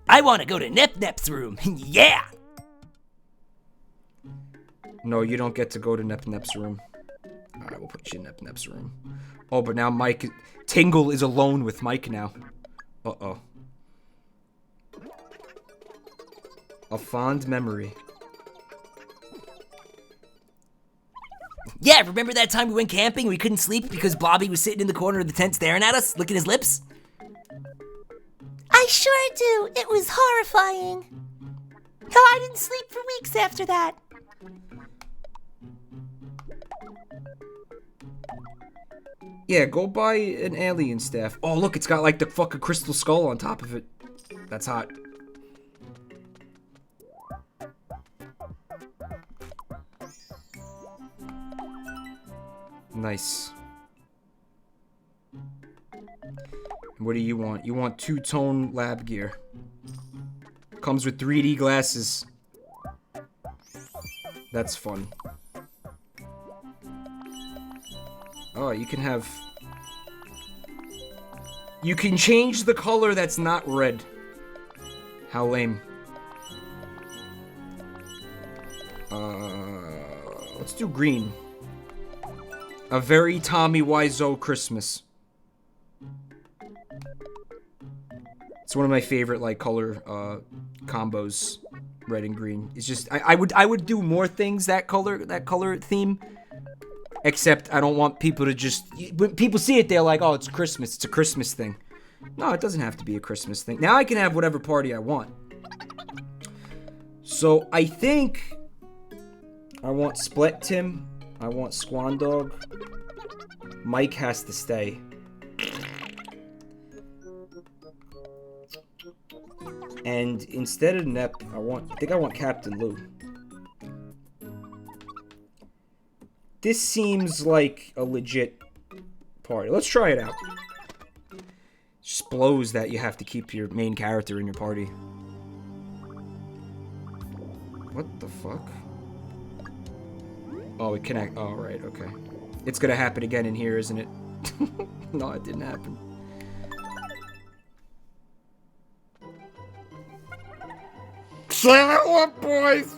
Speaker 4: I want to go to Nep Nep's room. Yeah!
Speaker 1: No, you don't get to go to Nep Nep's room. Alright, we'll put you in Nep Nep's room. Oh, but now Tingle is alone with Mike now. Uh-oh. A fond memory.
Speaker 4: Yeah, remember that time we went camping and we couldn't sleep because Blobby was sitting in the corner of the tent staring at us, licking his lips?
Speaker 3: I sure do. It was horrifying. No, I didn't sleep for weeks after that.
Speaker 1: Yeah, go buy an alien staff. Oh, look, it's got like the fucking crystal skull on top of it. That's hot. Nice. What do you want? You want two-tone lab gear. Comes with 3D glasses. That's fun. Oh, you can have... You can change the color that's not red. How lame. Let's do green. A very Tommy Wiseau Christmas. It's one of my favorite like color combos, red and green. It's just I would do more things that color theme. Except I don't want people to just when people see it they're like, "Oh, it's Christmas. It's a Christmas thing." No, it doesn't have to be a Christmas thing. Now I can have whatever party I want. So I think I want Splat Tim. I want Swan Dog. Mike has to stay. And instead of Nep, I think I want Captain Lou. This seems like a legit party. Let's try it out. Just blows that you have to keep your main character in your party. What the fuck? Oh, it connect. Oh, right, okay. It's gonna happen again in here, isn't it? No, it didn't happen.
Speaker 2: Say what, boys?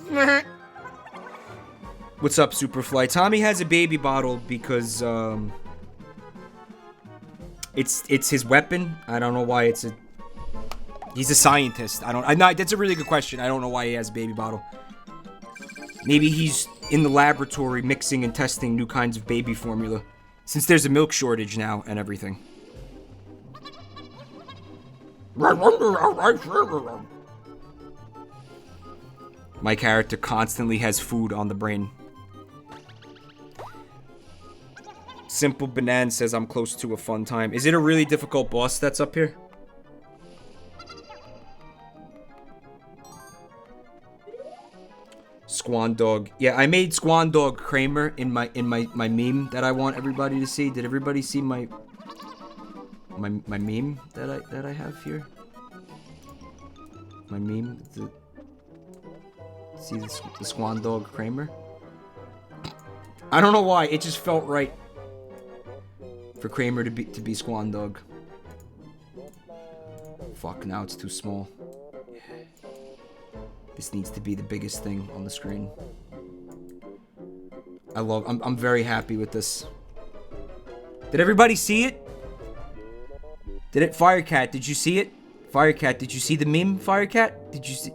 Speaker 1: What's up, Superfly? Tommy has a baby bottle because it's his weapon. I don't know why it's a. He's a scientist. I'm not. That's a really good question. I don't know why he has a baby bottle. Maybe he's in the laboratory mixing and testing new kinds of baby formula, since there's a milk shortage now and everything. My character constantly has food on the brain. Simple Banan says I'm close to a fun time. Is it a really difficult boss that's up here? Swan Dog. Yeah, I made Swan Dog Kramer in my meme that I want everybody to see. Did everybody see my meme that I have here? My meme. See the Swan Dog Kramer? I don't know why. It just felt right for Kramer to be Swan Dog. Fuck, now it's too small. This needs to be the biggest thing on the screen. I'm very happy with this. Did everybody see it? Did it? Firecat, did you see it? Firecat, did you see the meme? Firecat, did you see?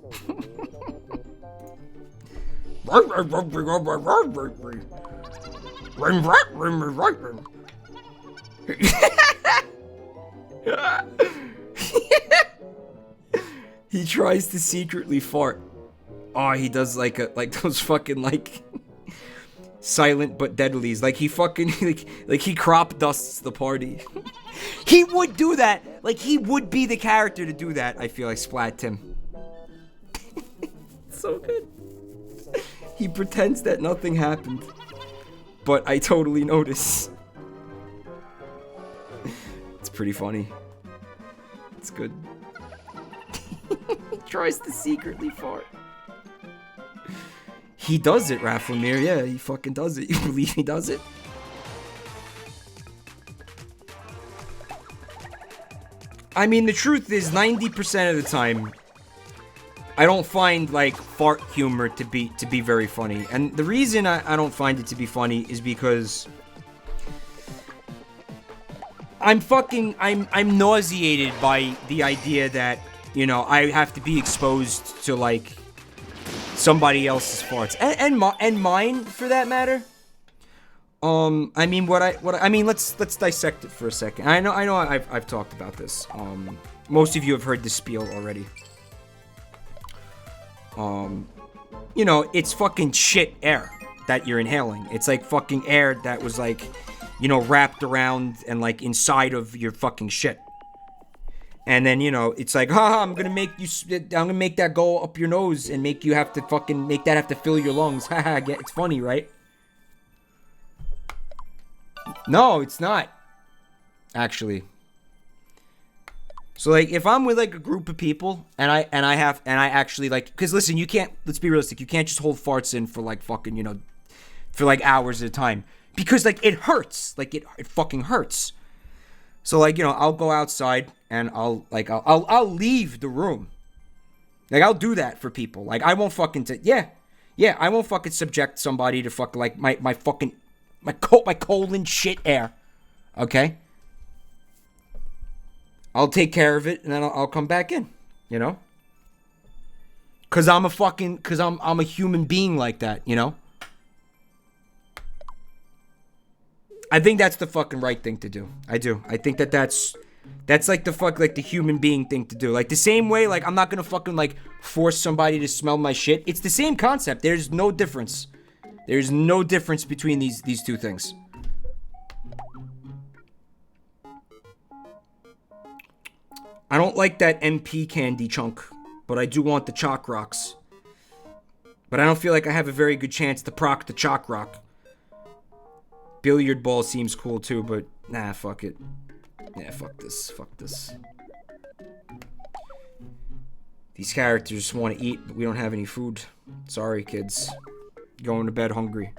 Speaker 1: He tries to secretly fart. Oh, he does like those fucking like silent but deadlies. Like he fucking like he crop dusts the party. He would do that. Like he would be the character to do that. I feel like Splat Tim. So good. He pretends that nothing happened, but I totally notice. pretty funny. It's good. He tries to secretly fart. He does it, Rafflemere. Yeah, he fucking does it. You believe he does it? I mean, the truth is, 90% of the time, I don't find, like, fart humor to be very funny. And the reason I don't find it to be funny is because I'm nauseated by the idea that, you know, I have to be exposed to, like, somebody else's farts. And mine, for that matter. I mean, let's dissect it for a second. I know I've talked about this. Most of you have heard this spiel already. You know, it's fucking shit air that you're inhaling. It's like fucking air that was like, you know, wrapped around and like inside of your fucking shit. And then, you know, it's like, haha, I'm gonna make that go up your nose and make you have to fucking make that have to fill your lungs. Haha, it's funny, right? No, it's not. Actually. So like, if I'm with like a group of people and I actually like, because listen, let's be realistic, you can't just hold farts in for like fucking, you know, for like hours at a time, because like it hurts, like it fucking hurts. So like, you know, I'll go outside and I'll leave the room. Like I'll do that for people. Like I won't fucking I won't fucking subject somebody to fucking like my colon shit air. Okay? I'll take care of it and then I'll come back in, you know? Cause I'm a human being like that, you know? I think that's the fucking right thing to do. I do. I think that's like the human being thing to do. Like the same way, like I'm not gonna fucking like force somebody to smell my shit. It's the same concept. There's no difference. There's no difference between these two things. I don't like that MP candy chunk, but I do want the Chalk Rocks. But I don't feel like I have a very good chance to proc the Chalk Rock. Billiard ball seems cool too, but nah, fuck it. Yeah, fuck this. These characters want to eat, but we don't have any food. Sorry, kids. Going to bed hungry.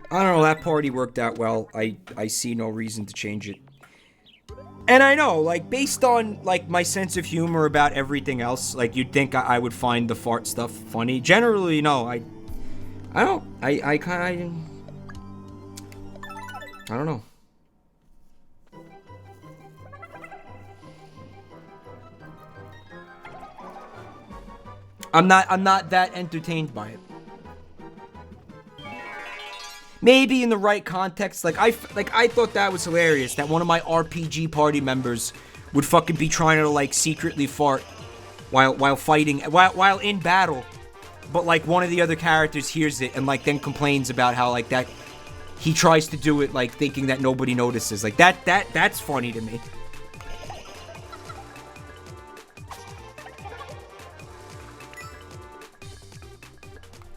Speaker 1: I don't know, that party worked out well. I see no reason to change it. And I know, like, based on, like, my sense of humor about everything else, like, you'd think I would find the fart stuff funny. Generally, no, I don't know. I'm not that entertained by it. Maybe in the right context, like I thought that was hilarious that one of my RPG party members would fucking be trying to like secretly fart while fighting while in battle, but like one of the other characters hears it and like then complains about how like that he tries to do it like thinking that nobody notices. Like that's funny to me.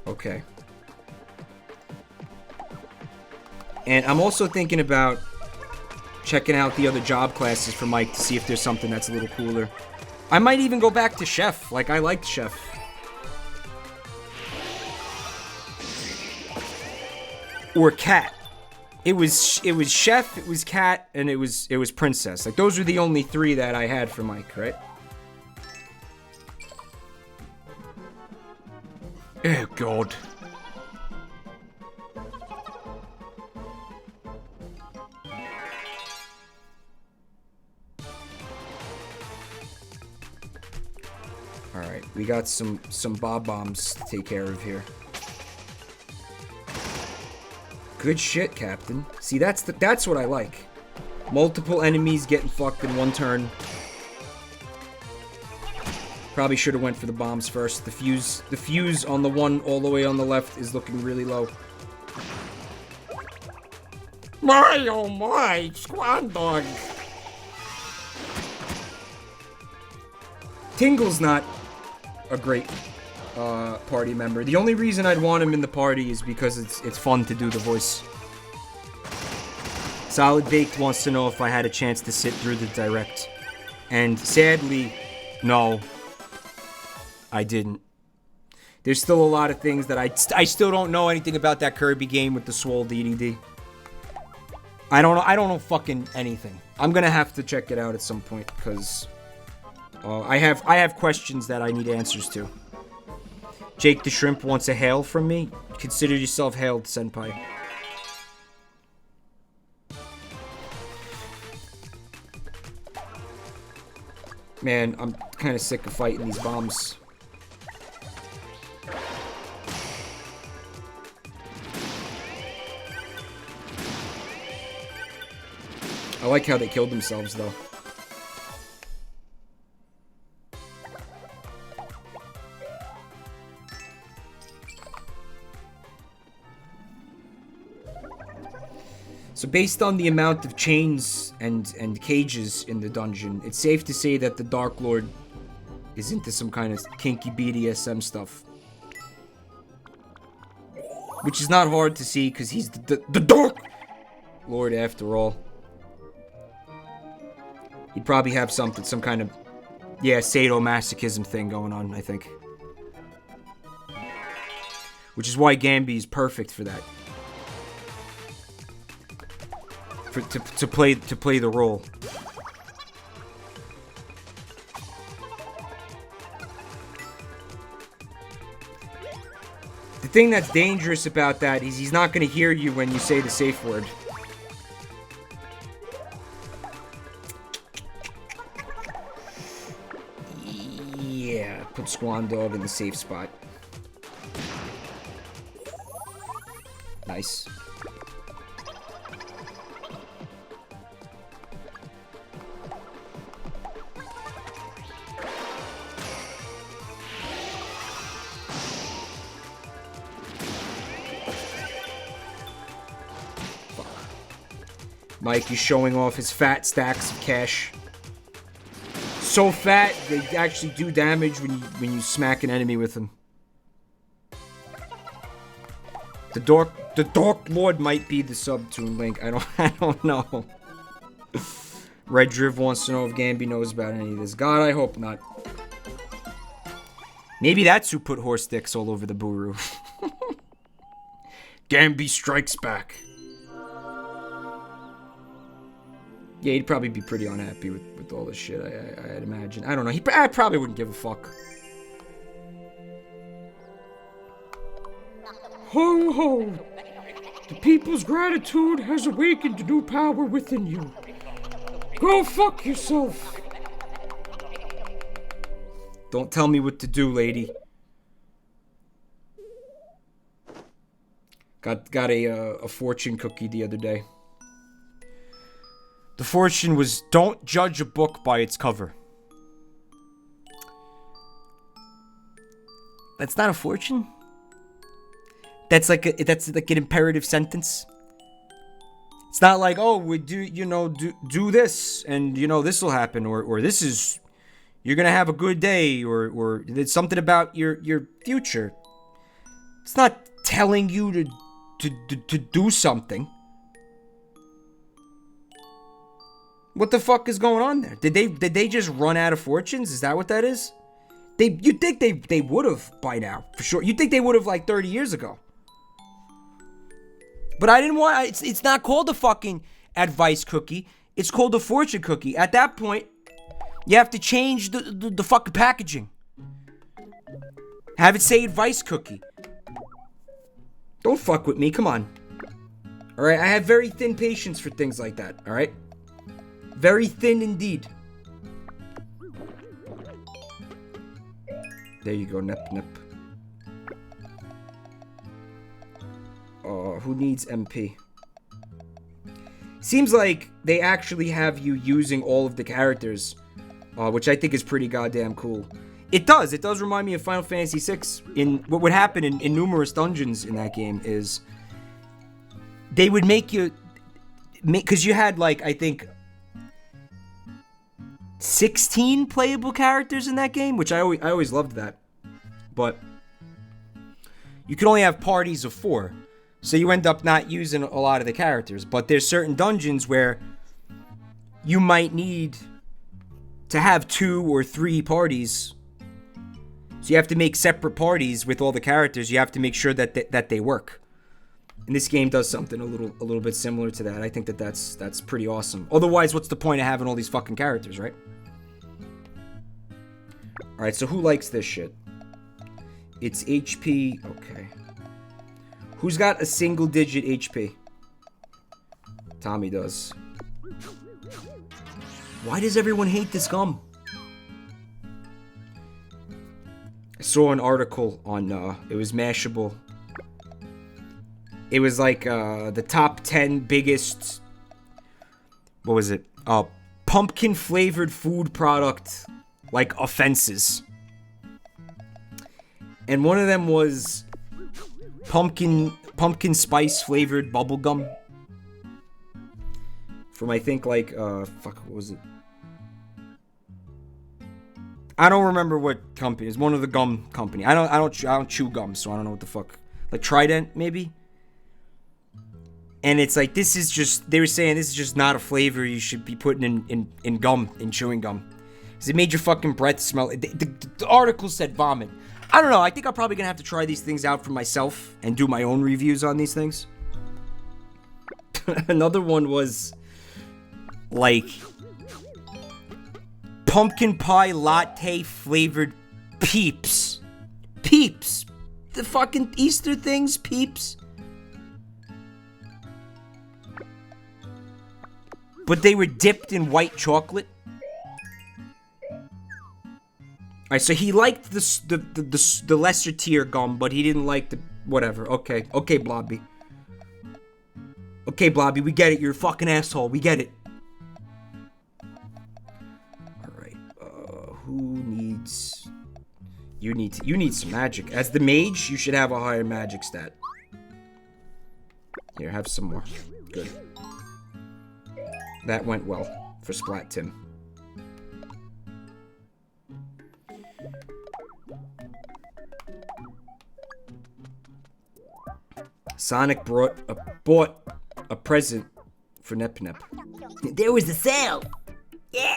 Speaker 1: Okay. And I'm also thinking about checking out the other job classes for Mike to see if there's something that's a little cooler. I might even go back to Chef. Like, I liked Chef. Or Cat. It was Chef, it was Cat, and it was Princess. Like, those were the only three that I had for Mike, right? Oh, God. Alright, we got some Bob Bombs to take care of here. Good shit, Captain. See, that's what I like. Multiple enemies getting fucked in one turn. Probably should have went for the bombs first. The fuse on the one all the way on the left is looking really low.
Speaker 2: My, oh my, Squad Dog.
Speaker 1: Tingle's not a great party member. The only reason I'd want him in the party is because it's fun to do the voice. Solid Baked wants to know if I had a chance to sit through the direct. And sadly, no, I didn't. There's still a lot of things that I still don't know anything about that Kirby game with the Swole DDD. I don't know fucking anything. I'm gonna have to check it out at some point because I have questions that I need answers to. Jake the Shrimp wants a hail from me. Consider yourself hailed, senpai. Man, I'm kind of sick of fighting these bombs. I like how they killed themselves, though. So based on the amount of chains and cages in the dungeon, it's safe to say that the Dark Lord is into some kind of kinky BDSM stuff. Which is not hard to see because he's the Dark Lord after all. He'd probably have some kind of, yeah, sadomasochism thing going on, I think. Which is why Gambi is perfect for that. To play the role. The thing that's dangerous about that is he's not going to hear you when you say the safe word. Yeah, put Swan Dog in the safe spot. Nice. Mike is showing off his fat stacks of cash. So fat, they actually do damage when you smack an enemy with them. The Dark Lord might be the sub-Toon Link. I don't know. Red Driv wants to know if Gambi knows about any of this. God, I hope not. Maybe that's who put horse dicks all over the Buru. Gambi strikes back. Yeah, he'd probably be pretty unhappy with all this shit, I'd imagine. I don't know. I probably wouldn't give a fuck.
Speaker 5: Ho ho! The people's gratitude has awakened a new power within you. Go fuck yourself!
Speaker 1: Don't tell me what to do, lady. Got a fortune cookie the other day. The fortune was, don't judge a book by its cover. That's not a fortune? That's like an imperative sentence. It's not like, oh, we do this and this will happen or this is, you're gonna have a good day or it's something about your future. It's not telling you to do something. What the fuck is going on there? Did they just run out of fortunes? Is that what that is? You'd think they would have by now, for sure. You'd think they would have like 30 years ago. But I didn't want... It's not called a fucking advice cookie. It's called a fortune cookie. At that point, you have to change the fucking packaging. Have it say advice cookie. Don't fuck with me, come on. Alright, I have very thin patience for things like that, alright? Very thin indeed. There you go, Nep. Who needs MP? Seems like they actually have you using all of the characters, which I think is pretty goddamn cool. It does remind me of Final Fantasy VI. What would happen in numerous dungeons in that game is they would make you... Because you had, like, I think... 16 playable characters in that game, which I always loved that. But you could only have parties of 4. So you end up not using a lot of the characters. But there's certain dungeons where you might need to have 2 or 3 parties. So you have to make separate parties with all the characters. You have to make sure that they work. And this game does something a little bit similar to that. I think that's pretty awesome. Otherwise, what's the point of having all these fucking characters, right? Alright, so who likes this shit? It's HP. Okay. Who's got a single digit HP? Tommy does. Why does everyone hate this gum? I saw an article on, it was Mashable. It was like, the top 10 biggest, what was it? Pumpkin flavored food product, like, offenses. And one of them was pumpkin spice flavored bubblegum. From, I think, like, fuck, what was it? I don't remember what company. It's one of the gum company. I don't chew gum, so I don't know what the fuck. Like Trident, maybe? And it's like, this is just, they were saying this is just not a flavor you should be putting in gum, in chewing gum. Because it made your fucking breath smell. The article said vomit. I don't know, I think I'm probably gonna have to try these things out for myself and do my own reviews on these things. Another one was, like, pumpkin pie latte flavored Peeps. Peeps. The fucking Easter things, Peeps. But they were dipped in white chocolate. Alright, so he liked the lesser tier gum, but he didn't like the whatever. Okay, Blobby. Okay, Blobby, we get it. You're a fucking asshole. We get it. Alright, who needs... You need some magic. As the mage, you should have a higher magic stat. Here, have some more. Good. That went well for Splat Tim. Sonic bought a present for Nep Nep.
Speaker 4: There was a sale. Yeah.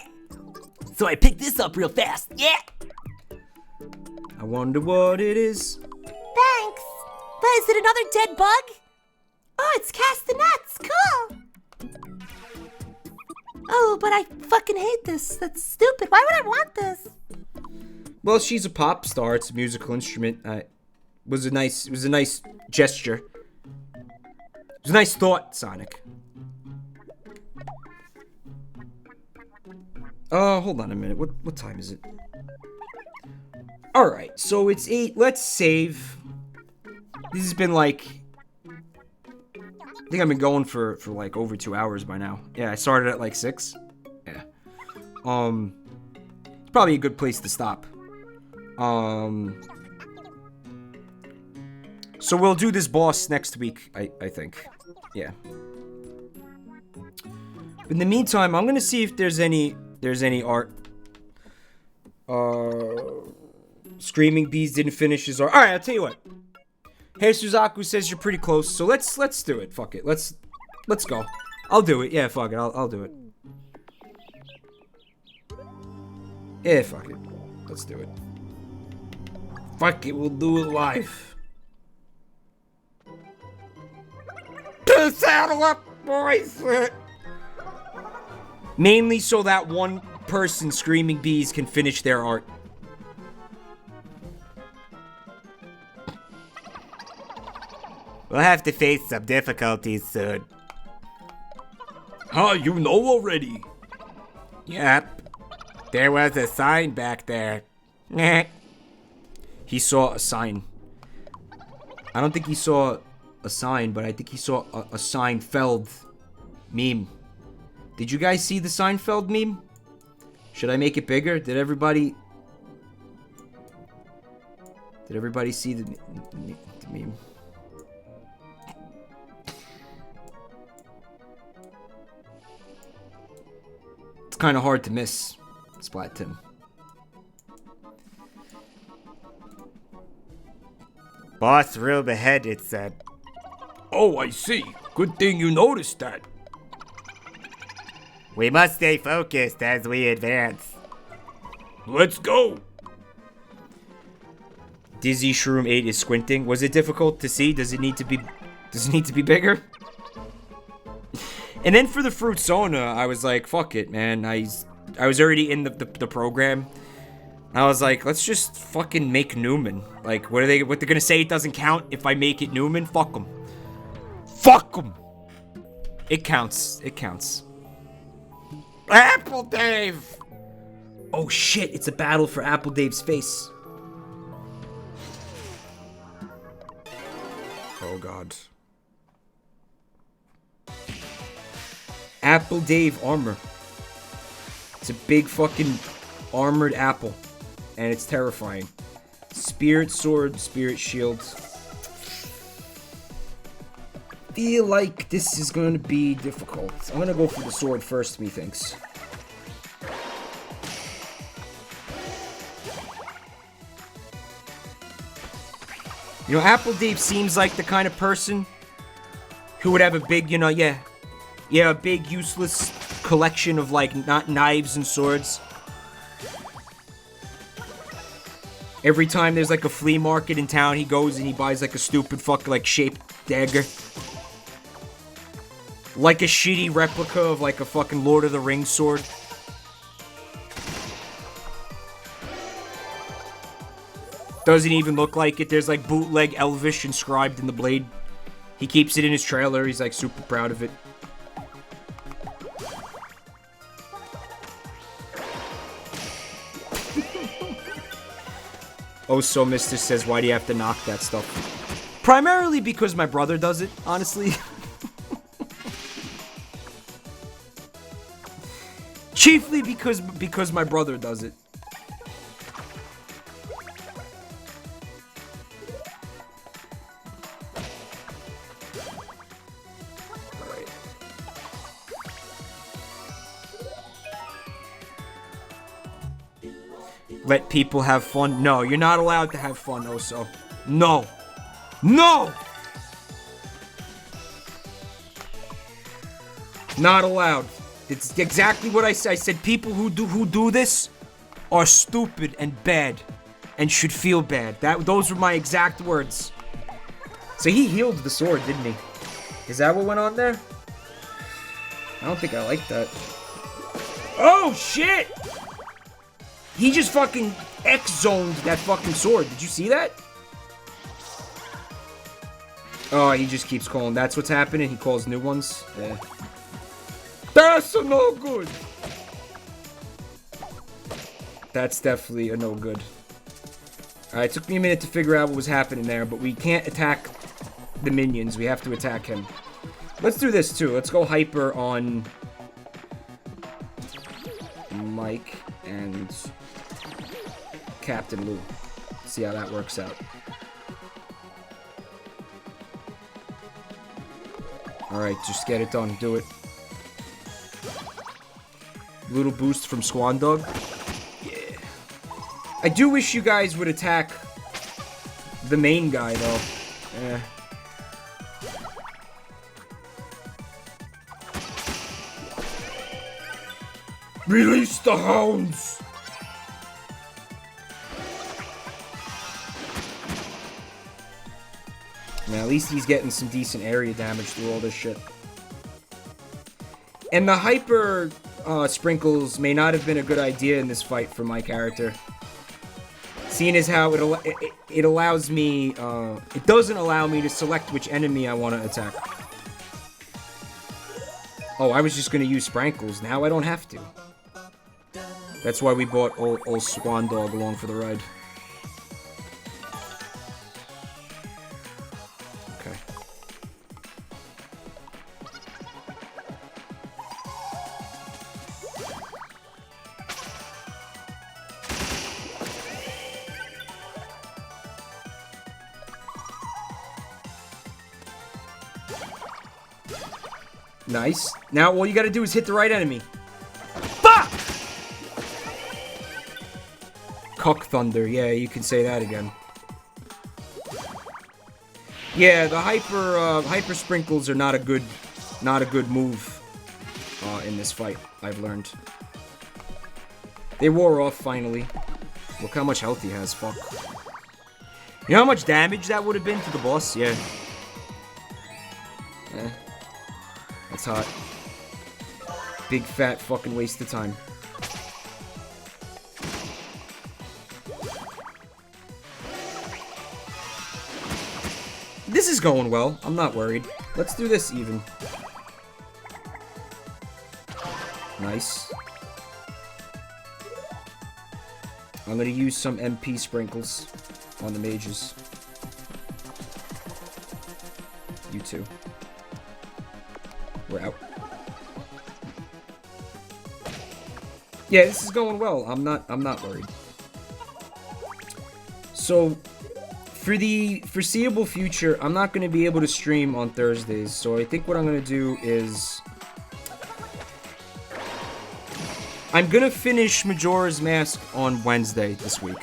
Speaker 4: So I picked this up real fast. Yeah.
Speaker 1: I wonder what it is.
Speaker 3: Thanks. But is it another dead bug? Oh, it's castanets. Cool. Oh, but I fucking hate this. That's stupid. Why would I want this?
Speaker 1: Well, she's a pop star. It's a musical instrument. It was a nice gesture. It was a nice thought, Sonic. Hold on a minute. What time is it? Alright, so it's 8. Let's save. This has been like... I think I've been going for like over 2 hours by now. Yeah, I started at like 6. Yeah. It's probably a good place to stop. So we'll do this boss next week, I think. Yeah. In the meantime, I'm gonna see if there's any art. Screaming Bees didn't finish his art. Alright, I'll tell you what. Hey Suzaku says you're pretty close, so let's do it. Fuck it. Let's go. I'll do it. Yeah, fuck it. I'll do it. Yeah, fuck it. Let's do it. Fuck it, we'll do it live.
Speaker 2: Saddle up, boys.
Speaker 1: Mainly so that one person, Screaming Bees, can finish their art. We'll have to face some difficulties soon.
Speaker 5: Huh, you know already.
Speaker 1: Yep. There was a sign back there. He saw a sign. I don't think he saw a sign, but I think he saw a Seinfeld meme. Did you guys see the Seinfeld meme? Should I make it bigger? Did everybody see the meme? It's kind of hard to miss, Splat Tim. Boss room ahead, it said.
Speaker 5: Oh, I see. Good thing you noticed that.
Speaker 2: We must stay focused as we advance.
Speaker 5: Let's go.
Speaker 1: Dizzy Shroom 8 is squinting. Was it difficult to see? Does it need to be bigger? And then for the Fruitsona, I was like, fuck it, man. I was already in the program. I was like, let's just fucking make Newman. Like, what they're gonna say it doesn't count if I make it Newman? Fuck them. Fuck them. It counts. It counts.
Speaker 2: Apple Dave!
Speaker 1: Oh shit, it's a battle for Apple Dave's face. Oh god. Apple Dave armor. It's a big fucking armored apple. And it's terrifying. Spirit sword, spirit shield. Feel like this is gonna be difficult. I'm gonna go for the sword first, methinks. You know, Apple Dave seems like the kind of person who would have a big, a big useless collection of, like, not knives and swords. Every time there's, like, a flea market in town, he goes and he buys, like, a stupid fucking, like, shaped dagger. Like a shitty replica of, like, a fucking Lord of the Rings sword. Doesn't even look like it. There's, like, bootleg Elvish inscribed in the blade. He keeps it in his trailer. He's, like, super proud of it. Oh, so Mister says, why do you have to knock that stuff? Primarily because my brother does it, honestly. Chiefly because my brother does it. Alright. Let people have fun. No, you're not allowed to have fun, Oso. No. No! Not allowed. It's exactly what I said. I said people who do this are stupid and bad and should feel bad. Those were my exact words. So he healed the sword, didn't he? Is that what went on there? I don't think I like that. Oh shit! He just fucking X-zoned that fucking sword. Did you see that? Oh, he just keeps calling. That's what's happening. He calls new ones. Yeah. That's a no good. That's definitely a no good. Alright, it took me a minute to figure out what was happening there, but we can't attack the minions. We have to attack him. Let's do this too. Let's go hyper on Mike and Captain Lou. See how that works out. Alright, just get it done. Do it. Little boost from Swan Dog. Yeah. I do wish you guys would attack the main guy, though. Yeah. Release the hounds! Now, at least he's getting some decent area damage through all this shit. And the hyper sprinkles may not have been a good idea in this fight for my character. Seeing as how it allows me, it doesn't allow me to select which enemy I want to attack. Oh, I was just going to use sprinkles. Now I don't have to. That's why we brought old Swan Dog along for the ride. Okay. Nice. Now all you gotta do is hit the right enemy. Fuck! Cuck Thunder. Yeah, you can say that again. Yeah, the hyper sprinkles are not a good move in this fight. I've learned. They wore off finally. Look how much health he has. Fuck. You know how much damage that would have been to the boss? Yeah. That's hot. Big fat fucking waste of time. This is going well. I'm not worried. Let's do this even. Nice. I'm gonna use some MP sprinkles on the mages. You too. We're out. Yeah, this is going well. I'm not worried. So, for the foreseeable future, I'm not going to be able to stream on Thursdays. So I think what I'm going to do is I'm going to finish Majora's Mask on Wednesday this week.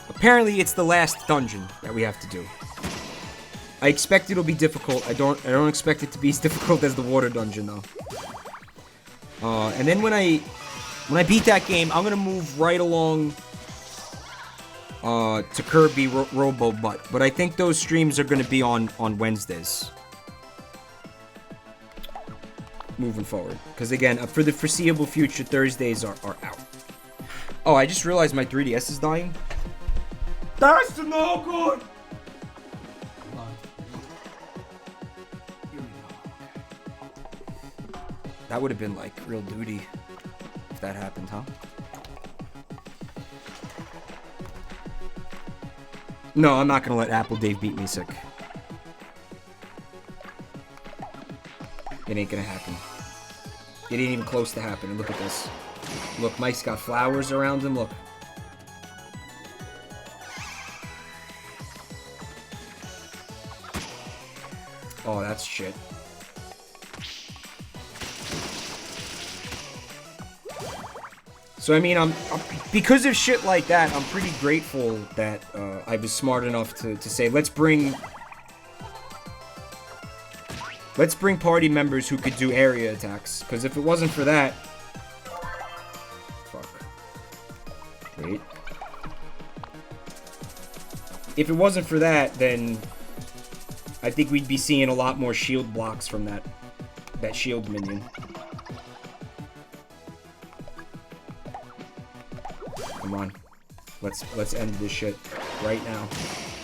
Speaker 1: Apparently it's the last dungeon that we have to do. I expect it'll be difficult. I don't expect it to be as difficult as the water dungeon though. And then when I beat that game, I'm gonna move right along to Kirby Robo Butt. But I think those streams are gonna be on Wednesdays. Moving forward. Because again, for the foreseeable future, Thursdays are out. Oh, I just realized my 3DS is dying. That's no good! That would have been like real duty if that happened, huh? No, I'm not gonna let Apple Dave beat me sick. It ain't gonna happen. It ain't even close to happening. Look at this. Look, Mike's got flowers around him. Look. Oh, that's shit. So I mean, I'm because of shit like that, I'm pretty grateful that I was smart enough to say let's bring party members who could do area attacks. Because if it wasn't for that, fuck. Wait. If it wasn't for that, then I think we'd be seeing a lot more shield blocks from that shield minion. Come on. Let's end this shit right now.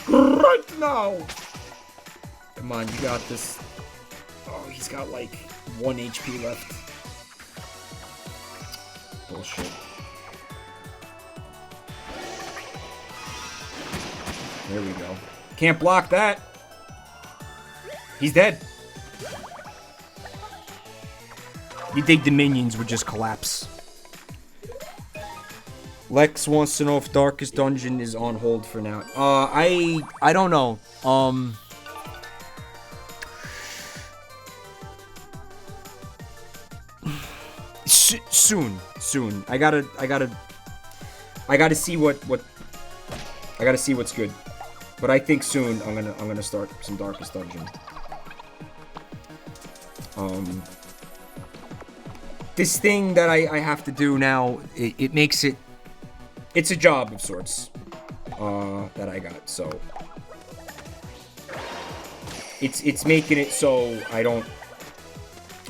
Speaker 1: Right now! Come on, you got this. Oh, he's got like 1 HP left. Bullshit. There we go. Can't block that. He's dead. You'd think the minions would just collapse. Lex wants to know if Darkest Dungeon is on hold for now. I don't know. Soon. I gotta see I gotta see what's good. But I think soon I'm gonna start some Darkest Dungeon. This thing that I have to do now, it makes it. It's a job of sorts that I got, so it's making it so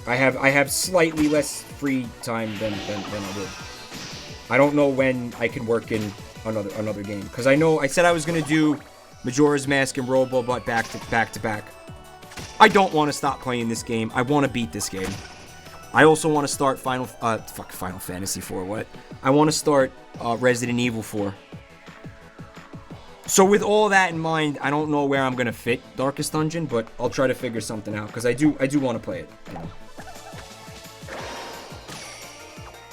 Speaker 1: I have slightly less free time than I would. I don't know when I can work in another game because I said I was gonna do Majora's Mask and Robo Butt back to back. I don't want to stop playing this game. I want to beat this game. I also want to start Final Fantasy 4. What? I want to start Resident Evil 4. So with all that in mind, I don't know where I'm gonna fit Darkest Dungeon, but I'll try to figure something out because I do want to play it. You know?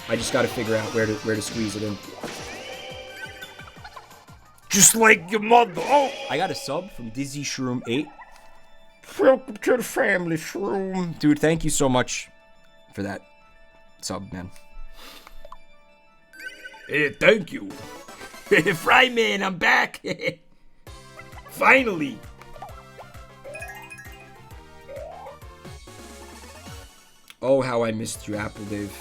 Speaker 1: I just got to figure out where to squeeze it in.
Speaker 5: Just like your mother. Oh,
Speaker 1: I got a sub from Dizzy Shroom 8.
Speaker 5: welcome to the family, Shroom.
Speaker 1: Dude, thank you so much for that sub, man.
Speaker 5: Hey, thank you.
Speaker 4: Fryman, I'm back. Finally.
Speaker 1: Oh, how I missed you, Apple Dave.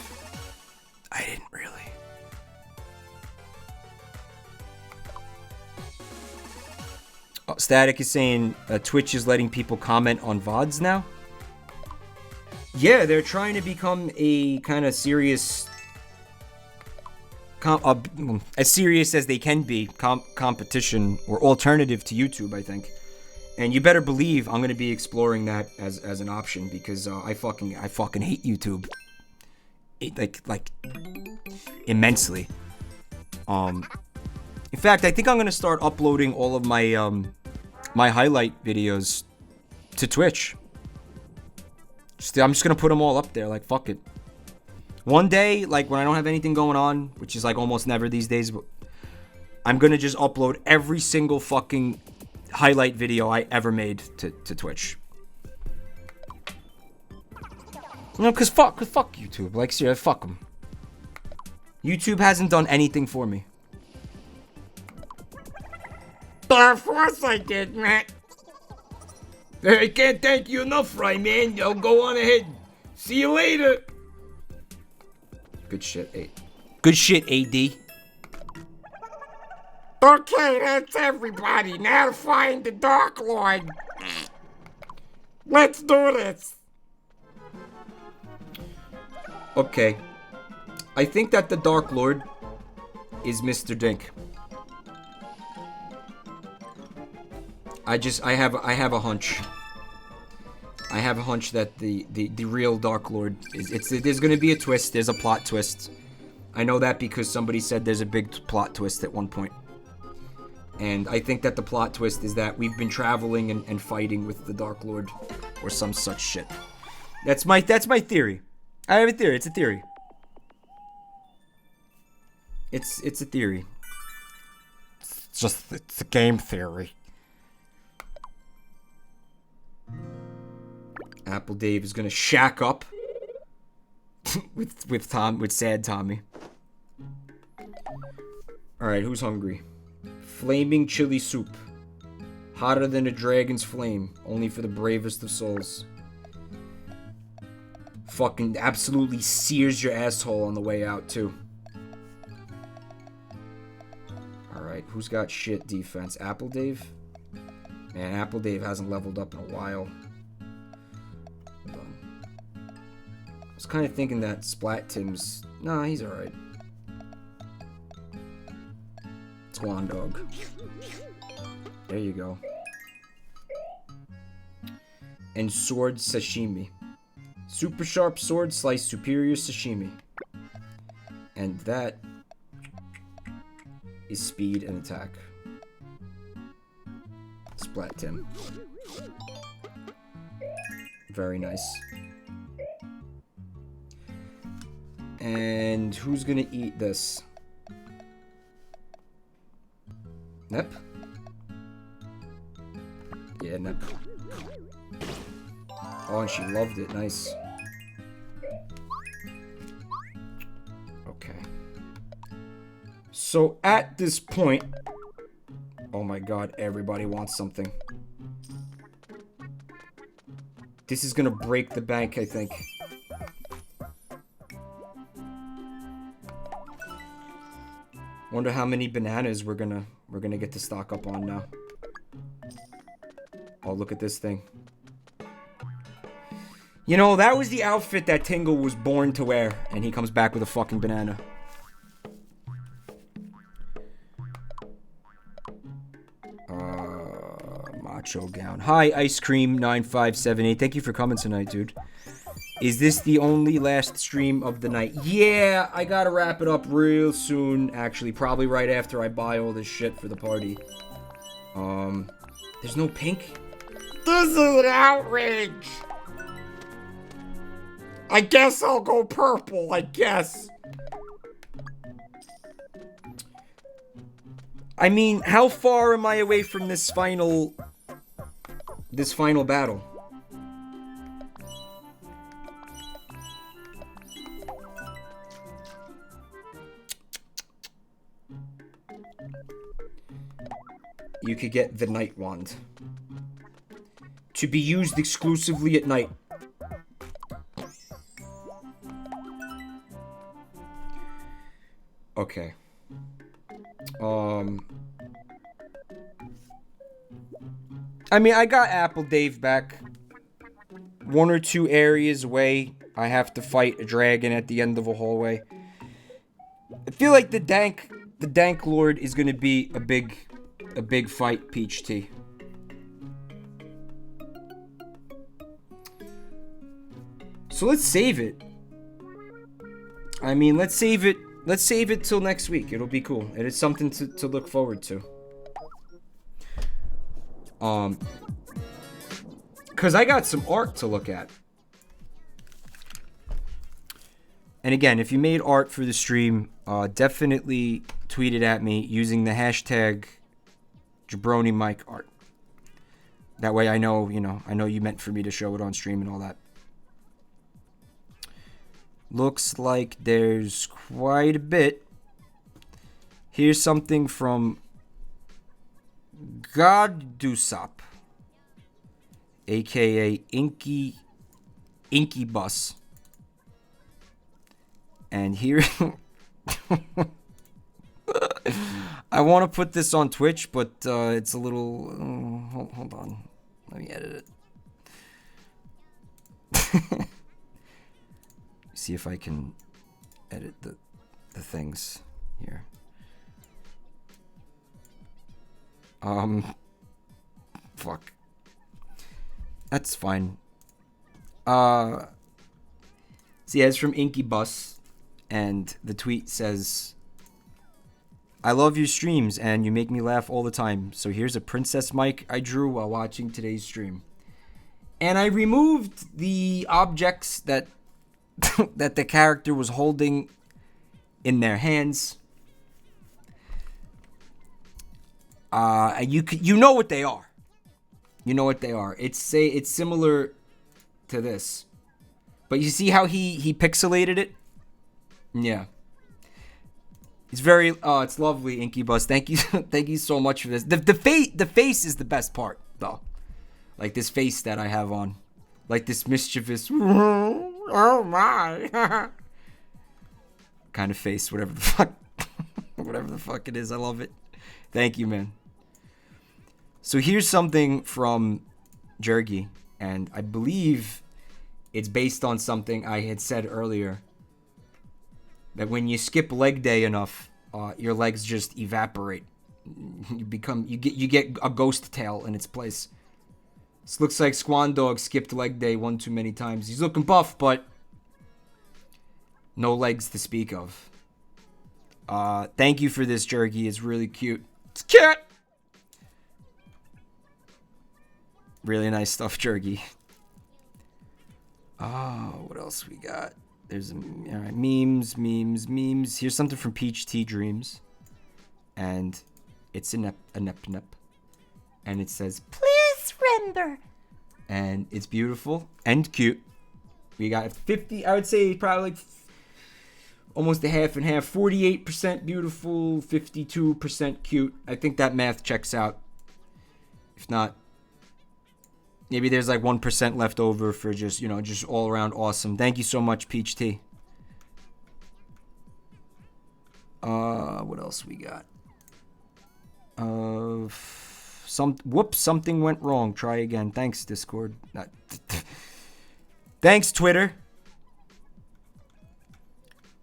Speaker 1: I didn't really. Oh, Static is saying Twitch is letting people comment on VODs now. Yeah, they're trying to become a kind of serious, as serious as they can be, competition or alternative to YouTube, I think. And you better believe I'm gonna be exploring that as an option because I fucking hate YouTube, like immensely. In fact, I think I'm gonna start uploading all of my my highlight videos to Twitch. I'm just gonna put them all up there, like fuck it. One day, like when I don't have anything going on, which is like almost never these days, but I'm gonna just upload every single fucking highlight video I ever made to Twitch. You know, cause fuck YouTube. Like seriously, fuck them. YouTube hasn't done anything for me.
Speaker 2: Of course I did, Matt.
Speaker 4: I can't thank you enough, Fryman. Yo, go on ahead. See you later.
Speaker 1: Good shit, Good shit, AD.
Speaker 2: Okay, that's everybody. Now to find the Dark Lord. Let's do this.
Speaker 1: Okay. I think that the Dark Lord is Mr. Dink. I have a hunch. I have a hunch that the real Dark Lord is there's gonna be a twist. There's a plot twist. I know that because somebody said there's a big plot twist at one point. And I think that the plot twist is that we've been traveling and fighting with the Dark Lord or some such shit. That's my theory. I have a theory. It's a theory. It's a theory.
Speaker 2: It's a game theory.
Speaker 1: Apple Dave is gonna shack up with sad Tommy. All right, who's hungry? Flaming chili soup, hotter than a dragon's flame, only for the bravest of souls. Fucking absolutely sears your asshole on the way out too. All right, who's got shit defense? Apple Dave. Man, Apple Dave hasn't leveled up in a while. I was kind of thinking that Splat Tim's... Nah, he's alright. Swan Dog. There you go. And sword sashimi. Super sharp sword slice superior sashimi. And that is speed and attack. Splat Tim. Very nice. And who's gonna eat this? Nep? Yeah, Nep. Oh, and she loved it. Nice. Okay. So at this point... Oh my god, everybody wants something. This is gonna break the bank, I think. Wonder how many bananas we're gonna get to stock up on now. Oh, look at this thing. You know, that was the outfit that Tingle was born to wear, and he comes back with a fucking banana. Macho gown. Hi, Ice Cream 9578. Thank you for coming tonight, dude. Is this the only last stream of the night? Yeah, I gotta wrap it up real soon. Actually, probably right after I buy all this shit for the party. There's no pink?
Speaker 2: This is an outrage. I guess I'll go purple, I guess.
Speaker 1: I mean, how far am I away from this final battle? you could get the Night Wand. To be used exclusively at night. Okay. I mean, I got Apple Dave back. 1 or 2 areas away, I have to fight a dragon at the end of a hallway. I feel like the Dank Lord is gonna be a big fight, Peach Tea. So let's save it. I mean, let's save it. Let's save it till next week. It'll be cool. It is something to look forward to. Because I got some art to look at. And again, if you made art for the stream, definitely tweet it at me using the hashtag Jabroni Mike Art. That way I know, I know you meant for me to show it on stream and all that. Looks like there's quite a bit. Here's something from Goddusop, aka Inky Bus. And here I want to put this on Twitch, but it's a little hold on. Let me edit it. See if I can edit the things here. Fuck. That's fine. So yeah, it's from Inky Bus, and the tweet says, "I love your streams and you make me laugh all the time. So here's a Princess Mike I drew while watching today's stream." And I removed the objects that that the character was holding in their hands. You know what they are. You know what they are. It's similar to this, but you see how he pixelated it? Yeah. It's very it's lovely, Inky Bus. Thank you thank you so much for this. The face is the best part though. Like this face that I have on. Like this mischievous oh my kind of face, whatever the fuck it is. I love it. Thank you, man. So here's something from Jergy, and I believe it's based on something I had said earlier, that when you skip leg day enough, your legs just evaporate. You get a ghost tail in its place. This looks like Squandog skipped leg day one too many times. He's looking buff, but no legs to speak of. Thank you for this, Jergy. It's really cute. It's cute! Really nice stuff, Jergy. Oh, what else we got? There's alright, memes. Here's something from Peach Tea Dreams. And it's a nep. And it says,
Speaker 3: Please remember.
Speaker 1: and it's beautiful and cute. We got 50, I would say probably like almost a half and half. 48% beautiful, 52% cute. I think that math checks out. If not, maybe there's like 1% left over for just, just all around awesome. Thank you so much, Peach Tea. What else we got? Something went wrong. Try again. Thanks, Discord. Thanks, Twitter.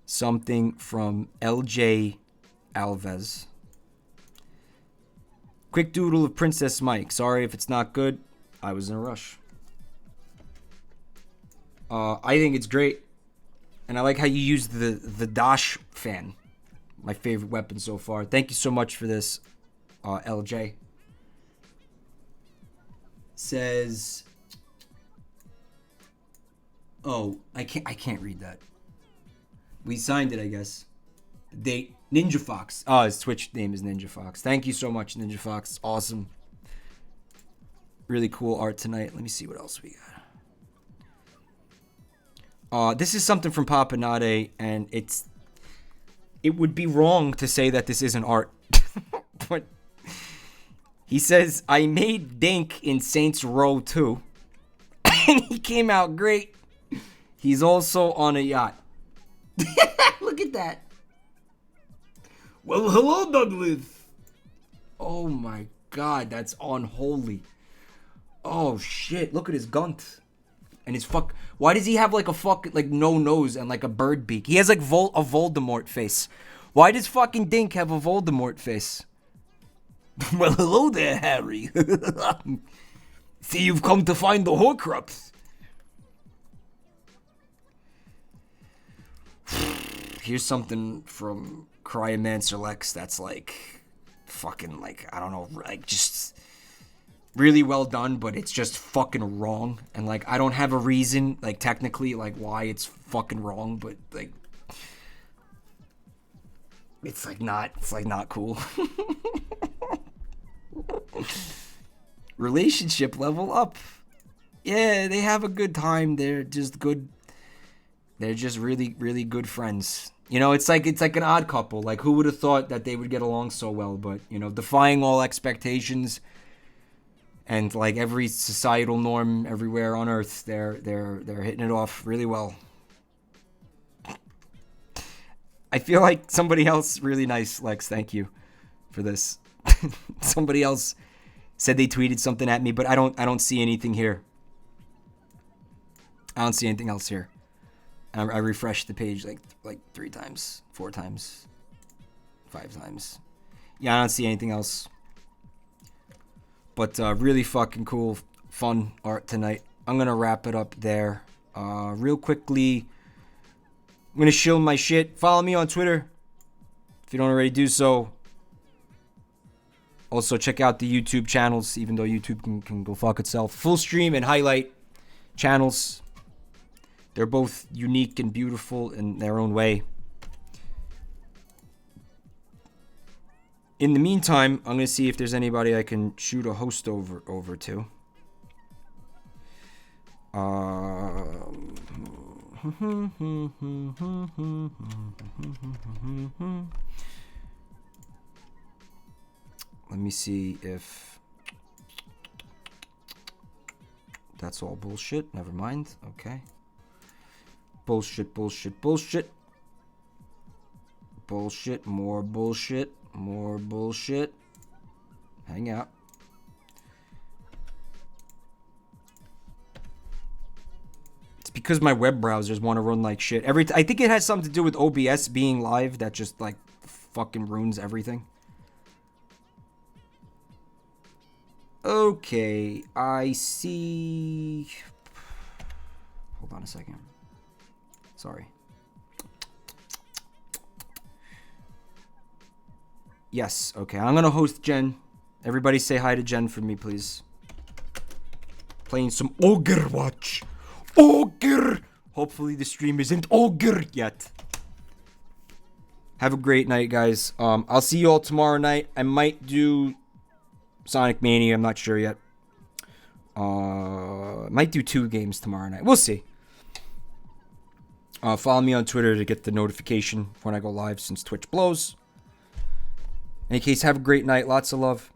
Speaker 1: Something from LJ Alves. Quick doodle of Princess Mike. Sorry if it's not good. I was in a rush. I think it's great. And I like how you used the Dash fan. My favorite weapon so far. Thank you so much for this, LJ. Says, oh, I can't read that. We signed it, I guess. The date, Ninja Fox. Oh, his Twitch name is Ninja Fox. Thank you so much, Ninja Fox. Awesome. Really cool art tonight. Let me see what else we got. This is something from Papanade, and it would be wrong to say that this isn't art. But He says, I made Dink in Saints Row 2. And he came out great. He's also on a yacht. Look at that.
Speaker 4: Well, hello, Douglas.
Speaker 1: Oh my god, that's unholy. Oh shit, look at his gunt. And his fuck. Why does he have like a like no nose and like a bird beak? He has like a Voldemort face. Why does fucking Dink have a Voldemort face?
Speaker 4: Well, hello there, Harry. See, you've come to find the Horcrux.
Speaker 1: Here's something from Cryomancer Lex that's like fucking like, I don't know, like just really well done, but it's just fucking wrong. And like, I don't have a reason, like technically, like why it's fucking wrong, but like, it's like not cool. Relationship level up. Yeah, they have a good time. They're just good. They're just really, really good friends. You know, it's like an odd couple. Like, who would have thought that they would get along so well? But, you know, defying all expectations and like every societal norm everywhere on Earth, they're hitting it off really well. I feel like somebody else really nice, Lex. Thank you for this. Somebody else said they tweeted something at me, but I don't see anything here. I don't see anything else here. I refreshed the page like 3 times, 4 times, 5 times. Yeah, I don't see anything else. But really fucking cool, fun art tonight. I'm gonna wrap it up there. Real quickly, I'm gonna shill my shit. Follow me on Twitter if you don't already do so. Also, check out the YouTube channels, even though YouTube can go fuck itself. Full stream and highlight channels. They're both unique and beautiful in their own way. In the meantime, I'm going to see if there's anybody I can shoot a host over to. Let me see if that's all bullshit. Never mind. Okay. Bullshit, bullshit, bullshit. Bullshit, more bullshit, more bullshit. Hang out. It's because my web browsers want to run like shit. I think it has something to do with OBS being live that just like fucking ruins everything. Okay, I see. Hold on a second. Sorry. Yes, okay. I'm gonna host Jen. Everybody say hi to Jen for me, please. Playing some Ogre Watch. Ogre! Hopefully the stream isn't Ogre yet. Have a great night, guys. I'll see you all tomorrow night. I might do Sonic Mania. I'm not sure yet. Might do 2 games tomorrow night. We'll see. Follow me on Twitter to get the notification when I go live, since Twitch blows. In any case, have a great night. Lots of love.